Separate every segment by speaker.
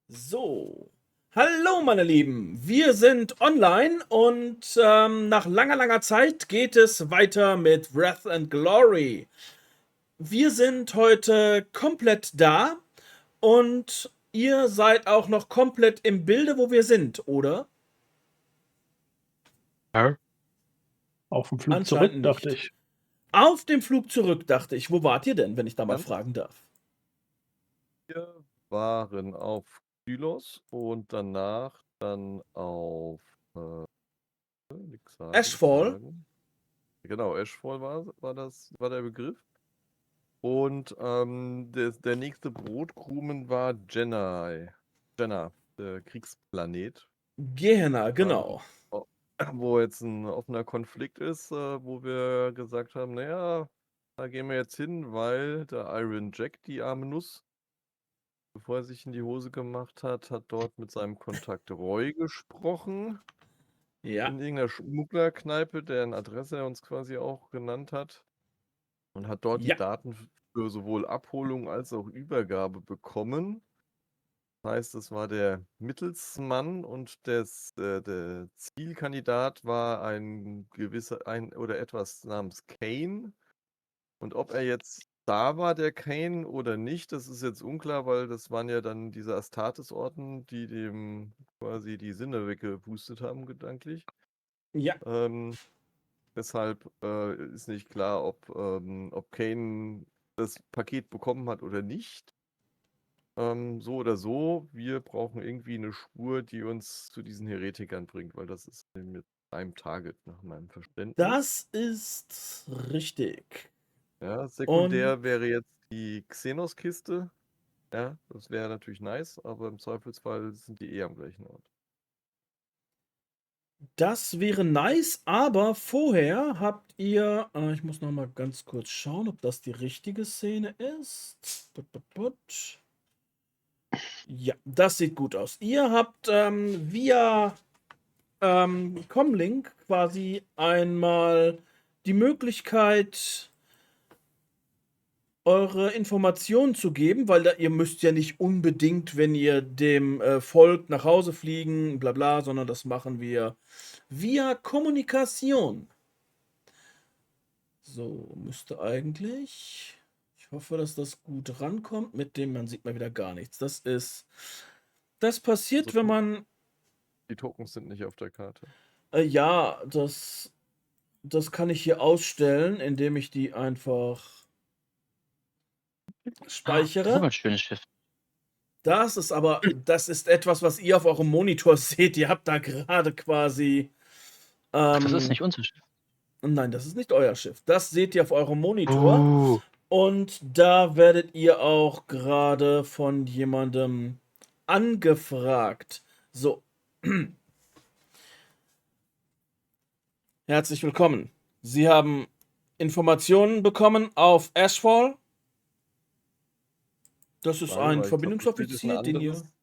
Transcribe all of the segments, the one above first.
Speaker 1: So. Hallo, meine Lieben. Wir sind online und nach langer, langer Zeit geht es weiter mit Wrath and Glory. Wir sind heute komplett da und ihr seid auch noch komplett im Bilde, wo wir sind, oder?
Speaker 2: Ja.
Speaker 3: Auf dem Flug
Speaker 1: Anscheinend
Speaker 3: zurück, dachte
Speaker 1: nicht.
Speaker 3: ich.
Speaker 1: Auf dem Flug zurück, dachte ich. Wo wart ihr denn, wenn ich da mal fragen darf?
Speaker 2: Wir waren auf Pylos und danach dann auf nix
Speaker 1: Ashfall?
Speaker 2: sagen. Genau, Ashfall war der Begriff. Und der nächste Brotkrumen war Jenna, der Kriegsplanet.
Speaker 1: Gehenna, genau.
Speaker 2: o- Wo jetzt ein offener Konflikt ist, wo wir gesagt haben, naja, da gehen wir jetzt hin, weil der Iron Jack, die arme Nuss, bevor er sich in die Hose gemacht hat, hat dort mit seinem Kontakt Roy gesprochen.
Speaker 1: Ja.
Speaker 2: In irgendeiner Schmugglerkneipe, deren Adresse er uns quasi auch genannt hat. Und hat dort
Speaker 1: Ja.
Speaker 2: die Daten für sowohl Abholung als auch Übergabe bekommen. Das heißt, es war der Mittelsmann und der Zielkandidat war ein oder etwas namens Kane. Und ob er jetzt da war, der Kane, oder nicht, das ist jetzt unklar, weil das waren ja dann diese Astartes-Orten, die dem quasi die Sinne weggepustet haben, gedanklich.
Speaker 1: Ja.
Speaker 2: Ähm, Deshalb ist nicht klar, ob Kane das Paket bekommen hat oder nicht. So oder so, wir brauchen irgendwie eine Spur, die uns zu diesen Heretikern bringt, weil das ist mit einem Target nach meinem Verständnis.
Speaker 1: Das ist richtig.
Speaker 2: Ja,
Speaker 1: Und
Speaker 2: sekundär wäre jetzt die Xenos-Kiste. Ja, das wäre natürlich nice, aber im Zweifelsfall sind die am gleichen Ort.
Speaker 1: das wäre nice, aber vorher habt ihr, ich muss noch mal ganz kurz schauen, ob das die richtige Szene ist. Ja, das sieht gut aus. Ihr habt via Comlink quasi einmal die Möglichkeit, eure Informationen zu geben, weil ihr müsst ja nicht unbedingt, wenn ihr dem Volk nach Hause fliegen, bla bla, sondern das machen wir via Kommunikation. So, müsste eigentlich. Ich hoffe, dass das gut rankommt. Mit dem man sieht man wieder gar nichts. Das passiert,
Speaker 2: Also,
Speaker 1: wenn man.
Speaker 2: die Tokens sind nicht auf der Karte.
Speaker 1: Ja, das kann ich hier ausstellen, indem ich die einfach
Speaker 3: Ah,
Speaker 2: Ah,
Speaker 3: das ist
Speaker 1: speichere.
Speaker 3: aber ein schönes Schiff.
Speaker 1: Das ist etwas, was ihr auf eurem Monitor seht. Ihr habt da gerade quasi.
Speaker 3: Ach, das ist nicht unser Schiff.
Speaker 1: Nein, das ist nicht euer Schiff. Das seht ihr auf eurem Monitor. Und da werdet ihr auch gerade von jemandem angefragt. So. Herzlich willkommen. Sie haben Informationen bekommen auf Ashfall. Das ist
Speaker 2: Frage,
Speaker 1: ein
Speaker 2: weil ich glaube, das Bild ist ein
Speaker 1: Verbindungsoffizier, den ihr.
Speaker 2: anderes.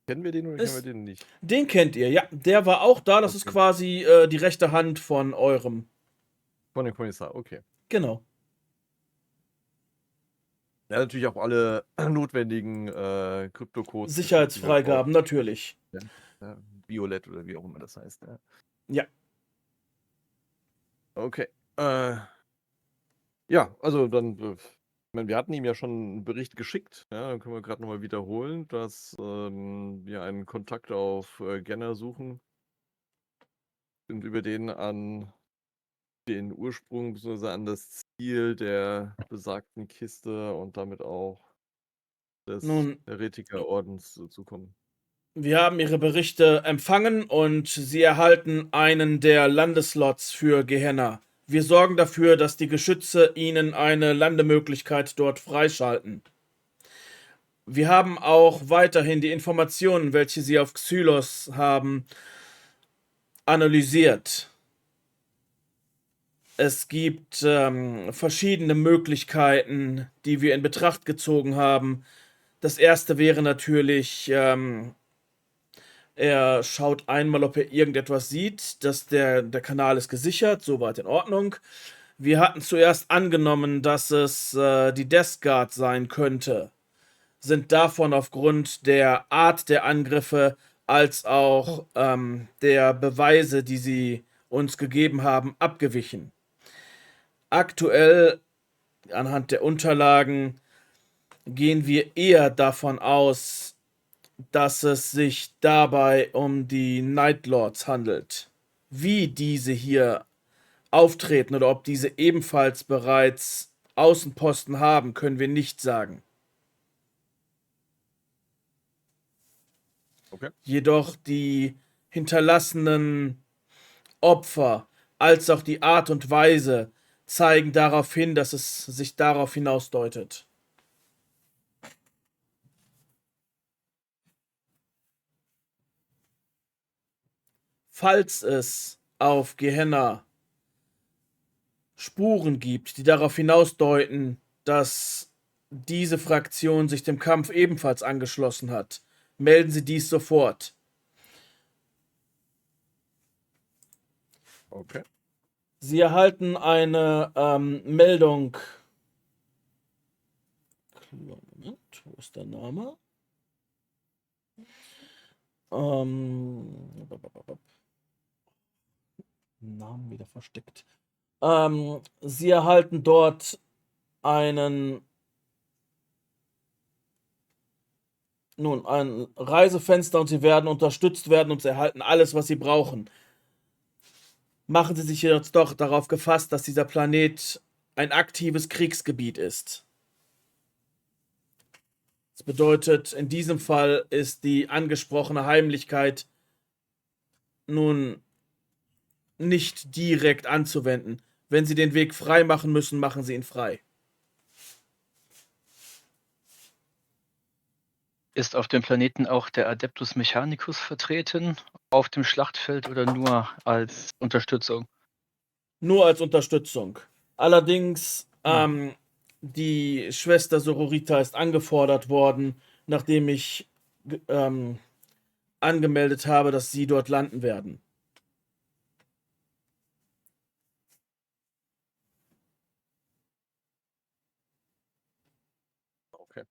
Speaker 2: Kennen wir den oder kennen wir den nicht?
Speaker 1: Den kennt ihr, ja. Der war auch da. Das ist
Speaker 2: Okay.
Speaker 1: quasi die rechte Hand von eurem.
Speaker 2: Von dem Kommissar, okay.
Speaker 1: Genau.
Speaker 2: Ja, natürlich auch alle notwendigen Kryptocodes.
Speaker 1: Sicherheitsfreigaben, natürlich.
Speaker 2: Ja, Violett oder wie auch immer das heißt. Ja.
Speaker 1: Ja.
Speaker 2: Okay. Ja, also dann, ich meine, wir hatten ihm ja schon einen Bericht geschickt. Ja, dann können wir gerade nochmal wiederholen, dass wir einen Kontakt auf Genner suchen und über den an den Ursprung bzw. an das Ziel der besagten Kiste und damit auch des
Speaker 1: Nun,
Speaker 2: Heretikerordens zu kommen.
Speaker 1: wir haben Ihre Berichte empfangen und Sie erhalten einen der Landeslots für Gehenna. Wir sorgen dafür, dass die Geschütze Ihnen eine Landemöglichkeit dort freischalten. Wir haben auch weiterhin die Informationen, welche Sie auf Xylos haben, analysiert. Es gibt verschiedene Möglichkeiten, die wir in Betracht gezogen haben. Das erste wäre natürlich, er schaut einmal, ob er irgendetwas sieht, dass der Kanal ist gesichert, soweit in Ordnung. Wir hatten zuerst angenommen, dass es die Death Guard sein könnte. sind davon aufgrund der Art der Angriffe als auch der Beweise, die sie uns gegeben haben, abgewichen. Aktuell, anhand der Unterlagen, gehen wir eher davon aus, dass es sich dabei um die Nightlords handelt. Wie diese hier auftreten oder ob diese ebenfalls bereits Außenposten haben, können wir nicht sagen.
Speaker 2: Okay.
Speaker 1: Jedoch die hinterlassenen Opfer als auch die Art und Weise zeigen darauf hin, dass es sich darauf hinausdeutet. Falls es auf Gehenna Spuren gibt, die darauf hinausdeuten, dass diese Fraktion sich dem Kampf ebenfalls angeschlossen hat, melden Sie dies sofort.
Speaker 2: Okay.
Speaker 1: Sie erhalten eine Meldung. Moment, wo ist der Name? Namen wieder versteckt. Sie erhalten dort ein Reisefenster und sie werden unterstützt werden und sie erhalten alles, was sie brauchen. Machen Sie sich jetzt doch darauf gefasst, dass dieser Planet ein aktives Kriegsgebiet ist. Das bedeutet, in diesem Fall ist die angesprochene Heimlichkeit nun nicht direkt anzuwenden. Wenn Sie den Weg frei machen müssen, machen Sie ihn frei.
Speaker 3: Ist auf dem Planeten auch der Adeptus Mechanicus vertreten, auf dem Schlachtfeld oder nur als Unterstützung?
Speaker 1: Nur als Unterstützung. Allerdings, die Schwester Sororita ist angefordert worden, nachdem ich angemeldet habe, dass sie dort landen werden.
Speaker 2: Okay.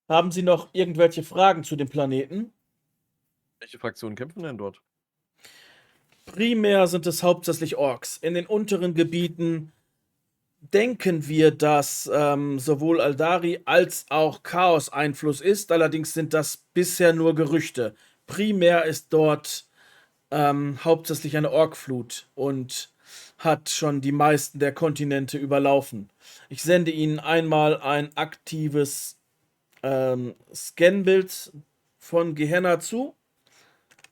Speaker 1: Haben Sie noch irgendwelche Fragen zu dem Planeten?
Speaker 2: Welche Fraktionen kämpfen denn dort?
Speaker 1: Primär sind es hauptsächlich Orks. In den unteren Gebieten denken wir, dass sowohl Aldari als auch Chaos Einfluss ist. Allerdings sind das bisher nur Gerüchte. Primär ist dort hauptsächlich eine Orkflut und hat schon die meisten der Kontinente überlaufen. Ich sende Ihnen einmal ein aktives Scanbild von Gehenna zu.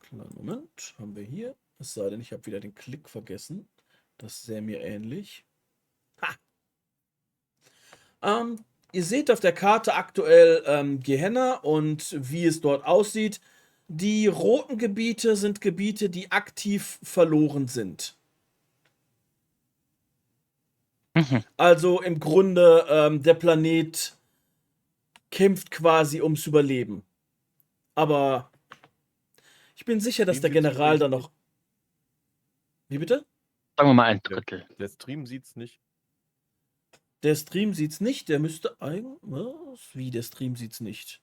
Speaker 1: Kleinen Moment, haben wir hier. Es sei denn, ich habe wieder den Klick vergessen. Das sähe mir ähnlich. Ihr seht auf der Karte aktuell Gehenna und wie es dort aussieht. Die roten Gebiete sind Gebiete, die aktiv verloren sind. Also im Grunde, der Planet kämpft quasi ums Überleben. Aber ich bin sicher, dass der General da noch... Wie bitte?
Speaker 3: Sagen wir mal ein Drittel.
Speaker 2: Der Stream sieht's nicht.
Speaker 1: Der Stream sieht's nicht, der müsste eigentlich... Was? Wie, der Stream sieht's nicht?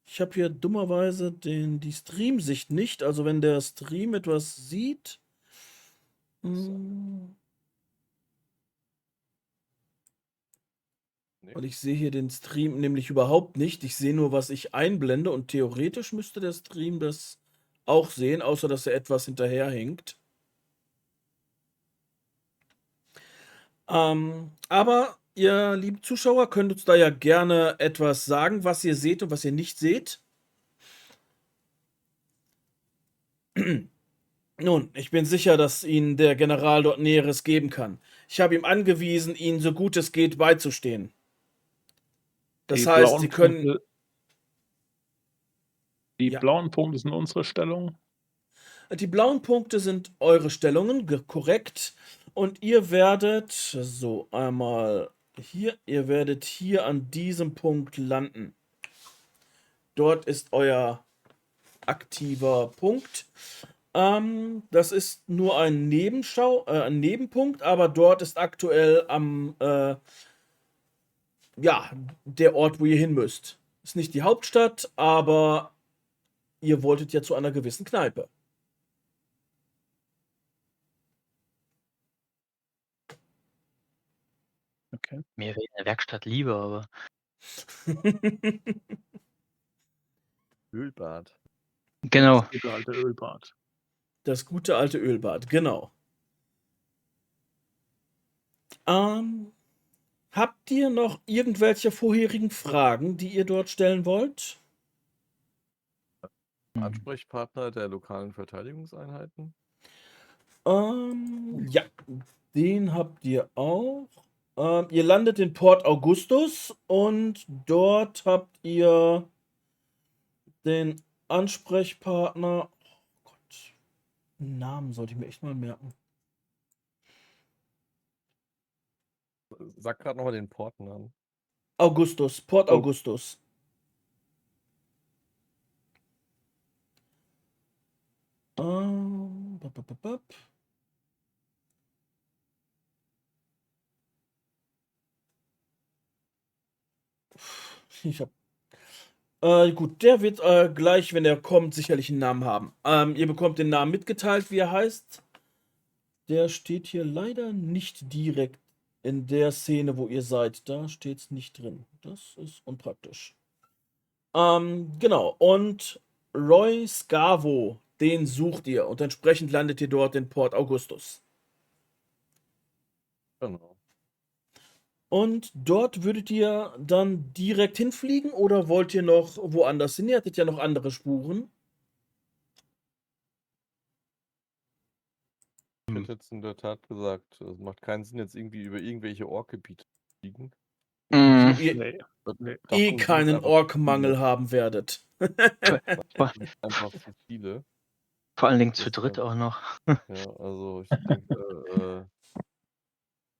Speaker 1: Ich habe hier dummerweise die Streamsicht nicht, also wenn der Stream etwas sieht... Weil ich sehe hier den Stream nämlich überhaupt nicht. Ich sehe nur, was ich einblende und theoretisch müsste der Stream das auch sehen, außer dass er etwas hinterherhinkt. Aber ihr lieben Zuschauer könnt uns da ja gerne etwas sagen, was ihr seht und was ihr nicht seht. Nun, ich bin sicher, dass Ihnen der General dort Näheres geben kann. Ich habe ihm angewiesen, Ihnen so gut es geht beizustehen. Das heißt, Sie können...
Speaker 4: Die blauen Punkte sind unsere Stellung.
Speaker 1: Die blauen Punkte sind eure Stellungen, korrekt. Und ihr werdet, so einmal hier, ihr werdet hier an diesem Punkt landen. Dort ist euer aktiver Punkt. Das ist nur ein ein Nebenpunkt, aber dort ist aktuell ja, der Ort, wo ihr hin müsst. Ist nicht die Hauptstadt, aber ihr wolltet ja zu einer gewissen Kneipe.
Speaker 4: Okay.
Speaker 3: Mir wäre eine Werkstatt lieber, aber
Speaker 2: Ölbad.
Speaker 3: genau.
Speaker 4: Das gute alte Ölbad.
Speaker 1: Das gute alte Ölbad, genau. Habt ihr noch irgendwelche vorherigen Fragen, die ihr dort stellen wollt?
Speaker 2: Ansprechpartner der lokalen Verteidigungseinheiten?
Speaker 1: Ja, den habt ihr auch. Ihr landet in Port Augustus und dort habt ihr den Ansprechpartner. Oh Gott, den Namen sollte ich mir echt mal merken.
Speaker 2: Sag gerade nochmal den Portnamen.
Speaker 1: Augustus, Port
Speaker 2: Oh.
Speaker 1: Augustus. Bap, bap, bap, bap. Ich hab. Gut, der wird gleich, wenn er kommt, sicherlich einen Namen haben. Ihr bekommt den Namen mitgeteilt, wie er heißt. Der steht hier leider nicht direkt in der Szene, wo ihr seid. Da steht es nicht drin. Das ist unpraktisch. Genau. Und Roy Scavo, den sucht ihr. Und entsprechend landet ihr dort in Port Augustus.
Speaker 2: Genau.
Speaker 1: Und dort würdet ihr dann direkt hinfliegen oder wollt ihr noch woanders hin? Ihr hattet ja noch andere Spuren.
Speaker 2: Ich hätte jetzt in der Tat gesagt, es macht keinen Sinn, jetzt irgendwie über irgendwelche Orkgebiete zu fliegen.
Speaker 1: Wo
Speaker 4: Nee.
Speaker 1: ihr
Speaker 4: Nee.
Speaker 1: eh keinen Orkmangel haben werdet.
Speaker 3: Vor,
Speaker 2: Einfach zu viele.
Speaker 3: vor allen Dingen zu
Speaker 2: Das,
Speaker 3: dritt auch noch.
Speaker 2: Ja, also ich denke,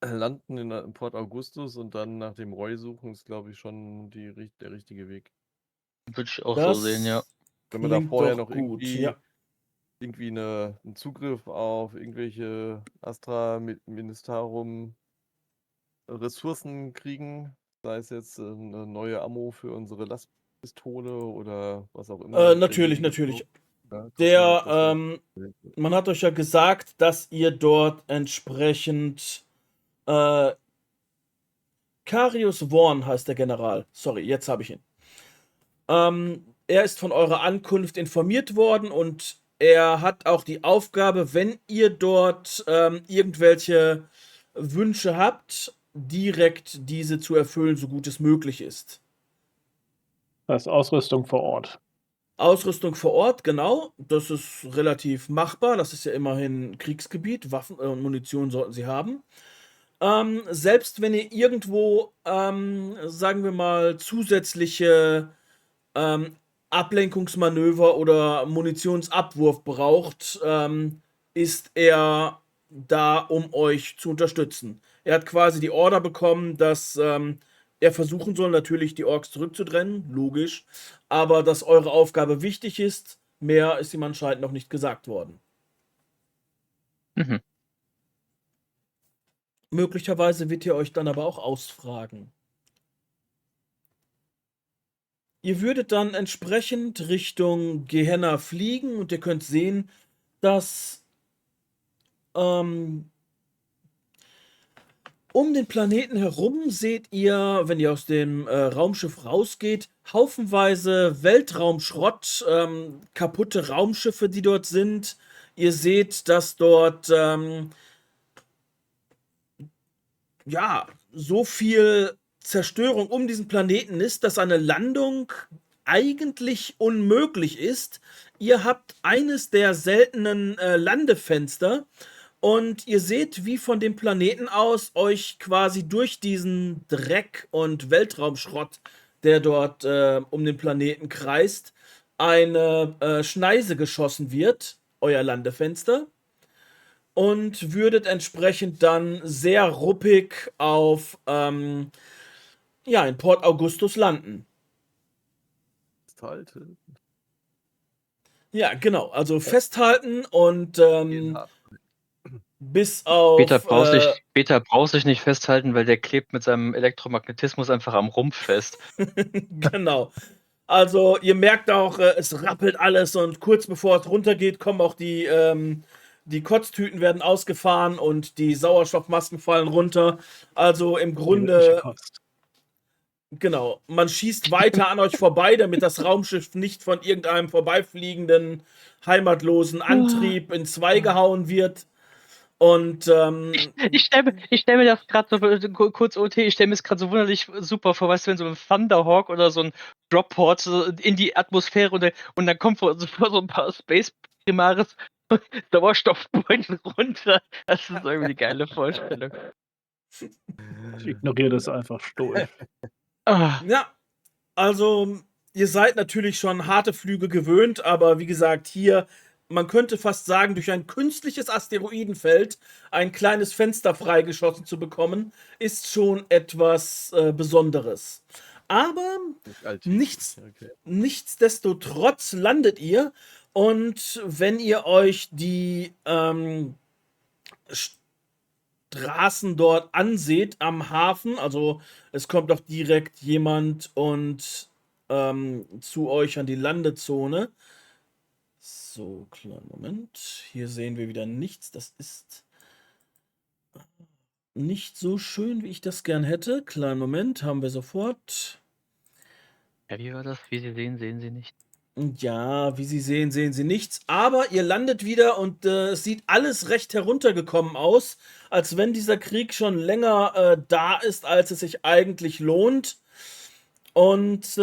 Speaker 2: landen in Port Augustus und dann nach dem Roy suchen, ist, glaube ich, schon der richtige Weg.
Speaker 3: Würde ich auch
Speaker 1: Das
Speaker 3: so sehen, ja.
Speaker 2: Wenn man da
Speaker 1: klingt
Speaker 2: vorher
Speaker 1: doch
Speaker 2: noch
Speaker 1: gut, ja.
Speaker 2: irgendwie einen Zugriff auf irgendwelche Astra Ministarum Ressourcen kriegen, sei es jetzt eine neue Ammo für unsere Lastpistole oder was auch immer. Ich denke,
Speaker 1: Natürlich,
Speaker 2: irgendwo,
Speaker 1: natürlich.
Speaker 2: ja,
Speaker 1: Der, man hat euch ja gesagt, dass ihr dort entsprechend Carius Vorn heißt der General. Sorry, jetzt habe ich ihn. Er ist von eurer Ankunft informiert worden und er hat auch die Aufgabe, wenn ihr dort irgendwelche Wünsche habt, direkt diese zu erfüllen, so gut es möglich ist.
Speaker 4: Das ist Ausrüstung vor Ort.
Speaker 1: Ausrüstung vor Ort, genau. Das ist relativ machbar. Das ist ja immerhin Kriegsgebiet. Waffen und Munition sollten sie haben. Selbst wenn ihr irgendwo, sagen wir mal, zusätzliche Ablenkungsmanöver oder Munitionsabwurf braucht, ist er da, um euch zu unterstützen. Er hat quasi die Order bekommen, dass er versuchen soll, natürlich die Orks zurückzudrängen, logisch, aber dass eure Aufgabe wichtig ist, mehr ist ihm anscheinend noch nicht gesagt worden.
Speaker 3: Mhm.
Speaker 1: Möglicherweise wird ihr euch dann aber auch ausfragen. Ihr würdet dann entsprechend Richtung Gehenna fliegen und ihr könnt sehen, dass um den Planeten herum seht ihr, wenn ihr aus dem Raumschiff rausgeht, haufenweise Weltraumschrott, kaputte Raumschiffe, die dort sind. Ihr seht, dass dort ja, so viel Zerstörung um diesen Planeten ist, dass eine Landung eigentlich unmöglich ist. Ihr habt eines der seltenen Landefenster und ihr seht, wie von dem Planeten aus euch quasi durch diesen Dreck und Weltraumschrott, der dort um den Planeten kreist, eine Schneise geschossen wird, euer Landefenster. Und würdet entsprechend dann sehr ruppig auf, ja, in Port Augustus landen.
Speaker 2: Halt.
Speaker 1: Ja, genau. Also festhalten und bis
Speaker 3: Peter
Speaker 1: auf
Speaker 3: braucht sich nicht festhalten, weil der klebt mit seinem Elektromagnetismus einfach am Rumpf fest.
Speaker 1: genau. Also ihr merkt auch, es rappelt alles und kurz bevor es runtergeht, kommen auch die Kotztüten werden ausgefahren und die Sauerstoffmasken fallen runter. Also im
Speaker 4: Die wirkliche
Speaker 1: Grunde,
Speaker 4: Kost.
Speaker 1: genau, man schießt weiter an euch vorbei, damit das Raumschiff nicht von irgendeinem vorbeifliegenden heimatlosen Antrieb in zwei gehauen wird. Und
Speaker 3: Ich stell mir das gerade so kurz OT, ich stelle mir es gerade so wunderlich super vor, weißt du, wenn so ein Thunderhawk oder so ein Dropport so in die Atmosphäre und dann kommt vor so ein paar Space Primaris Sauerstoffbeutel runter. Das ist irgendwie eine geile Vorstellung.
Speaker 4: Ich ignoriere das einfach stoisch.
Speaker 3: Ah,
Speaker 1: ja, also ihr seid natürlich schon harte Flüge gewöhnt, aber wie gesagt, hier, man könnte fast sagen, durch ein künstliches Asteroidenfeld ein kleines Fenster freigeschossen zu bekommen, ist schon etwas Besonderes. Aber
Speaker 2: Nicht alltäglich.
Speaker 1: nichts,
Speaker 2: Okay.
Speaker 1: nichtsdestotrotz landet ihr und wenn ihr euch die Straßen dort anseht am Hafen, also es kommt doch direkt jemand und zu euch an die Landezone. So, kleinen Moment. Hier sehen wir wieder nichts. Das ist nicht so schön, wie ich das gern hätte. Kleinen Moment, haben wir sofort.
Speaker 3: ja, wie war das? Wie Sie sehen, sehen Sie nicht.
Speaker 1: Ja, wie Sie sehen, sehen Sie nichts. Aber ihr landet wieder und es sieht alles recht heruntergekommen aus, als wenn dieser Krieg schon länger da ist, als es sich eigentlich lohnt. Und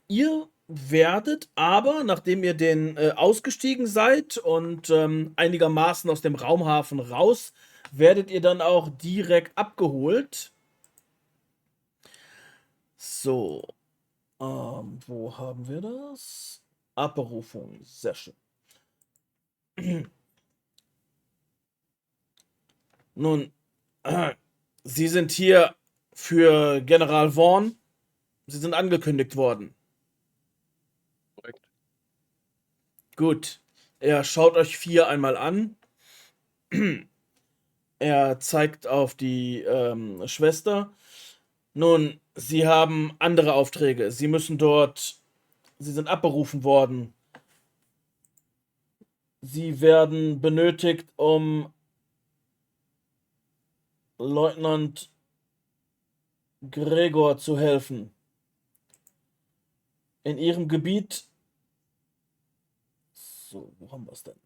Speaker 1: ihr werdet aber, nachdem ihr den ausgestiegen seid und einigermaßen aus dem Raumhafen raus, werdet ihr dann auch direkt abgeholt. So, wo haben wir das? Abberufung, sehr schön. Nun, Sie sind hier für General Vaughn. Sie sind angekündigt worden.
Speaker 2: Korrekt.
Speaker 1: Gut. Er schaut euch 4 einmal an. Er zeigt auf die Schwester. Nun, Sie haben andere Aufträge. Sie müssen dort. Sie sind abberufen worden. Sie werden benötigt, um Leutnant Gregor zu helfen. In Ihrem Gebiet. So, wo haben wir es denn?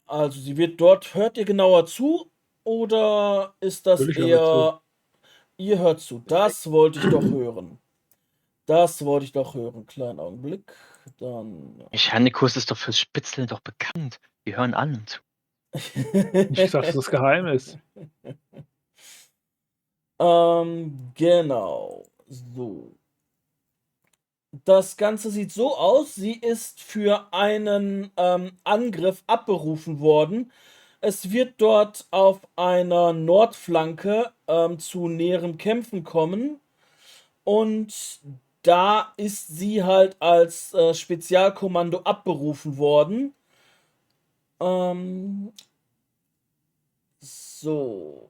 Speaker 1: Also, sie wird dort. Hört ihr genauer zu? Oder ist das
Speaker 4: Natürlich hören wir zu.
Speaker 1: eher. Ihr hört zu. Das wollte ich doch hören. Das wollte ich doch hören. Kleinen Augenblick. Dann.
Speaker 3: Mechanikus ist doch fürs Spitzeln doch bekannt. Wir hören allen zu.
Speaker 4: Ich dachte, das ist geheim ist.
Speaker 1: Genau. So. Das Ganze sieht so aus. Sie ist für einen Angriff abberufen worden. Es wird dort auf einer Nordflanke zu näheren Kämpfen kommen. Und da ist sie halt als Spezialkommando abberufen worden. So.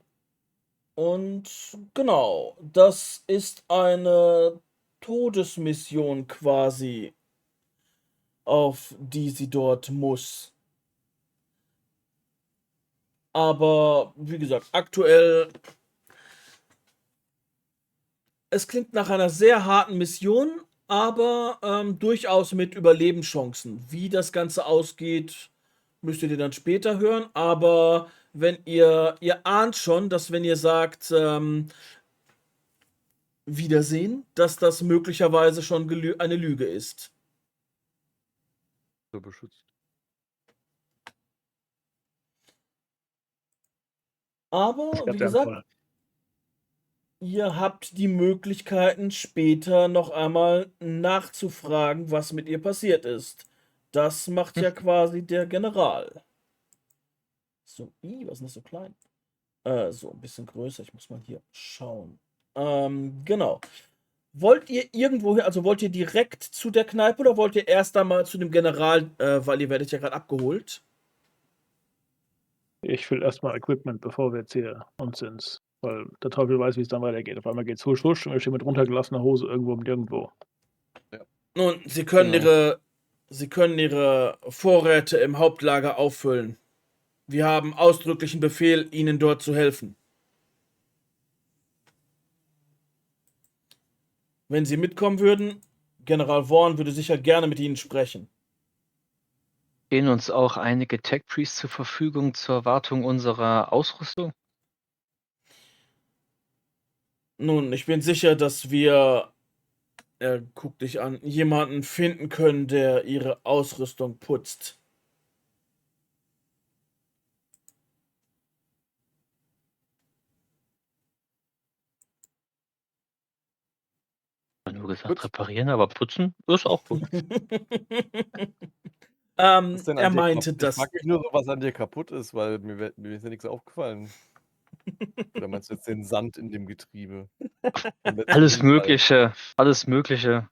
Speaker 1: Und genau, das ist eine Todesmission quasi, auf die sie dort muss. Aber wie gesagt, aktuell, es klingt nach einer sehr harten Mission, aber durchaus mit Überlebenschancen. Wie das Ganze ausgeht, müsst ihr dann später hören. Aber wenn ihr ahnt schon, dass wenn ihr sagt, Wiedersehen, dass das möglicherweise schon eine Lüge ist.
Speaker 2: So beschützt.
Speaker 1: Aber
Speaker 4: Das
Speaker 1: wie
Speaker 4: klappt ja
Speaker 1: gesagt,
Speaker 4: voll.
Speaker 1: ihr habt die Möglichkeiten später noch einmal nachzufragen, was mit ihr passiert ist. Das macht ja quasi der General. So, was ist das so klein? So, ein bisschen größer. Ich muss mal hier schauen. Genau. wollt ihr irgendwo hin, also wollt ihr direkt zu der Kneipe oder wollt ihr erst einmal zu dem General, weil ihr werdet ja gerade abgeholt?
Speaker 4: Ich will erstmal Equipment, bevor wir jetzt hier uns sind. Weil der Teufel weiß, wie es dann weitergeht. Auf einmal geht's husch, husch und wir stehen mit runtergelassener Hose irgendwo und nirgendwo.
Speaker 1: Nun, Sie können ihre Vorräte im Hauptlager auffüllen. Wir haben ausdrücklichen Befehl, Ihnen dort zu helfen. Wenn Sie mitkommen würden, General Vaughn würde sicher gerne mit Ihnen sprechen.
Speaker 3: Stehen uns auch einige Tech-Priests zur Verfügung zur Wartung unserer Ausrüstung?
Speaker 1: Nun, ich bin sicher, dass wir, guck dich an, jemanden finden können, der Ihre Ausrüstung putzt.
Speaker 3: Nur gesagt,
Speaker 2: Gut.
Speaker 3: reparieren, aber putzen ist auch gut.
Speaker 2: Was ist denn
Speaker 1: Er
Speaker 2: an dir
Speaker 1: meinte,
Speaker 2: kaputt? Ich
Speaker 1: dass
Speaker 2: frage mich nur so, was an dir kaputt ist, weil mir ist ja nichts aufgefallen. Oder meinst du jetzt den Sand in dem Getriebe? Vom letzten
Speaker 3: Alles
Speaker 2: Unfall.
Speaker 3: Mögliche, alles Mögliche.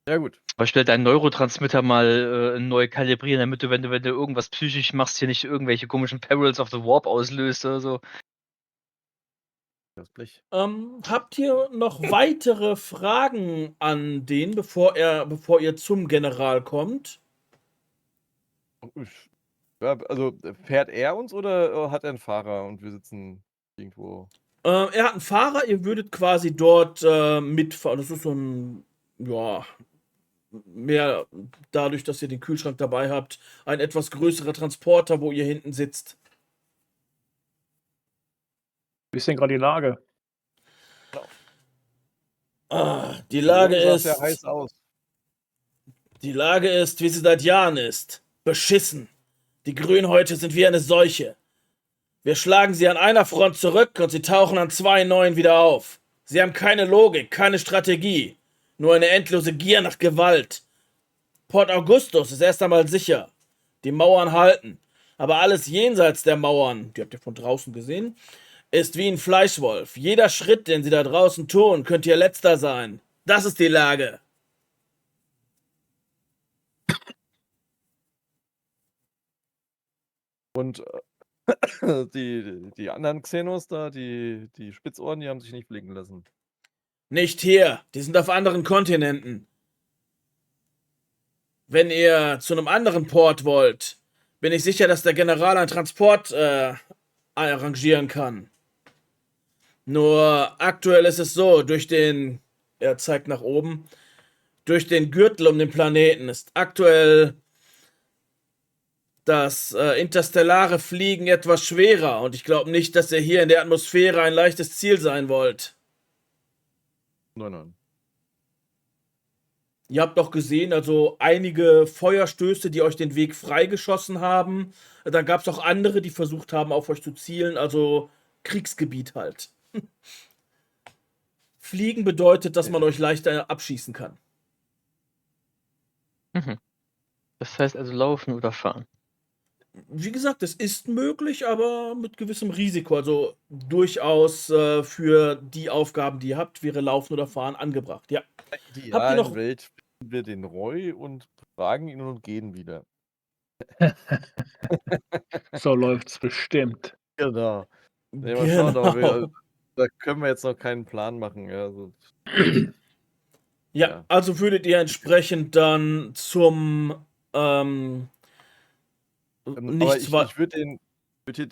Speaker 2: Ja, gut.
Speaker 3: Zum Beispiel deinen Neurotransmitter mal neu kalibrieren, damit du, wenn du irgendwas psychisch machst, hier nicht irgendwelche komischen Perils of the Warp auslöst oder so.
Speaker 2: Das Blech.
Speaker 1: habt ihr noch weitere Fragen an den, bevor ihr zum General kommt?
Speaker 2: Ja, also fährt er uns oder hat er einen Fahrer und wir sitzen irgendwo?
Speaker 1: Er hat einen Fahrer, ihr würdet quasi dort mitfahren. Das ist so ein, ja, mehr dadurch, dass ihr den Kühlschrank dabei habt, ein etwas größerer Transporter, wo ihr hinten sitzt.
Speaker 4: Wie ist denn gerade die Lage?
Speaker 1: Die Lage
Speaker 2: Sah
Speaker 1: ist,
Speaker 2: ja heiß aus.
Speaker 1: wie sie seit Jahren ist. Beschissen. Die Grünhäute sind wie eine Seuche. Wir schlagen sie an einer Front zurück und sie tauchen an zwei neuen wieder auf. Sie haben keine Logik, keine Strategie, nur eine endlose Gier nach Gewalt. Port Augustus ist erst einmal sicher. Die Mauern halten. Aber alles jenseits der Mauern, die habt ihr von draußen gesehen, ist wie ein Fleischwolf. Jeder Schritt, den sie da draußen tun, könnte ihr letzter sein. Das ist die Lage.
Speaker 2: Und die anderen Xenos da, die Spitzohren, die haben sich nicht blicken lassen.
Speaker 1: Nicht hier, die sind auf anderen Kontinenten. Wenn ihr zu einem anderen Port wollt, bin ich sicher, dass der General einen Transport arrangieren kann. Nur aktuell ist es so, er zeigt nach oben, durch den Gürtel um den Planeten ist aktuell das interstellare Fliegen etwas schwerer und ich glaube nicht, dass ihr hier in der Atmosphäre ein leichtes Ziel sein wollt.
Speaker 2: Nein.
Speaker 1: Ihr habt doch gesehen, also einige Feuerstöße, die euch den Weg freigeschossen haben. Dann gab es auch andere, die versucht haben, auf euch zu zielen. Also Kriegsgebiet halt. Fliegen bedeutet, dass man euch leichter abschießen kann.
Speaker 3: Mhm. Das heißt also laufen oder fahren.
Speaker 1: Wie gesagt, es ist möglich, aber mit gewissem Risiko. Also durchaus für die Aufgaben, die ihr habt, wäre Laufen oder Fahren angebracht. Ja.
Speaker 2: In der
Speaker 1: Habt ihr
Speaker 2: idealen
Speaker 1: noch-
Speaker 2: Welt finden wir den Roy und fragen ihn und gehen wieder.
Speaker 4: So läuft's bestimmt.
Speaker 2: Genau. Nee, mal schauen, aber da können wir jetzt noch keinen Plan machen. Ja, also,
Speaker 1: Ja, also würdet ihr entsprechend dann zum
Speaker 2: aber
Speaker 1: nichts
Speaker 2: ich
Speaker 1: wa-
Speaker 2: würde hier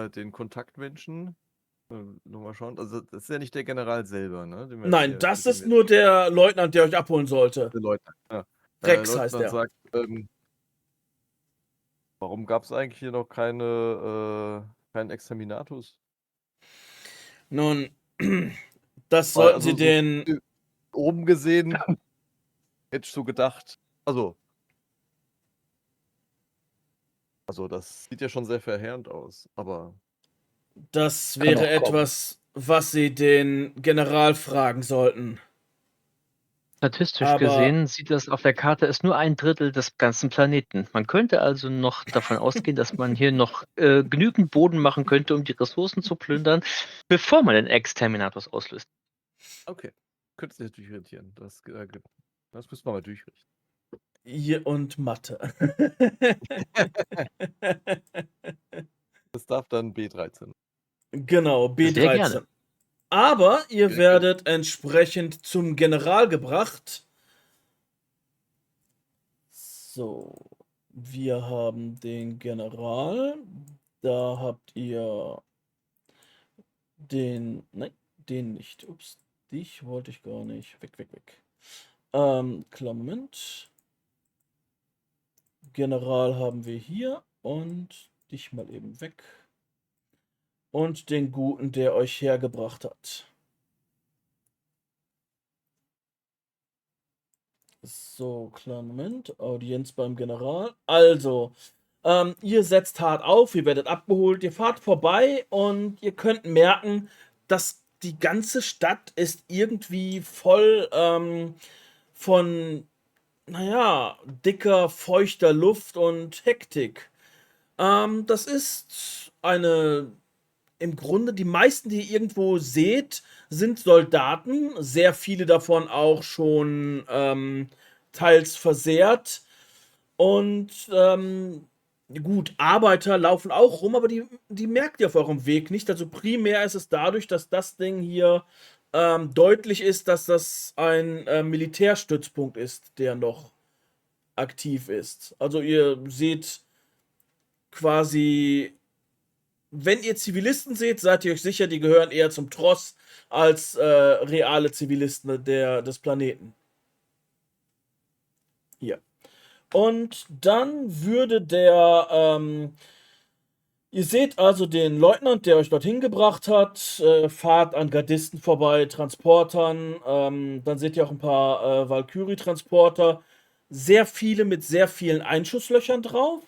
Speaker 2: den Kontaktmenschen nochmal schauen. Also das ist ja nicht der General selber, ne? den wir jetzt
Speaker 1: Nein,
Speaker 2: hier-
Speaker 1: das
Speaker 2: mit
Speaker 1: ist
Speaker 2: dem
Speaker 1: nur der Leutnant, der euch abholen sollte.
Speaker 2: der Leutnant. Ja.
Speaker 1: Rex
Speaker 2: Der
Speaker 1: heißt
Speaker 2: Leutnant
Speaker 1: er.
Speaker 2: sagt, warum gab es eigentlich hier noch keinen Exterminatus?
Speaker 1: Nun, das
Speaker 2: Weil,
Speaker 1: sollten
Speaker 2: also
Speaker 1: Sie den.
Speaker 2: Oben gesehen, hätte ich so gedacht. Also, das sieht ja schon sehr verheerend aus, aber
Speaker 1: Das
Speaker 4: Kann
Speaker 1: wäre
Speaker 4: auch kommen.
Speaker 1: etwas, was Sie den General fragen sollten.
Speaker 3: Statistisch
Speaker 1: Aber-
Speaker 3: gesehen sieht das auf der Karte ist nur 1/3 des ganzen Planeten. Man könnte also noch davon ausgehen, dass man hier noch genügend Boden machen könnte, um die Ressourcen zu plündern, bevor man den Exterminatus auslöst.
Speaker 2: Okay. Könnte sich natürlich irritieren. Das müssen wir mal durchrichten.
Speaker 1: Ihr und Mathe.
Speaker 2: Das darf dann B13.
Speaker 1: Genau,
Speaker 3: Sehr
Speaker 1: B13.
Speaker 3: gerne.
Speaker 1: Aber ihr
Speaker 2: Sehr
Speaker 1: werdet entsprechend zum General gebracht. So, wir haben den General. Da habt ihr den. Nein, den nicht. Ups, dich wollte ich gar nicht. Weg, weg, weg. Klar, Moment. General haben wir hier und dich mal eben weg. Und den Guten, der euch hergebracht hat. So, kleinen Moment. Audienz beim General. Also, ihr setzt hart auf, ihr werdet abgeholt, ihr fahrt vorbei und ihr könnt merken, dass die ganze Stadt ist irgendwie voll von, naja, dicker, feuchter Luft und Hektik. Das ist im Grunde die meisten, die ihr irgendwo seht, sind Soldaten, sehr viele davon auch schon teils versehrt. Und gut, Arbeiter laufen auch rum, aber die merkt ihr auf eurem Weg nicht. Also primär ist es dadurch, dass das Ding hier deutlich ist, dass das ein Militärstützpunkt ist, der noch aktiv ist. Also ihr seht quasi, wenn ihr Zivilisten seht, seid ihr euch sicher, die gehören eher zum Tross als reale Zivilisten des Planeten. Hier. Und dann würde ihr seht also den Leutnant, der euch dorthin gebracht hat, fahrt an Gardisten vorbei, Transportern, dann seht ihr auch ein paar Valkyrie-Transporter, sehr viele mit sehr vielen Einschusslöchern drauf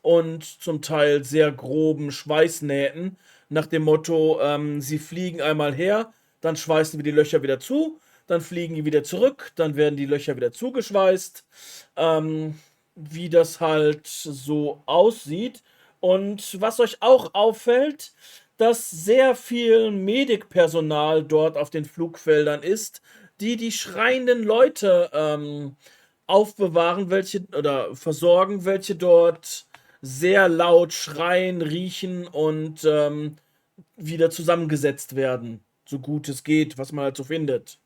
Speaker 1: und zum Teil sehr groben Schweißnähten, nach dem Motto, sie fliegen einmal her, dann schweißen wir die Löcher wieder zu, dann fliegen die wieder zurück, dann werden die Löcher wieder zugeschweißt, wie das halt so aussieht. Und was euch auch auffällt, dass sehr viel Medikpersonal dort auf den Flugfeldern ist, die schreienden Leute aufbewahren, welche oder versorgen, welche dort sehr laut schreien, riechen und wieder zusammengesetzt werden, so gut es geht, was man halt so findet,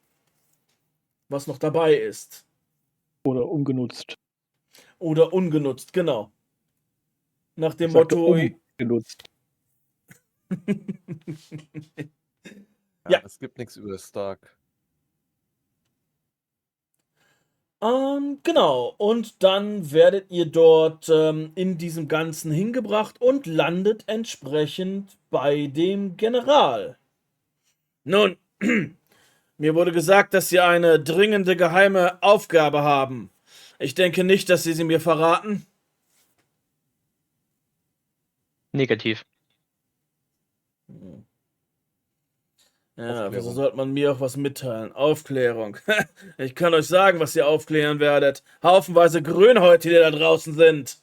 Speaker 1: was noch dabei ist.
Speaker 4: Oder ungenutzt.
Speaker 1: Oder ungenutzt, genau. Nach dem
Speaker 4: Ich sagte
Speaker 1: Motto,
Speaker 4: ungenutzt.
Speaker 1: Ja.
Speaker 2: Es gibt nichts über Stark.
Speaker 1: Genau. Und dann werdet ihr dort in diesem Ganzen hingebracht und landet entsprechend bei dem General. Nun, mir wurde gesagt, dass Sie eine dringende geheime Aufgabe haben. Ich denke nicht, dass Sie sie mir verraten.
Speaker 3: Negativ.
Speaker 1: Ja, wieso
Speaker 2: Aufklärung.
Speaker 1: sollte man mir auch was mitteilen? Aufklärung. Ich kann euch sagen, was ihr aufklären werdet. Haufenweise Grünhäutige, die da draußen sind.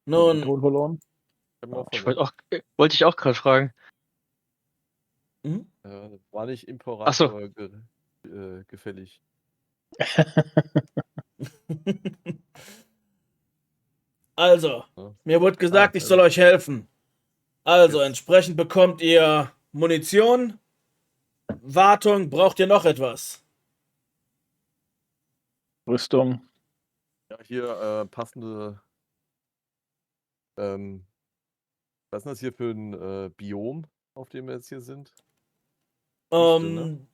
Speaker 1: Nun,
Speaker 4: Ton verloren.
Speaker 2: Haben wir auch
Speaker 3: Ich
Speaker 2: verloren.
Speaker 3: wollte ich auch gerade fragen.
Speaker 2: War nicht
Speaker 3: Ach so.
Speaker 2: Imperator gefällig.
Speaker 1: Also,
Speaker 2: Ja.
Speaker 1: mir wurde gesagt, ich soll euch helfen. Also,
Speaker 2: Yes.
Speaker 1: entsprechend bekommt ihr Munition, Wartung, braucht ihr noch etwas?
Speaker 4: Rüstung.
Speaker 2: Ja, hier passende. Was ist das hier für ein Biom, auf dem wir jetzt hier sind? Wüste, ne?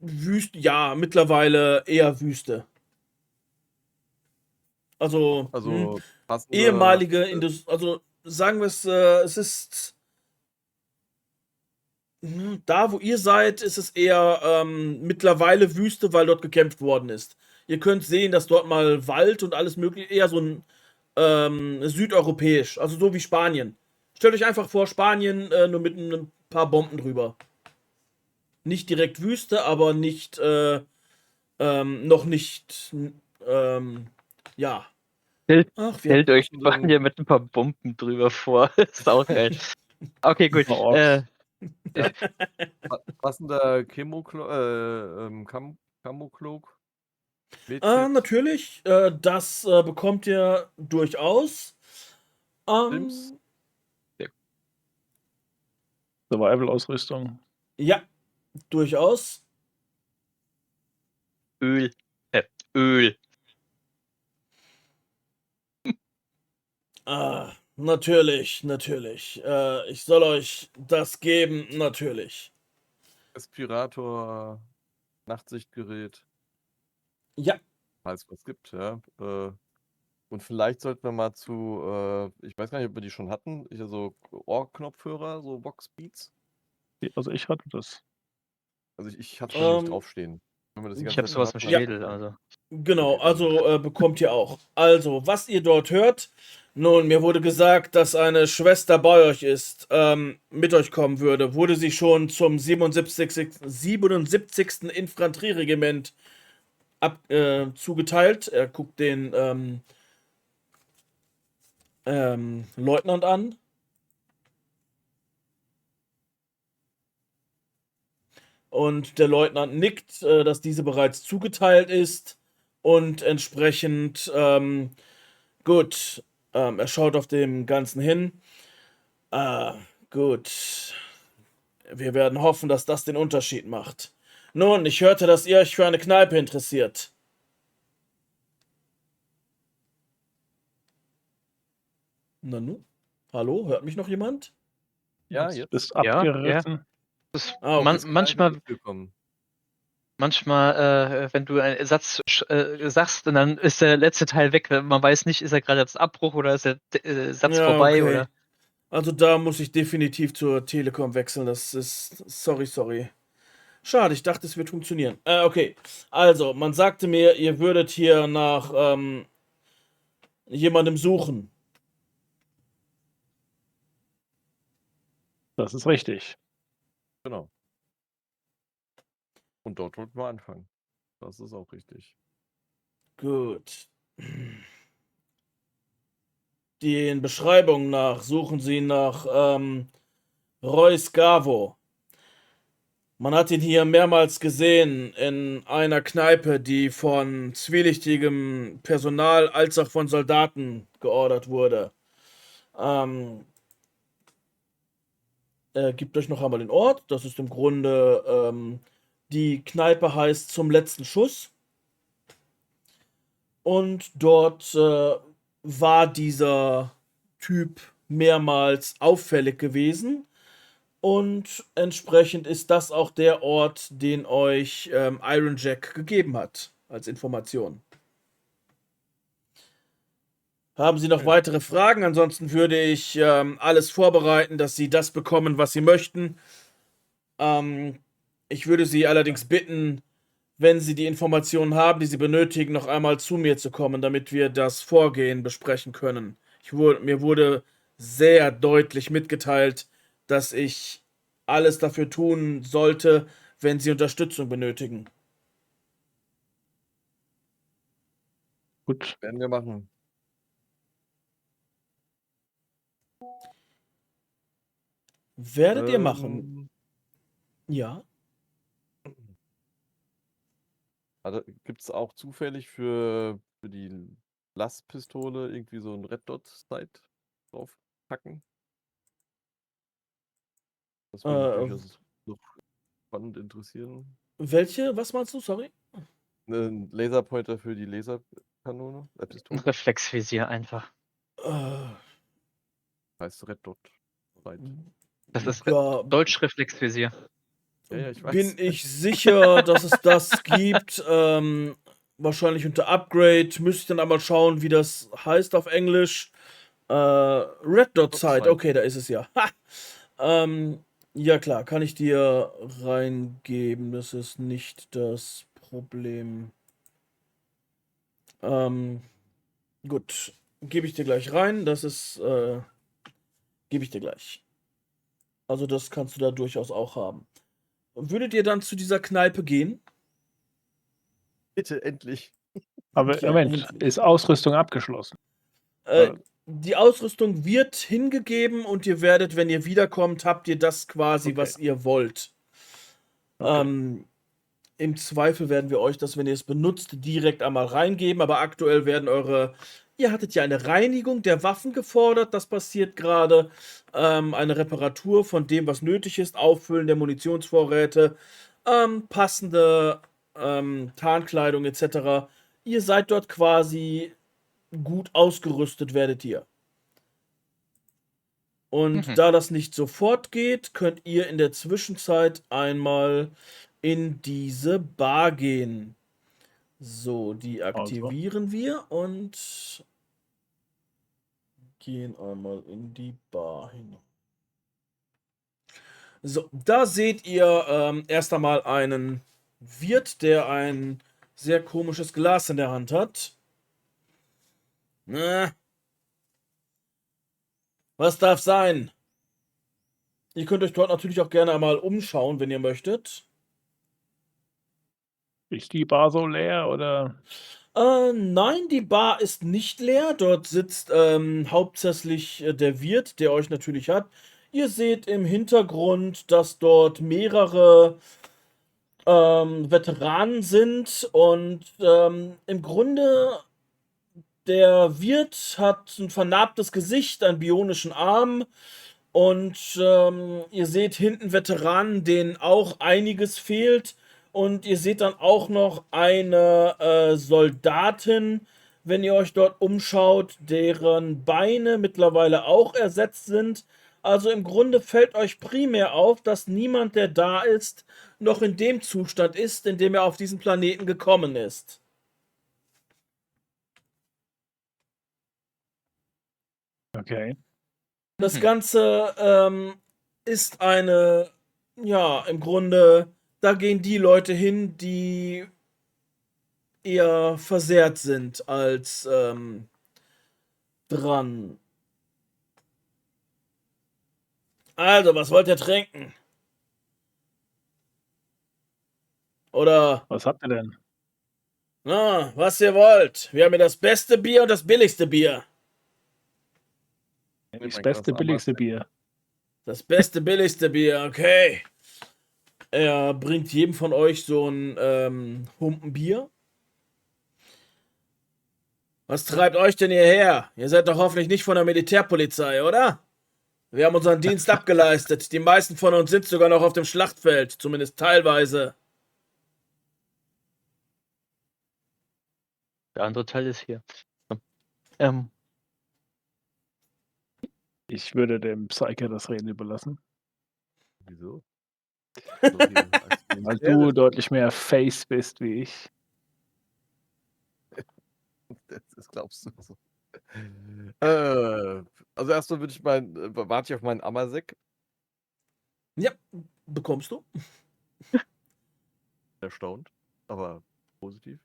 Speaker 1: Wüste, ja, mittlerweile eher Wüste. Also,
Speaker 2: Also passende.
Speaker 1: ehemalige Industrie, also sagen wir es ist da, wo ihr seid, ist es eher mittlerweile Wüste, weil dort gekämpft worden ist. Ihr könnt sehen, dass dort mal Wald und alles mögliche, eher so ein südeuropäisch, also so wie Spanien. Stellt euch einfach vor, Spanien nur mit ein paar Bomben drüber. Nicht direkt Wüste, aber nicht, noch nicht, ja, Ach,
Speaker 3: Stellt euch
Speaker 2: hatten so ein-
Speaker 3: Spanier mit ein paar Bomben drüber vor. ist auch geil. Okay, gut.
Speaker 4: Super Orks.
Speaker 2: passender Camouflage? Medkit?
Speaker 1: Natürlich, das bekommt ihr durchaus.
Speaker 2: Stimmt's?
Speaker 4: Survival-Ausrüstung.
Speaker 1: Ja, durchaus.
Speaker 3: Öl. Öl.
Speaker 1: Natürlich. Ich soll euch das geben, natürlich.
Speaker 2: Respirator, Nachtsichtgerät,
Speaker 1: Ja,
Speaker 2: falls es was gibt, ja. Und vielleicht sollten wir mal zu, ich weiß gar nicht, ob wir die schon hatten, so Ohrknopfhörer, so Vox-Beats.
Speaker 4: Also ich hatte das.
Speaker 2: Also ich hatte schon nicht
Speaker 1: Ähm,
Speaker 2: draufstehen. Wenn wir das die
Speaker 1: ich
Speaker 2: ganze
Speaker 3: Ich hab
Speaker 2: Zeit
Speaker 3: sowas
Speaker 2: schon
Speaker 3: für
Speaker 2: hatten,
Speaker 3: Schädel, also.
Speaker 1: genau,
Speaker 2: Okay, dann-
Speaker 1: also bekommt ihr auch. Also, was ihr dort hört, nun, mir wurde gesagt, dass eine Schwester bei euch ist, mit euch kommen würde. Wurde sie schon zum 77. Infanterieregiment zugeteilt. Er guckt den Leutnant an. Und der Leutnant nickt, dass diese bereits zugeteilt ist. Und entsprechend, gut, er schaut auf dem Ganzen hin. Gut. Wir werden hoffen, dass das den Unterschied macht. Nun, ich hörte, dass ihr euch für eine Kneipe interessiert. Nanu? Hallo? Hört mich noch jemand?
Speaker 2: Ja,
Speaker 4: Du
Speaker 2: jetzt.
Speaker 4: bist
Speaker 3: Ja,
Speaker 4: abgerissen.
Speaker 3: Das ist
Speaker 1: Ah, okay.
Speaker 3: manchmal,
Speaker 2: Willkommen.
Speaker 3: wenn du einen Satz sagst und dann ist der letzte Teil weg. Man weiß nicht, ist er gerade jetzt Abbruch oder ist der Satz
Speaker 1: Ja,
Speaker 3: vorbei
Speaker 1: okay.
Speaker 3: oder.
Speaker 1: Also da muss ich definitiv zur Telekom wechseln. Das ist. Sorry. Schade, ich dachte, es wird funktionieren. Okay. Also, man sagte mir, ihr würdet hier nach jemandem suchen.
Speaker 4: Das ist richtig.
Speaker 2: Genau. Und dort wollten wir anfangen. Das ist auch richtig.
Speaker 1: Gut. Den Beschreibungen nach suchen sie nach Roy Scavo. Man hat ihn hier mehrmals gesehen in einer Kneipe, die von zwielichtigem Personal als auch von Soldaten geordert wurde. Er gibt euch noch einmal den Ort. Das ist im Grunde, die Kneipe heißt Zum letzten Schuss. Und dort war dieser Typ mehrmals auffällig gewesen. Und entsprechend ist das auch der Ort, den euch Iron Jack gegeben hat, als Information. Haben Sie noch weitere Fragen? Ansonsten würde ich alles vorbereiten, dass Sie das bekommen, was Sie möchten. Ich würde Sie allerdings bitten, wenn Sie die Informationen haben, die Sie benötigen, noch einmal zu mir zu kommen, damit wir das Vorgehen besprechen können. Mir wurde sehr deutlich mitgeteilt, dass ich alles dafür tun sollte, wenn Sie Unterstützung benötigen.
Speaker 4: Gut.
Speaker 2: Werden wir machen.
Speaker 1: Werdet ihr machen? Ja.
Speaker 2: Also gibt es auch zufällig für die Lastpistole irgendwie so ein Red Dot Sight draufpacken? Das würde mich durchaus noch spannend interessieren.
Speaker 1: Welche? Was meinst du? Sorry.
Speaker 2: Ein Laserpointer für die Laserkanone,
Speaker 3: Ein
Speaker 2: Pistole.
Speaker 3: Reflexvisier einfach.
Speaker 2: Heißt Red Dot Sight.
Speaker 3: Das ist
Speaker 1: Ja,
Speaker 3: Deutsch Reflexvisier.
Speaker 2: Ja, ich weiß.
Speaker 1: bin ich sicher, dass es das gibt. Wahrscheinlich unter Upgrade. Müsste ich dann einmal schauen, wie das heißt auf Englisch. Red Dot Sight. Okay, da ist es ja. Ha! Ja klar, kann ich dir reingeben. Das ist nicht das Problem. Gut, gebe ich dir gleich rein. Das ist, gebe ich dir gleich. Also das kannst du da durchaus auch haben. Würdet ihr dann zu dieser Kneipe gehen?
Speaker 2: Bitte endlich.
Speaker 4: Aber
Speaker 1: Ja,
Speaker 4: Moment,
Speaker 1: endlich.
Speaker 4: ist Ausrüstung abgeschlossen?
Speaker 1: Die Ausrüstung wird hingegeben und ihr werdet, wenn ihr wiederkommt, habt ihr das quasi,
Speaker 4: Okay.
Speaker 1: was ihr wollt.
Speaker 4: Okay.
Speaker 1: Im Zweifel werden wir euch das, wenn ihr es benutzt, direkt einmal reingeben, aber aktuell werden ihr hattet ja eine Reinigung der Waffen gefordert, das passiert gerade, eine Reparatur von dem, was nötig ist, Auffüllen der Munitionsvorräte, passende Tarnkleidung etc. Ihr seid dort quasi gut ausgerüstet, werdet ihr. Und da das nicht sofort geht, könnt ihr in der Zwischenzeit einmal in diese Bar gehen. So, die aktivieren wir und gehen einmal in die Bar hinein. So, da seht ihr erst einmal einen Wirt, der ein sehr komisches Glas in der Hand hat. Na, was darf sein? Ihr könnt euch dort natürlich auch gerne einmal umschauen, wenn ihr möchtet.
Speaker 4: Ist die Bar so leer oder?
Speaker 1: Nein, die Bar ist nicht leer. Dort sitzt hauptsächlich der Wirt, der euch natürlich hat. Ihr seht im Hintergrund, dass dort mehrere Veteranen sind und im Grunde der Wirt hat ein vernarbtes Gesicht, einen bionischen Arm und ihr seht hinten Veteranen, denen auch einiges fehlt. Und ihr seht dann auch noch eine Soldatin, wenn ihr euch dort umschaut, deren Beine mittlerweile auch ersetzt sind. Also im Grunde fällt euch primär auf, dass niemand, der da ist, noch in dem Zustand ist, in dem er auf diesen Planeten gekommen ist.
Speaker 4: Okay.
Speaker 1: Das Ganze ist eine, ja, im Grunde, da gehen die Leute hin, die eher versehrt sind als dran. Also, was wollt ihr trinken? Oder,
Speaker 4: Was habt ihr denn?
Speaker 1: na, was ihr wollt. Wir haben hier das beste Bier und das billigste Bier.
Speaker 4: Das beste, billigste Bier.
Speaker 1: Das beste, billigste Bier, okay. Er bringt jedem von euch so ein Humpen Bier. Was treibt euch denn hierher? Ihr seid doch hoffentlich nicht von der Militärpolizei, oder? Wir haben unseren Dienst abgeleistet. Die meisten von uns sind sogar noch auf dem Schlachtfeld, zumindest teilweise.
Speaker 3: Der andere Teil ist hier. So.
Speaker 4: Ich würde dem Psyker das Reden überlassen.
Speaker 2: Wieso?
Speaker 4: Weil du deutlich mehr Face bist wie ich.
Speaker 2: Das glaubst du so. Also erstmal würde ich warte ich auf meinen Amasek.
Speaker 1: Ja, bekommst du.
Speaker 2: Erstaunt, aber positiv.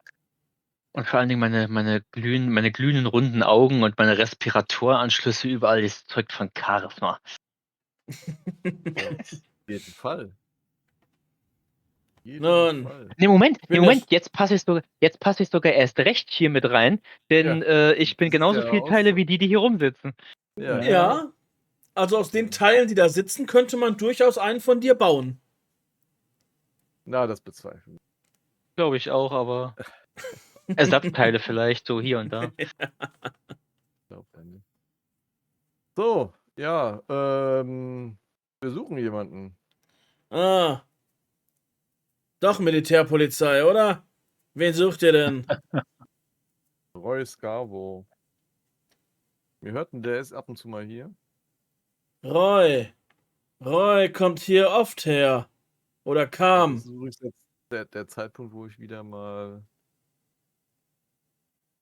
Speaker 3: Und vor allen Dingen meine glühenden runden Augen und meine Respiratoranschlüsse überall, das zeugt von Charisma.
Speaker 2: Auf jeden Fall.
Speaker 1: Nun.
Speaker 3: Nee, Moment,
Speaker 1: bin
Speaker 3: jetzt passe ich sogar erst recht hier mit rein, denn ich bin
Speaker 2: das ist
Speaker 3: genauso
Speaker 2: ja
Speaker 3: viele
Speaker 2: auch
Speaker 3: Teile
Speaker 2: so.
Speaker 3: wie die hier rumsitzen.
Speaker 1: Ja, also aus den Teilen, die da sitzen, könnte man durchaus einen von dir bauen.
Speaker 2: Na, das bezweifeln.
Speaker 3: Glaube ich auch, aber Ersatzteile vielleicht, so hier und da.
Speaker 2: Glaub ja nicht. So, ja, wir suchen jemanden.
Speaker 1: Ah. Doch Militärpolizei, oder? Wen sucht ihr denn?
Speaker 2: Roy Scarvo. Wir hörten, der ist ab und zu mal hier.
Speaker 1: Roy. Roy kommt hier oft her. Oder
Speaker 2: Das
Speaker 1: kam.
Speaker 2: ist übrigens jetzt der Zeitpunkt, wo ich wieder mal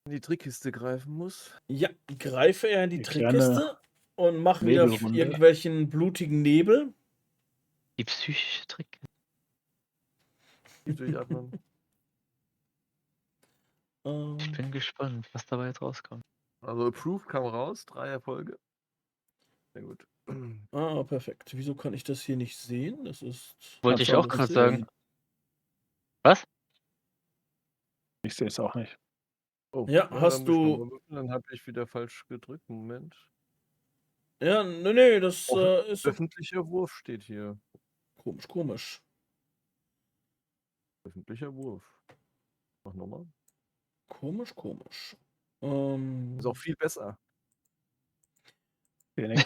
Speaker 2: in die Trickkiste greifen muss.
Speaker 1: Ja, greife er in die
Speaker 4: Die kleine
Speaker 1: Trickkiste und mach wieder
Speaker 4: Nebelrunde.
Speaker 1: irgendwelchen blutigen Nebel.
Speaker 3: Die psychische Trick.
Speaker 2: Tief durchatmen.
Speaker 3: Ich bin gespannt, was dabei jetzt rauskommt.
Speaker 2: Also Approved kam raus, 3 Erfolge. Sehr gut.
Speaker 1: Ah, perfekt. Wieso kann ich das hier nicht sehen? Das ist.
Speaker 3: Wollte ich auch
Speaker 4: das
Speaker 3: gerade
Speaker 4: sehen.
Speaker 3: sagen. Was?
Speaker 4: Ich sehe es auch nicht.
Speaker 2: Oh,
Speaker 1: Ja,
Speaker 2: na,
Speaker 1: hast
Speaker 2: dann muss ich noch
Speaker 1: du.
Speaker 2: mal würfeln, dann habe ich wieder falsch gedrückt. Moment.
Speaker 1: Ja, nee, das ist so
Speaker 2: Öffentlicher Wurf steht hier.
Speaker 1: komisch, komisch.
Speaker 2: Öffentlicher Wurf. Mach nochmal.
Speaker 1: Komisch, komisch.
Speaker 2: Ist auch viel besser.
Speaker 4: Wenig.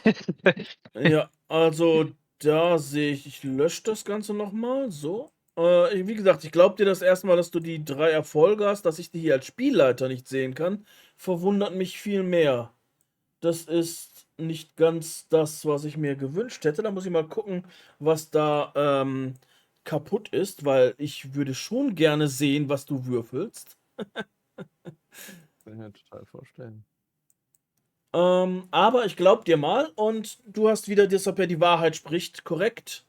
Speaker 1: Ja, also da sehe ich lösche das Ganze nochmal. So. Wie gesagt, ich glaube dir das erstmal, dass du die 3 Erfolge hast, dass ich die hier als Spielleiter nicht sehen kann. Verwundert mich viel mehr. Das ist nicht ganz das, was ich mir gewünscht hätte. Da muss ich mal gucken, was da kaputt ist, weil ich würde schon gerne sehen, was du würfelst.
Speaker 2: Kann ich mir total vorstellen.
Speaker 1: Aber ich glaube dir mal und du hast wieder das, ob er die Wahrheit spricht, korrekt?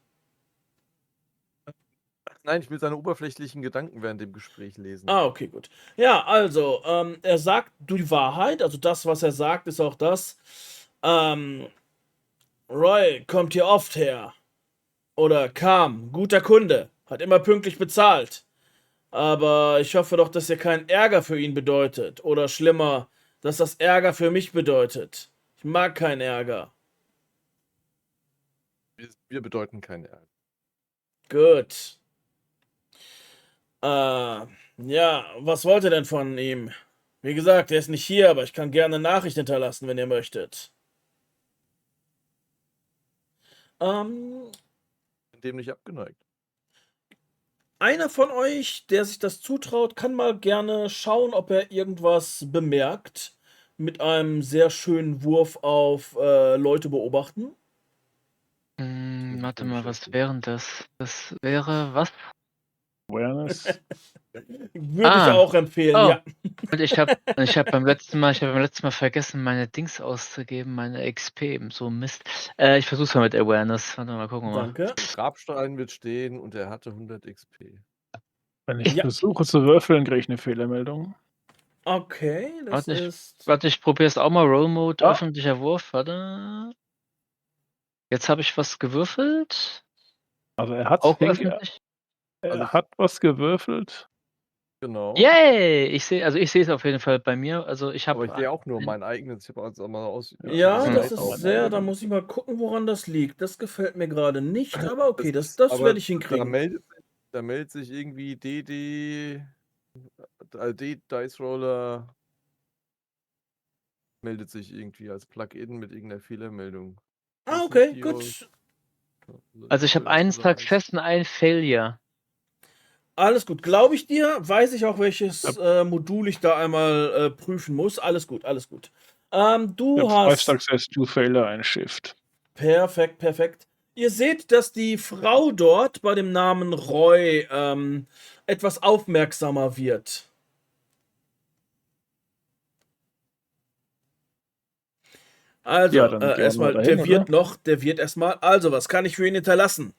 Speaker 2: Nein, ich will seine oberflächlichen Gedanken während dem Gespräch lesen.
Speaker 1: Ah, okay, gut. Ja, also, er sagt die Wahrheit, also das, was er sagt, ist auch das. Roy kommt hier oft her. Oder kam, guter Kunde, hat immer pünktlich bezahlt. Aber ich hoffe doch, dass ihr keinen Ärger für ihn bedeutet. Oder schlimmer, dass das Ärger für mich bedeutet. Ich mag keinen Ärger.
Speaker 2: Wir bedeuten keine Ärger.
Speaker 1: Gut. Ja, was wollt ihr denn von ihm? Wie gesagt, er ist nicht hier, aber ich kann gerne Nachricht hinterlassen, wenn ihr möchtet.
Speaker 2: Bin dem nicht abgeneigt.
Speaker 1: Einer von euch, der sich das zutraut, kann mal gerne schauen, ob er irgendwas bemerkt. Mit einem sehr schönen Wurf auf Leute beobachten.
Speaker 3: Warte mal, was wären das? Das wäre was?
Speaker 4: Awareness.
Speaker 1: Würde ich auch empfehlen,
Speaker 3: Oh.
Speaker 1: ja.
Speaker 3: Und ich habe beim letzten Mal vergessen, meine Dings auszugeben, meine XP, so Mist. Ich versuch's mal mit Awareness. Warte mal, gucken wir mal.
Speaker 1: Danke.
Speaker 2: Grabstein wird stehen und er hatte 100 XP.
Speaker 4: Wenn ich
Speaker 1: Ja.
Speaker 4: versuche zu würfeln, kriege ich eine Fehlermeldung.
Speaker 1: Okay, das ist.
Speaker 3: Warte, ich probiere es auch mal. Roll Mode,
Speaker 4: Ah.
Speaker 3: öffentlicher Wurf. Warte. Jetzt habe ich was gewürfelt.
Speaker 4: Also er hat
Speaker 3: Auch öffentlich.
Speaker 2: Also-
Speaker 4: hat was gewürfelt.
Speaker 2: Genau.
Speaker 3: Yay! Ich sehe es auf jeden Fall bei mir. Also ich
Speaker 2: Aber ich
Speaker 3: habe.
Speaker 2: sehe auch nur mein eigenes. Ich habe also auch mal aus.
Speaker 1: Ja,
Speaker 4: Ja,
Speaker 1: das
Speaker 4: das
Speaker 1: ist
Speaker 4: ist
Speaker 1: sehr. Da muss ich mal gucken, woran das liegt. Das gefällt mir gerade nicht, aber okay, das
Speaker 2: aber
Speaker 1: werde ich
Speaker 2: Da
Speaker 1: hinkriegen.
Speaker 2: meldet sich irgendwie Dice Roller meldet sich irgendwie als Plugin mit irgendeiner Fehlermeldung.
Speaker 1: Ah,
Speaker 2: Ist
Speaker 1: okay,
Speaker 2: nicht die
Speaker 1: gut.
Speaker 3: Also ich habe einen Success und einen Failure.
Speaker 1: Alles gut, glaube ich dir. Weiß ich auch, welches Modul ich da einmal prüfen muss. Alles gut, alles gut. Du
Speaker 4: Ich habe 5
Speaker 1: hast.
Speaker 4: Success, 2 Failure, ein Shift.
Speaker 1: Perfekt, perfekt. Ihr seht, dass die Frau dort bei dem Namen Roy etwas aufmerksamer wird. Also,
Speaker 4: Ja, dann gehen wir
Speaker 1: erstmal,
Speaker 4: mal dahin,
Speaker 1: der wird erstmal. Also, was kann ich für ihn hinterlassen?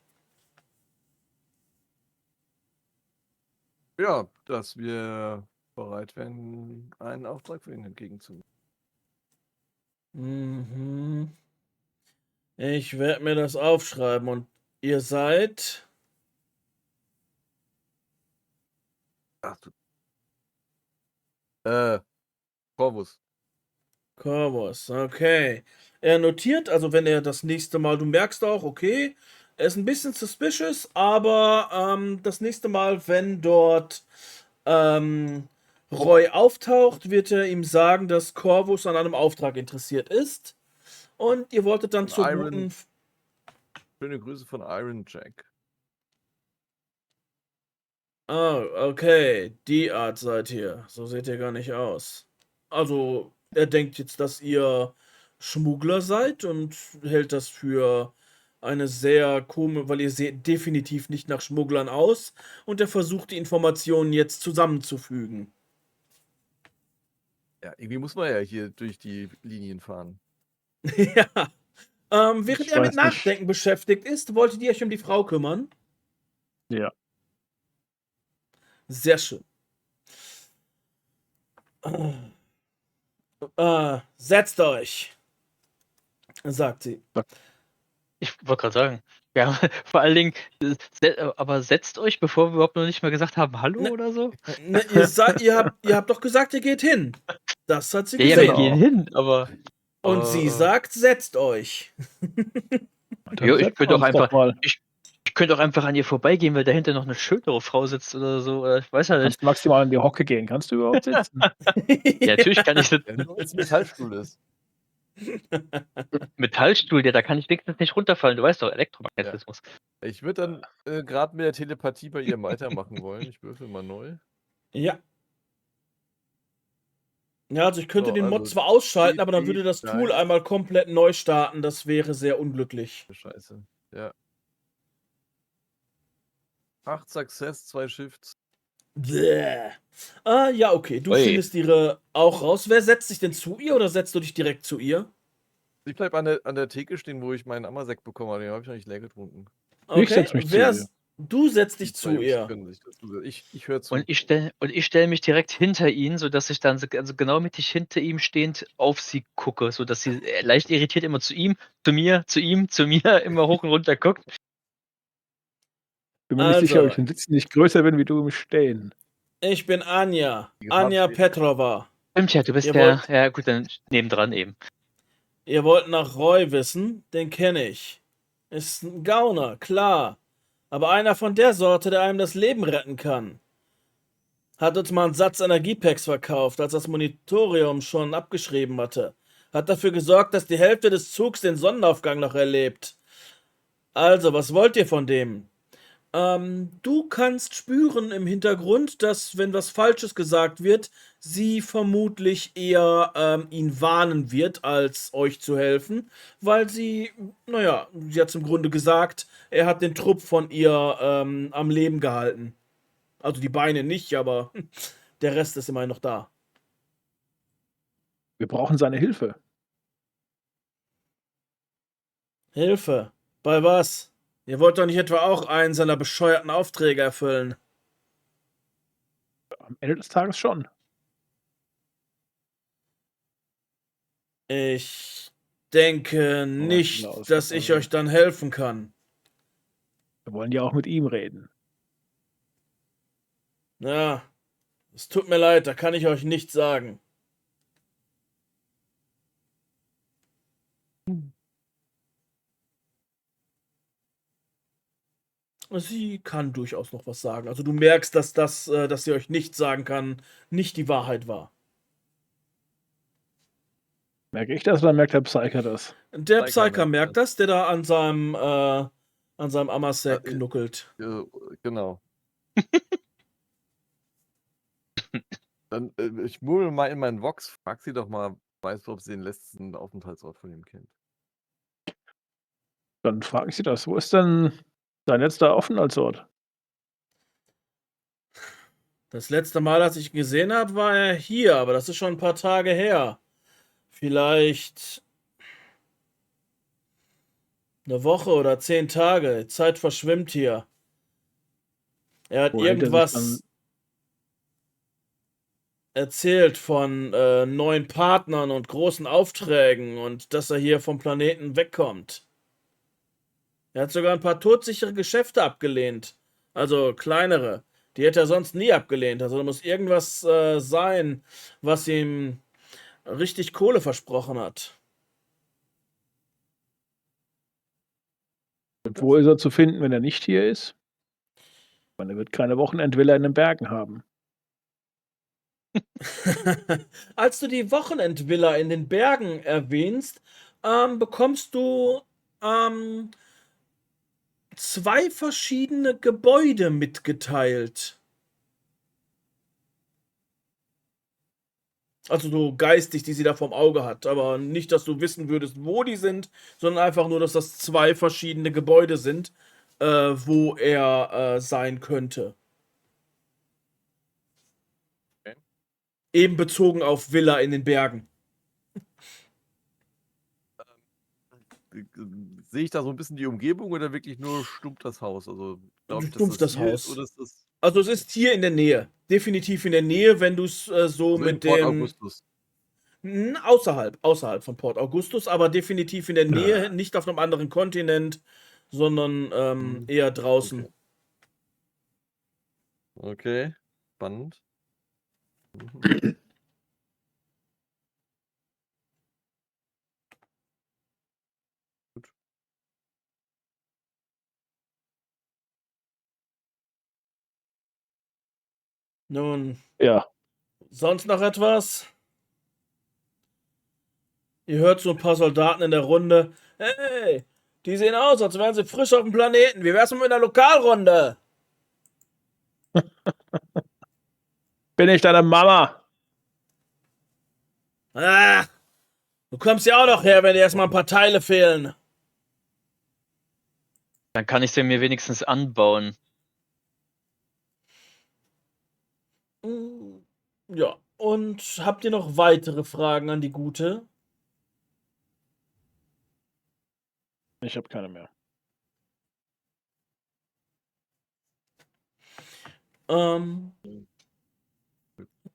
Speaker 2: Ja, dass wir bereit wären, einen Auftrag für ihn entgegenzunehmen.
Speaker 1: Mhm. Ich werde mir das aufschreiben und ihr seid.
Speaker 2: Ach du. Corvus.
Speaker 1: Corvus, okay. Er notiert, also wenn er das nächste Mal, du merkst auch, okay, er ist ein bisschen suspicious, aber das nächste Mal, wenn dort Roy auftaucht, wird er ihm sagen, dass Corvus an einem Auftrag interessiert ist. Und ihr wolltet dann zur
Speaker 2: Iron-
Speaker 1: guten.
Speaker 2: Schöne Grüße von Iron Jack.
Speaker 1: Oh, okay, die Art seid ihr. So seht ihr gar nicht aus. Also, er denkt jetzt, dass ihr Schmuggler seid und hält das für eine sehr komische, weil ihr seht definitiv nicht nach Schmugglern aus und er versucht die Informationen jetzt zusammenzufügen.
Speaker 2: Ja, irgendwie muss man ja hier durch die Linien fahren.
Speaker 1: Ja. Während
Speaker 4: Ich
Speaker 1: er mit
Speaker 4: weiß nicht.
Speaker 1: Nachdenken beschäftigt ist, wolltet ihr euch um die Frau kümmern?
Speaker 4: Ja.
Speaker 1: Sehr schön. Setzt euch, sagt sie.
Speaker 3: Ich wollte gerade sagen, Ja, vor allen Dingen, aber setzt euch, bevor wir überhaupt noch nicht mal gesagt haben, hallo
Speaker 1: Ne.
Speaker 3: oder so?
Speaker 1: Ne, ihr habt doch gesagt, ihr geht hin. Das hat sie
Speaker 3: Ja, wir
Speaker 1: gesehen.
Speaker 3: gehen hin, aber.
Speaker 1: Und sie
Speaker 3: äh,
Speaker 1: sagt, setzt euch.
Speaker 4: Dann
Speaker 3: Ja, ich
Speaker 4: setzen
Speaker 3: könnte
Speaker 4: wir
Speaker 3: auch
Speaker 4: uns doch
Speaker 3: einfach,
Speaker 4: mal.
Speaker 3: ich könnte auch einfach an ihr vorbeigehen, weil dahinter noch eine schönere Frau sitzt oder so. Oder ich weiß ja nicht.
Speaker 4: Kannst maximal in die Hocke gehen. Kannst du überhaupt sitzen?
Speaker 3: Ja, natürlich kann ich
Speaker 2: Wenn
Speaker 3: sitzen.
Speaker 2: nur als Metallstuhl ist.
Speaker 3: Metallstuhl, ja, da kann ich wenigstens nicht runterfallen. Du weißt doch, Elektromagnetismus.
Speaker 2: Ich würde dann gerade mit der Telepathie bei ihr weitermachen wollen. Ich würfel mal neu.
Speaker 1: Ja. Ja, also ich könnte
Speaker 2: So,
Speaker 1: den Mod
Speaker 2: also
Speaker 1: zwar ausschalten,
Speaker 2: Speed,
Speaker 1: aber dann würde das
Speaker 2: Speed,
Speaker 1: Tool
Speaker 2: Dice.
Speaker 1: einmal komplett neu starten. Das wäre sehr unglücklich.
Speaker 2: Scheiße. Ja. 8 Success, 2 Shifts.
Speaker 1: Bäh. Ja, okay. Du
Speaker 3: Ui.
Speaker 1: findest ihre auch raus. Wer setzt sich denn zu ihr oder setzt du dich direkt zu ihr?
Speaker 2: Ich bleib an der Theke stehen, wo ich meinen Amasek bekommen habe. Den habe ich noch nicht leer getrunken.
Speaker 1: Okay.
Speaker 4: setz mich zu ihr.
Speaker 1: Du setzt dich
Speaker 2: Die zwei
Speaker 1: zu
Speaker 2: Jungs
Speaker 1: ihr.
Speaker 2: können sich das zusetzen. Ich höre zu.
Speaker 3: Und ich stell mich direkt hinter ihn, sodass ich dann also genau mittig hinter ihm stehend auf sie gucke, sodass sie leicht irritiert immer zu ihm, zu mir, zu ihm, zu mir immer hoch und runter guckt.
Speaker 4: Bin mir nicht sicher, ob
Speaker 1: Also,
Speaker 4: ich im Sitzen nicht größer bin wie du im Stehen.
Speaker 1: ich bin Anja.
Speaker 2: Die Gefahr
Speaker 1: Anja
Speaker 2: besteht.
Speaker 1: Petrova.
Speaker 3: Stimmt ja, du bist
Speaker 1: Ihr
Speaker 3: ja,
Speaker 1: wollt-
Speaker 3: ja gut, dann nebendran eben.
Speaker 1: Ihr wollt nach Roy wissen? Den kenne ich. Ist ein Gauner, klar. Aber einer von der Sorte, der einem das Leben retten kann. Hat uns mal einen Satz Energiepacks verkauft, als das Monitorium schon abgeschrieben hatte. Hat dafür gesorgt, dass die Hälfte des Zugs den Sonnenaufgang noch erlebt. Also, was wollt ihr von dem? Du kannst spüren im Hintergrund, dass, wenn was Falsches gesagt wird, sie vermutlich eher ihn warnen wird, als euch zu helfen, weil sie, naja, sie hat im Grunde gesagt, er hat den Trupp von ihr am Leben gehalten. Also die Beine nicht, aber der Rest ist immerhin noch da.
Speaker 4: Wir brauchen seine Hilfe.
Speaker 1: Hilfe. Bei was? Ihr wollt doch nicht etwa auch einen seiner bescheuerten Aufträge erfüllen.
Speaker 4: Am Ende des Tages schon.
Speaker 1: Ich denke nicht,
Speaker 4: hinaus,
Speaker 1: dass ich
Speaker 4: also-
Speaker 1: euch dann helfen kann.
Speaker 4: Wir wollen ja auch mit ihm reden.
Speaker 1: Ja, es tut mir leid, da kann ich euch nichts sagen. Sie kann durchaus noch was sagen. Also du merkst, dass sie euch nichts sagen kann, nicht die Wahrheit war.
Speaker 4: Merke ich das oder merkt der Psyker das?
Speaker 1: Der
Speaker 2: Psyker
Speaker 1: Psyker merkt
Speaker 2: merkt
Speaker 1: das, der da an seinem Amasek
Speaker 2: Ah,
Speaker 1: knuckelt.
Speaker 2: Genau. Dann, ich murmel mal in meinen Vox. Frag sie doch mal, weißt du, ob sie den letzten Aufenthaltsort von ihm kennt.
Speaker 4: Dann frage ich sie das. Wo ist denn dein letzter Aufenthaltsort?
Speaker 1: Das letzte Mal, als ich ihn gesehen habe, war er hier, aber das ist schon ein paar Tage her. Vielleicht eine Woche oder 10 Tage. Die Zeit verschwimmt hier. Er hat
Speaker 4: Wo hält er sich
Speaker 1: irgendwas erzählt von neuen Partnern und großen Aufträgen und dass er hier vom Planeten wegkommt. Er hat sogar ein paar todsichere Geschäfte abgelehnt. Also kleinere. Die hätte er sonst nie abgelehnt. Also da muss irgendwas sein, was ihm richtig Kohle versprochen hat.
Speaker 4: Und wo ist er zu finden, wenn er nicht hier ist? Ich meine, er wird keine Wochenendvilla in den Bergen haben.
Speaker 1: Als du die Wochenendvilla in den Bergen erwähnst, bekommst du 2 verschiedene Gebäude mitgeteilt. Also so geistig, die sie da vorm Auge hat. Aber nicht, dass du wissen würdest, wo die sind, sondern einfach nur, dass das 2 verschiedene Gebäude sind, wo er sein könnte.
Speaker 2: Okay.
Speaker 1: Eben bezogen auf Villa in den Bergen.
Speaker 2: Sehe ich da so ein bisschen die Umgebung oder wirklich nur stumpf das Haus? Also, glaube ich, dass
Speaker 1: Stumpf das
Speaker 2: hier
Speaker 1: Haus.
Speaker 2: ist, oder ist das
Speaker 1: Also es ist hier in der Nähe. Definitiv in der Nähe, wenn du es so
Speaker 2: also in
Speaker 1: mit
Speaker 2: Port
Speaker 1: dem...
Speaker 2: Augustus?
Speaker 1: Außerhalb von Port Augustus, aber definitiv in der Nähe, nicht auf einem anderen Kontinent. sondern eher draußen.
Speaker 2: Okay. Spannend. Mhm. Gut.
Speaker 1: Nun,
Speaker 4: Ja.
Speaker 1: sonst noch etwas? Ihr hört so ein paar Soldaten in der Runde. Hey, die sehen aus, als wären sie frisch auf dem Planeten. Wie wär's mit einer Lokalrunde?
Speaker 4: Bin ich deine Mama?
Speaker 1: Ah, du kommst ja auch noch her, wenn dir erstmal ein paar Teile fehlen.
Speaker 3: Dann kann ich sie mir wenigstens anbauen.
Speaker 1: Ja, und habt ihr noch weitere Fragen an die Gute?
Speaker 4: Ich habe keine mehr.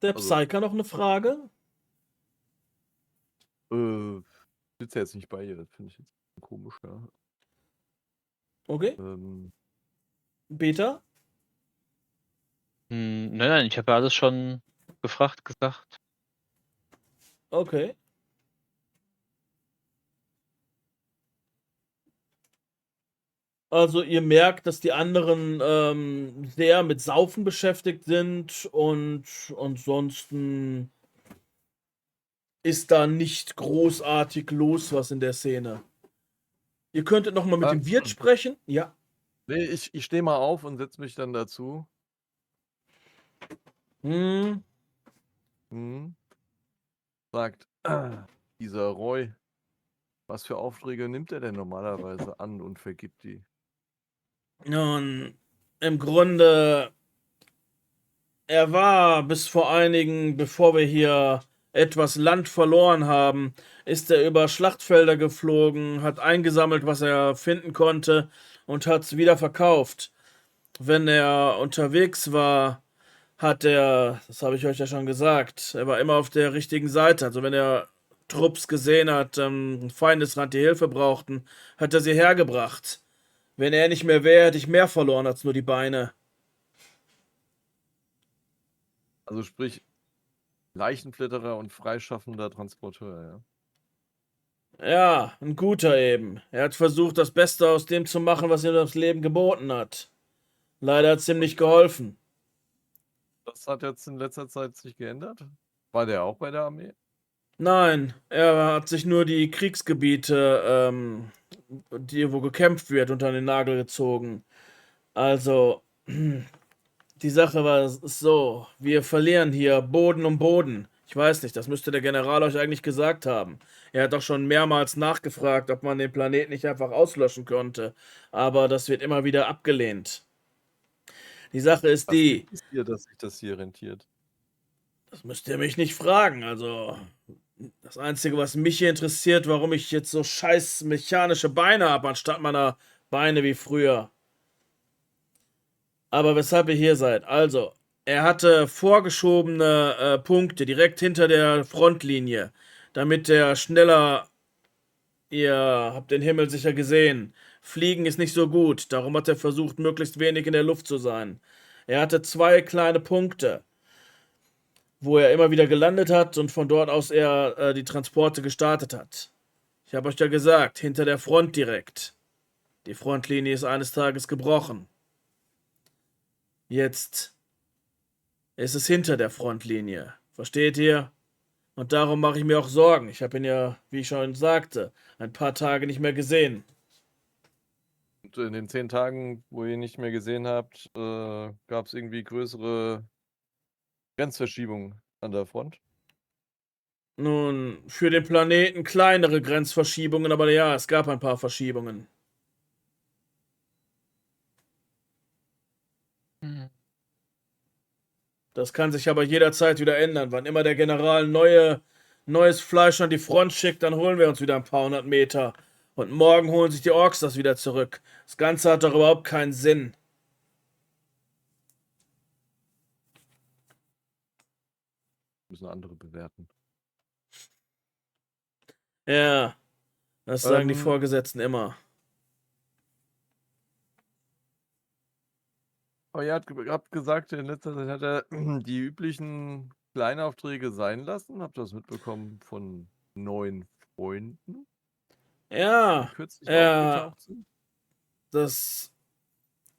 Speaker 1: Der
Speaker 2: Also-
Speaker 1: Psyker noch eine Frage?
Speaker 2: Sitzt ja jetzt nicht bei ihr, das finde ich jetzt komisch, ja.
Speaker 1: Okay.
Speaker 2: Ähm,
Speaker 1: Beta?
Speaker 3: Nein, ich habe ja alles schon gefragt, gesagt.
Speaker 1: Okay. Also ihr merkt, dass die anderen sehr mit Saufen beschäftigt sind und ansonsten ist da nicht großartig los was in der Szene. Ihr könntet noch mal mit dem Wirt sprechen. Ja.
Speaker 2: nee, ich stehe mal auf und setze mich dann dazu.
Speaker 1: Hm.
Speaker 2: Sagt, dieser Roy, was für Aufträge nimmt er denn normalerweise an und vergibt die?
Speaker 1: Nun, im Grunde, er war bis vor einigen, bevor wir hier etwas Land verloren haben, ist er über Schlachtfelder geflogen, hat eingesammelt, was er finden konnte und hat es wieder verkauft. Wenn er unterwegs war, hat er, das habe ich euch ja schon gesagt, er war immer auf der richtigen Seite. Also wenn er Trupps gesehen hat, Feindesrand die Hilfe brauchten, hat er sie hergebracht. Wenn er nicht mehr wäre, hätte ich mehr verloren als nur die Beine.
Speaker 2: Also sprich, Leichenflatterer und freischaffender Transporteur, ja.
Speaker 1: Ja, ein guter eben. Er hat versucht, das Beste aus dem zu machen, was ihm das Leben geboten hat. Leider hat es ihm nicht geholfen.
Speaker 2: Das hat jetzt in letzter Zeit sich geändert? War der auch bei der Armee?
Speaker 1: Nein, er hat sich nur die Kriegsgebiete, die wo gekämpft wird, unter den Nagel gezogen. Also, die Sache war so, wir verlieren hier Boden um Boden. Ich weiß nicht, das müsste der General euch eigentlich gesagt haben. Er hat doch schon mehrmals nachgefragt, ob man den Planeten nicht einfach auslöschen könnte. Aber das wird immer wieder abgelehnt. Die Sache ist
Speaker 2: Was
Speaker 1: die,
Speaker 2: gibt es hier, dass sich das hier rentiert?
Speaker 1: das müsst ihr mich nicht fragen. Also, das Einzige, was mich hier interessiert, warum ich jetzt so scheiß mechanische Beine habe, anstatt meiner Beine wie früher. Aber weshalb ihr hier seid? Also, er hatte vorgeschobene Punkte direkt hinter der Frontlinie, damit er schneller. Ihr habt den Himmel sicher gesehen. Fliegen ist nicht so gut, darum hat er versucht, möglichst wenig in der Luft zu sein. Er hatte zwei kleine Punkte, wo er immer wieder gelandet hat und von dort aus er die Transporte gestartet hat. Ich habe euch ja gesagt, hinter der Front direkt. Die Frontlinie ist eines Tages gebrochen. Jetzt ist es hinter der Frontlinie. Versteht ihr? Und darum mache ich mir auch Sorgen. Ich habe ihn ja, wie ich schon sagte, ein paar Tage nicht mehr gesehen.
Speaker 2: Und in den 10 Tagen, wo ihr ihn nicht mehr gesehen habt, gab es irgendwie größere Grenzverschiebungen an der Front?
Speaker 1: Nun, für den Planeten kleinere Grenzverschiebungen, aber ja, es gab ein paar Verschiebungen. Das kann sich aber jederzeit wieder ändern. Wann immer der General neues Fleisch an die Front schickt, dann holen wir uns wieder ein paar hundert Meter. Und morgen holen sich die Orks das wieder zurück. Das Ganze hat doch überhaupt keinen Sinn.
Speaker 2: Müssen andere bewerten.
Speaker 1: Ja, das sagen die
Speaker 2: Ähm,
Speaker 1: Vorgesetzten immer.
Speaker 2: Aber ihr habt gesagt, in letzter Zeit hat er die üblichen Kleinaufträge sein lassen. Habt ihr das mitbekommen von neuen Freunden, die
Speaker 1: Ja,
Speaker 2: kürzlich
Speaker 1: er,
Speaker 2: aufgetaucht sind?
Speaker 1: das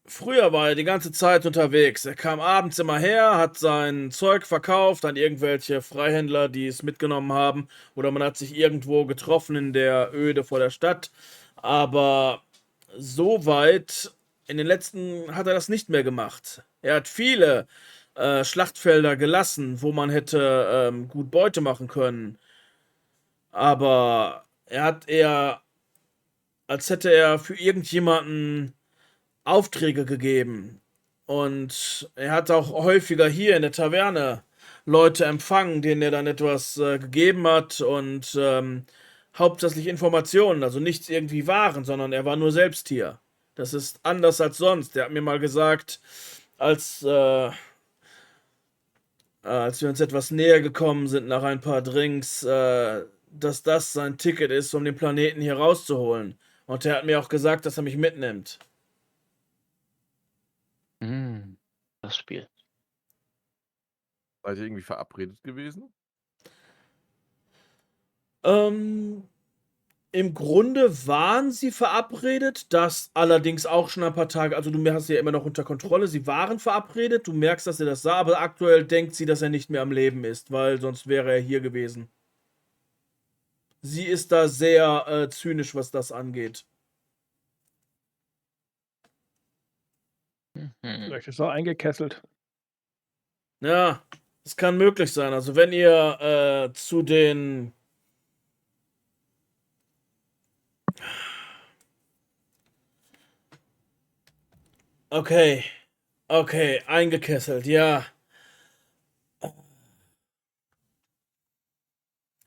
Speaker 1: früher war er die ganze Zeit unterwegs. Er kam abends immer her, hat sein Zeug verkauft an irgendwelche Freihändler, die es mitgenommen haben. Oder man hat sich irgendwo getroffen in der Öde vor der Stadt. Aber so weit in den letzten hat er das nicht mehr gemacht. Er hat viele Schlachtfelder gelassen, wo man hätte gut Beute machen können. Aber er hat eher, als hätte er für irgendjemanden Aufträge gegeben. Und er hat auch häufiger hier in der Taverne Leute empfangen, denen er dann etwas gegeben hat und hauptsächlich Informationen, also nichts irgendwie Waren, sondern er war nur selbst hier. Das ist anders als sonst. Er hat mir mal gesagt, als, als wir uns etwas näher gekommen sind nach ein paar Drinks, dass das sein Ticket ist, um den Planeten hier rauszuholen. Und er hat mir auch gesagt, dass er mich mitnimmt.
Speaker 3: Das Spiel.
Speaker 2: Seid ihr irgendwie verabredet gewesen?
Speaker 1: Ähm, Im Grunde waren sie verabredet, das allerdings auch schon ein paar Tage, also du hast sie ja immer noch unter Kontrolle, sie waren verabredet, du merkst, dass er das sah, aber aktuell denkt sie, dass er nicht mehr am Leben ist, weil sonst wäre er hier gewesen. Sie ist da sehr zynisch, was das angeht.
Speaker 4: Vielleicht ist er eingekesselt.
Speaker 1: Ja, es kann möglich sein. Also wenn ihr zu den... Okay, okay, eingekesselt, ja.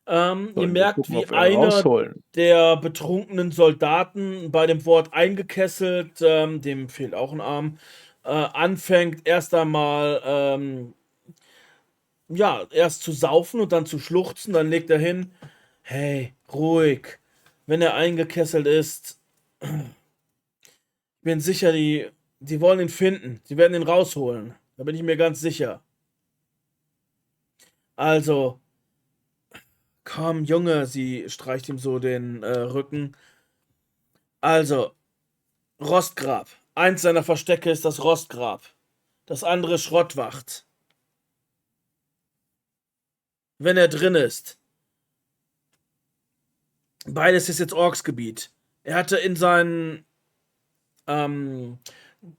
Speaker 1: Ihr
Speaker 4: Sollen wir
Speaker 1: merkt,
Speaker 4: gucken,
Speaker 1: wie
Speaker 4: ob wir ihn
Speaker 1: einer
Speaker 4: rausholen?
Speaker 1: der betrunkenen Soldaten bei dem Wort eingekesselt, dem fehlt auch ein Arm, anfängt erst einmal, ja, erst zu saufen und dann zu schluchzen, dann legt er hin, hey, ruhig, wenn er eingekesselt ist, ich bin sicher, die wollen ihn finden, die werden ihn rausholen, da bin ich mir ganz sicher. Also, komm, Junge, sie streicht ihm so den Rücken. Also, Rostgrab. Eins seiner Verstecke ist das Rostgrab. Das andere Schrottwacht. Wenn er drin ist. Beides ist jetzt Orksgebiet. Er hatte in seinen. Ähm,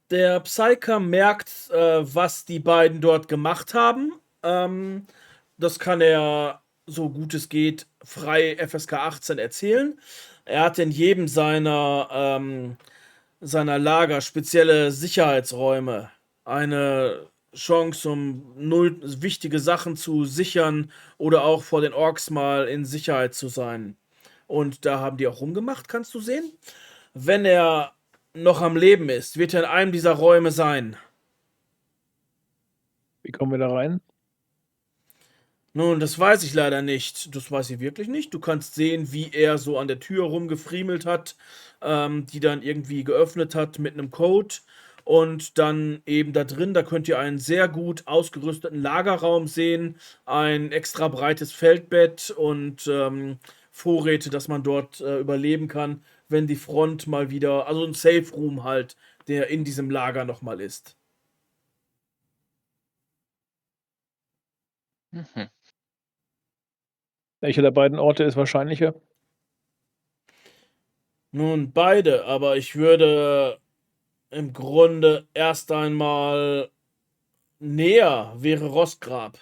Speaker 1: Der Psyker merkt, was die beiden dort gemacht haben. Das kann er, so gut es geht, frei FSK 18 erzählen. Er hat in jedem seiner Lager spezielle Sicherheitsräume. Eine Chance, um null wichtige Sachen zu sichern oder auch vor den Orks mal in Sicherheit zu sein. Und da haben die auch rumgemacht, kannst du sehen. Wenn er noch am Leben ist, wird er in einem dieser Räume sein.
Speaker 4: Wie kommen wir da rein?
Speaker 1: Nun, das weiß ich leider nicht. Das weiß ich wirklich nicht. Du kannst sehen, wie er so an der Tür rumgefriemelt hat, die dann irgendwie geöffnet hat mit einem Code. Und dann eben da drin, da könnt ihr einen sehr gut ausgerüsteten Lagerraum sehen, ein extra breites Feldbett und Vorräte, dass man dort überleben kann, wenn die Front mal wieder, also ein Safe Room halt, der in diesem Lager nochmal ist.
Speaker 4: Welcher der beiden Orte ist wahrscheinlicher?
Speaker 1: Nun, beide, aber ich würde im Grunde erst einmal näher wäre Rostgrab.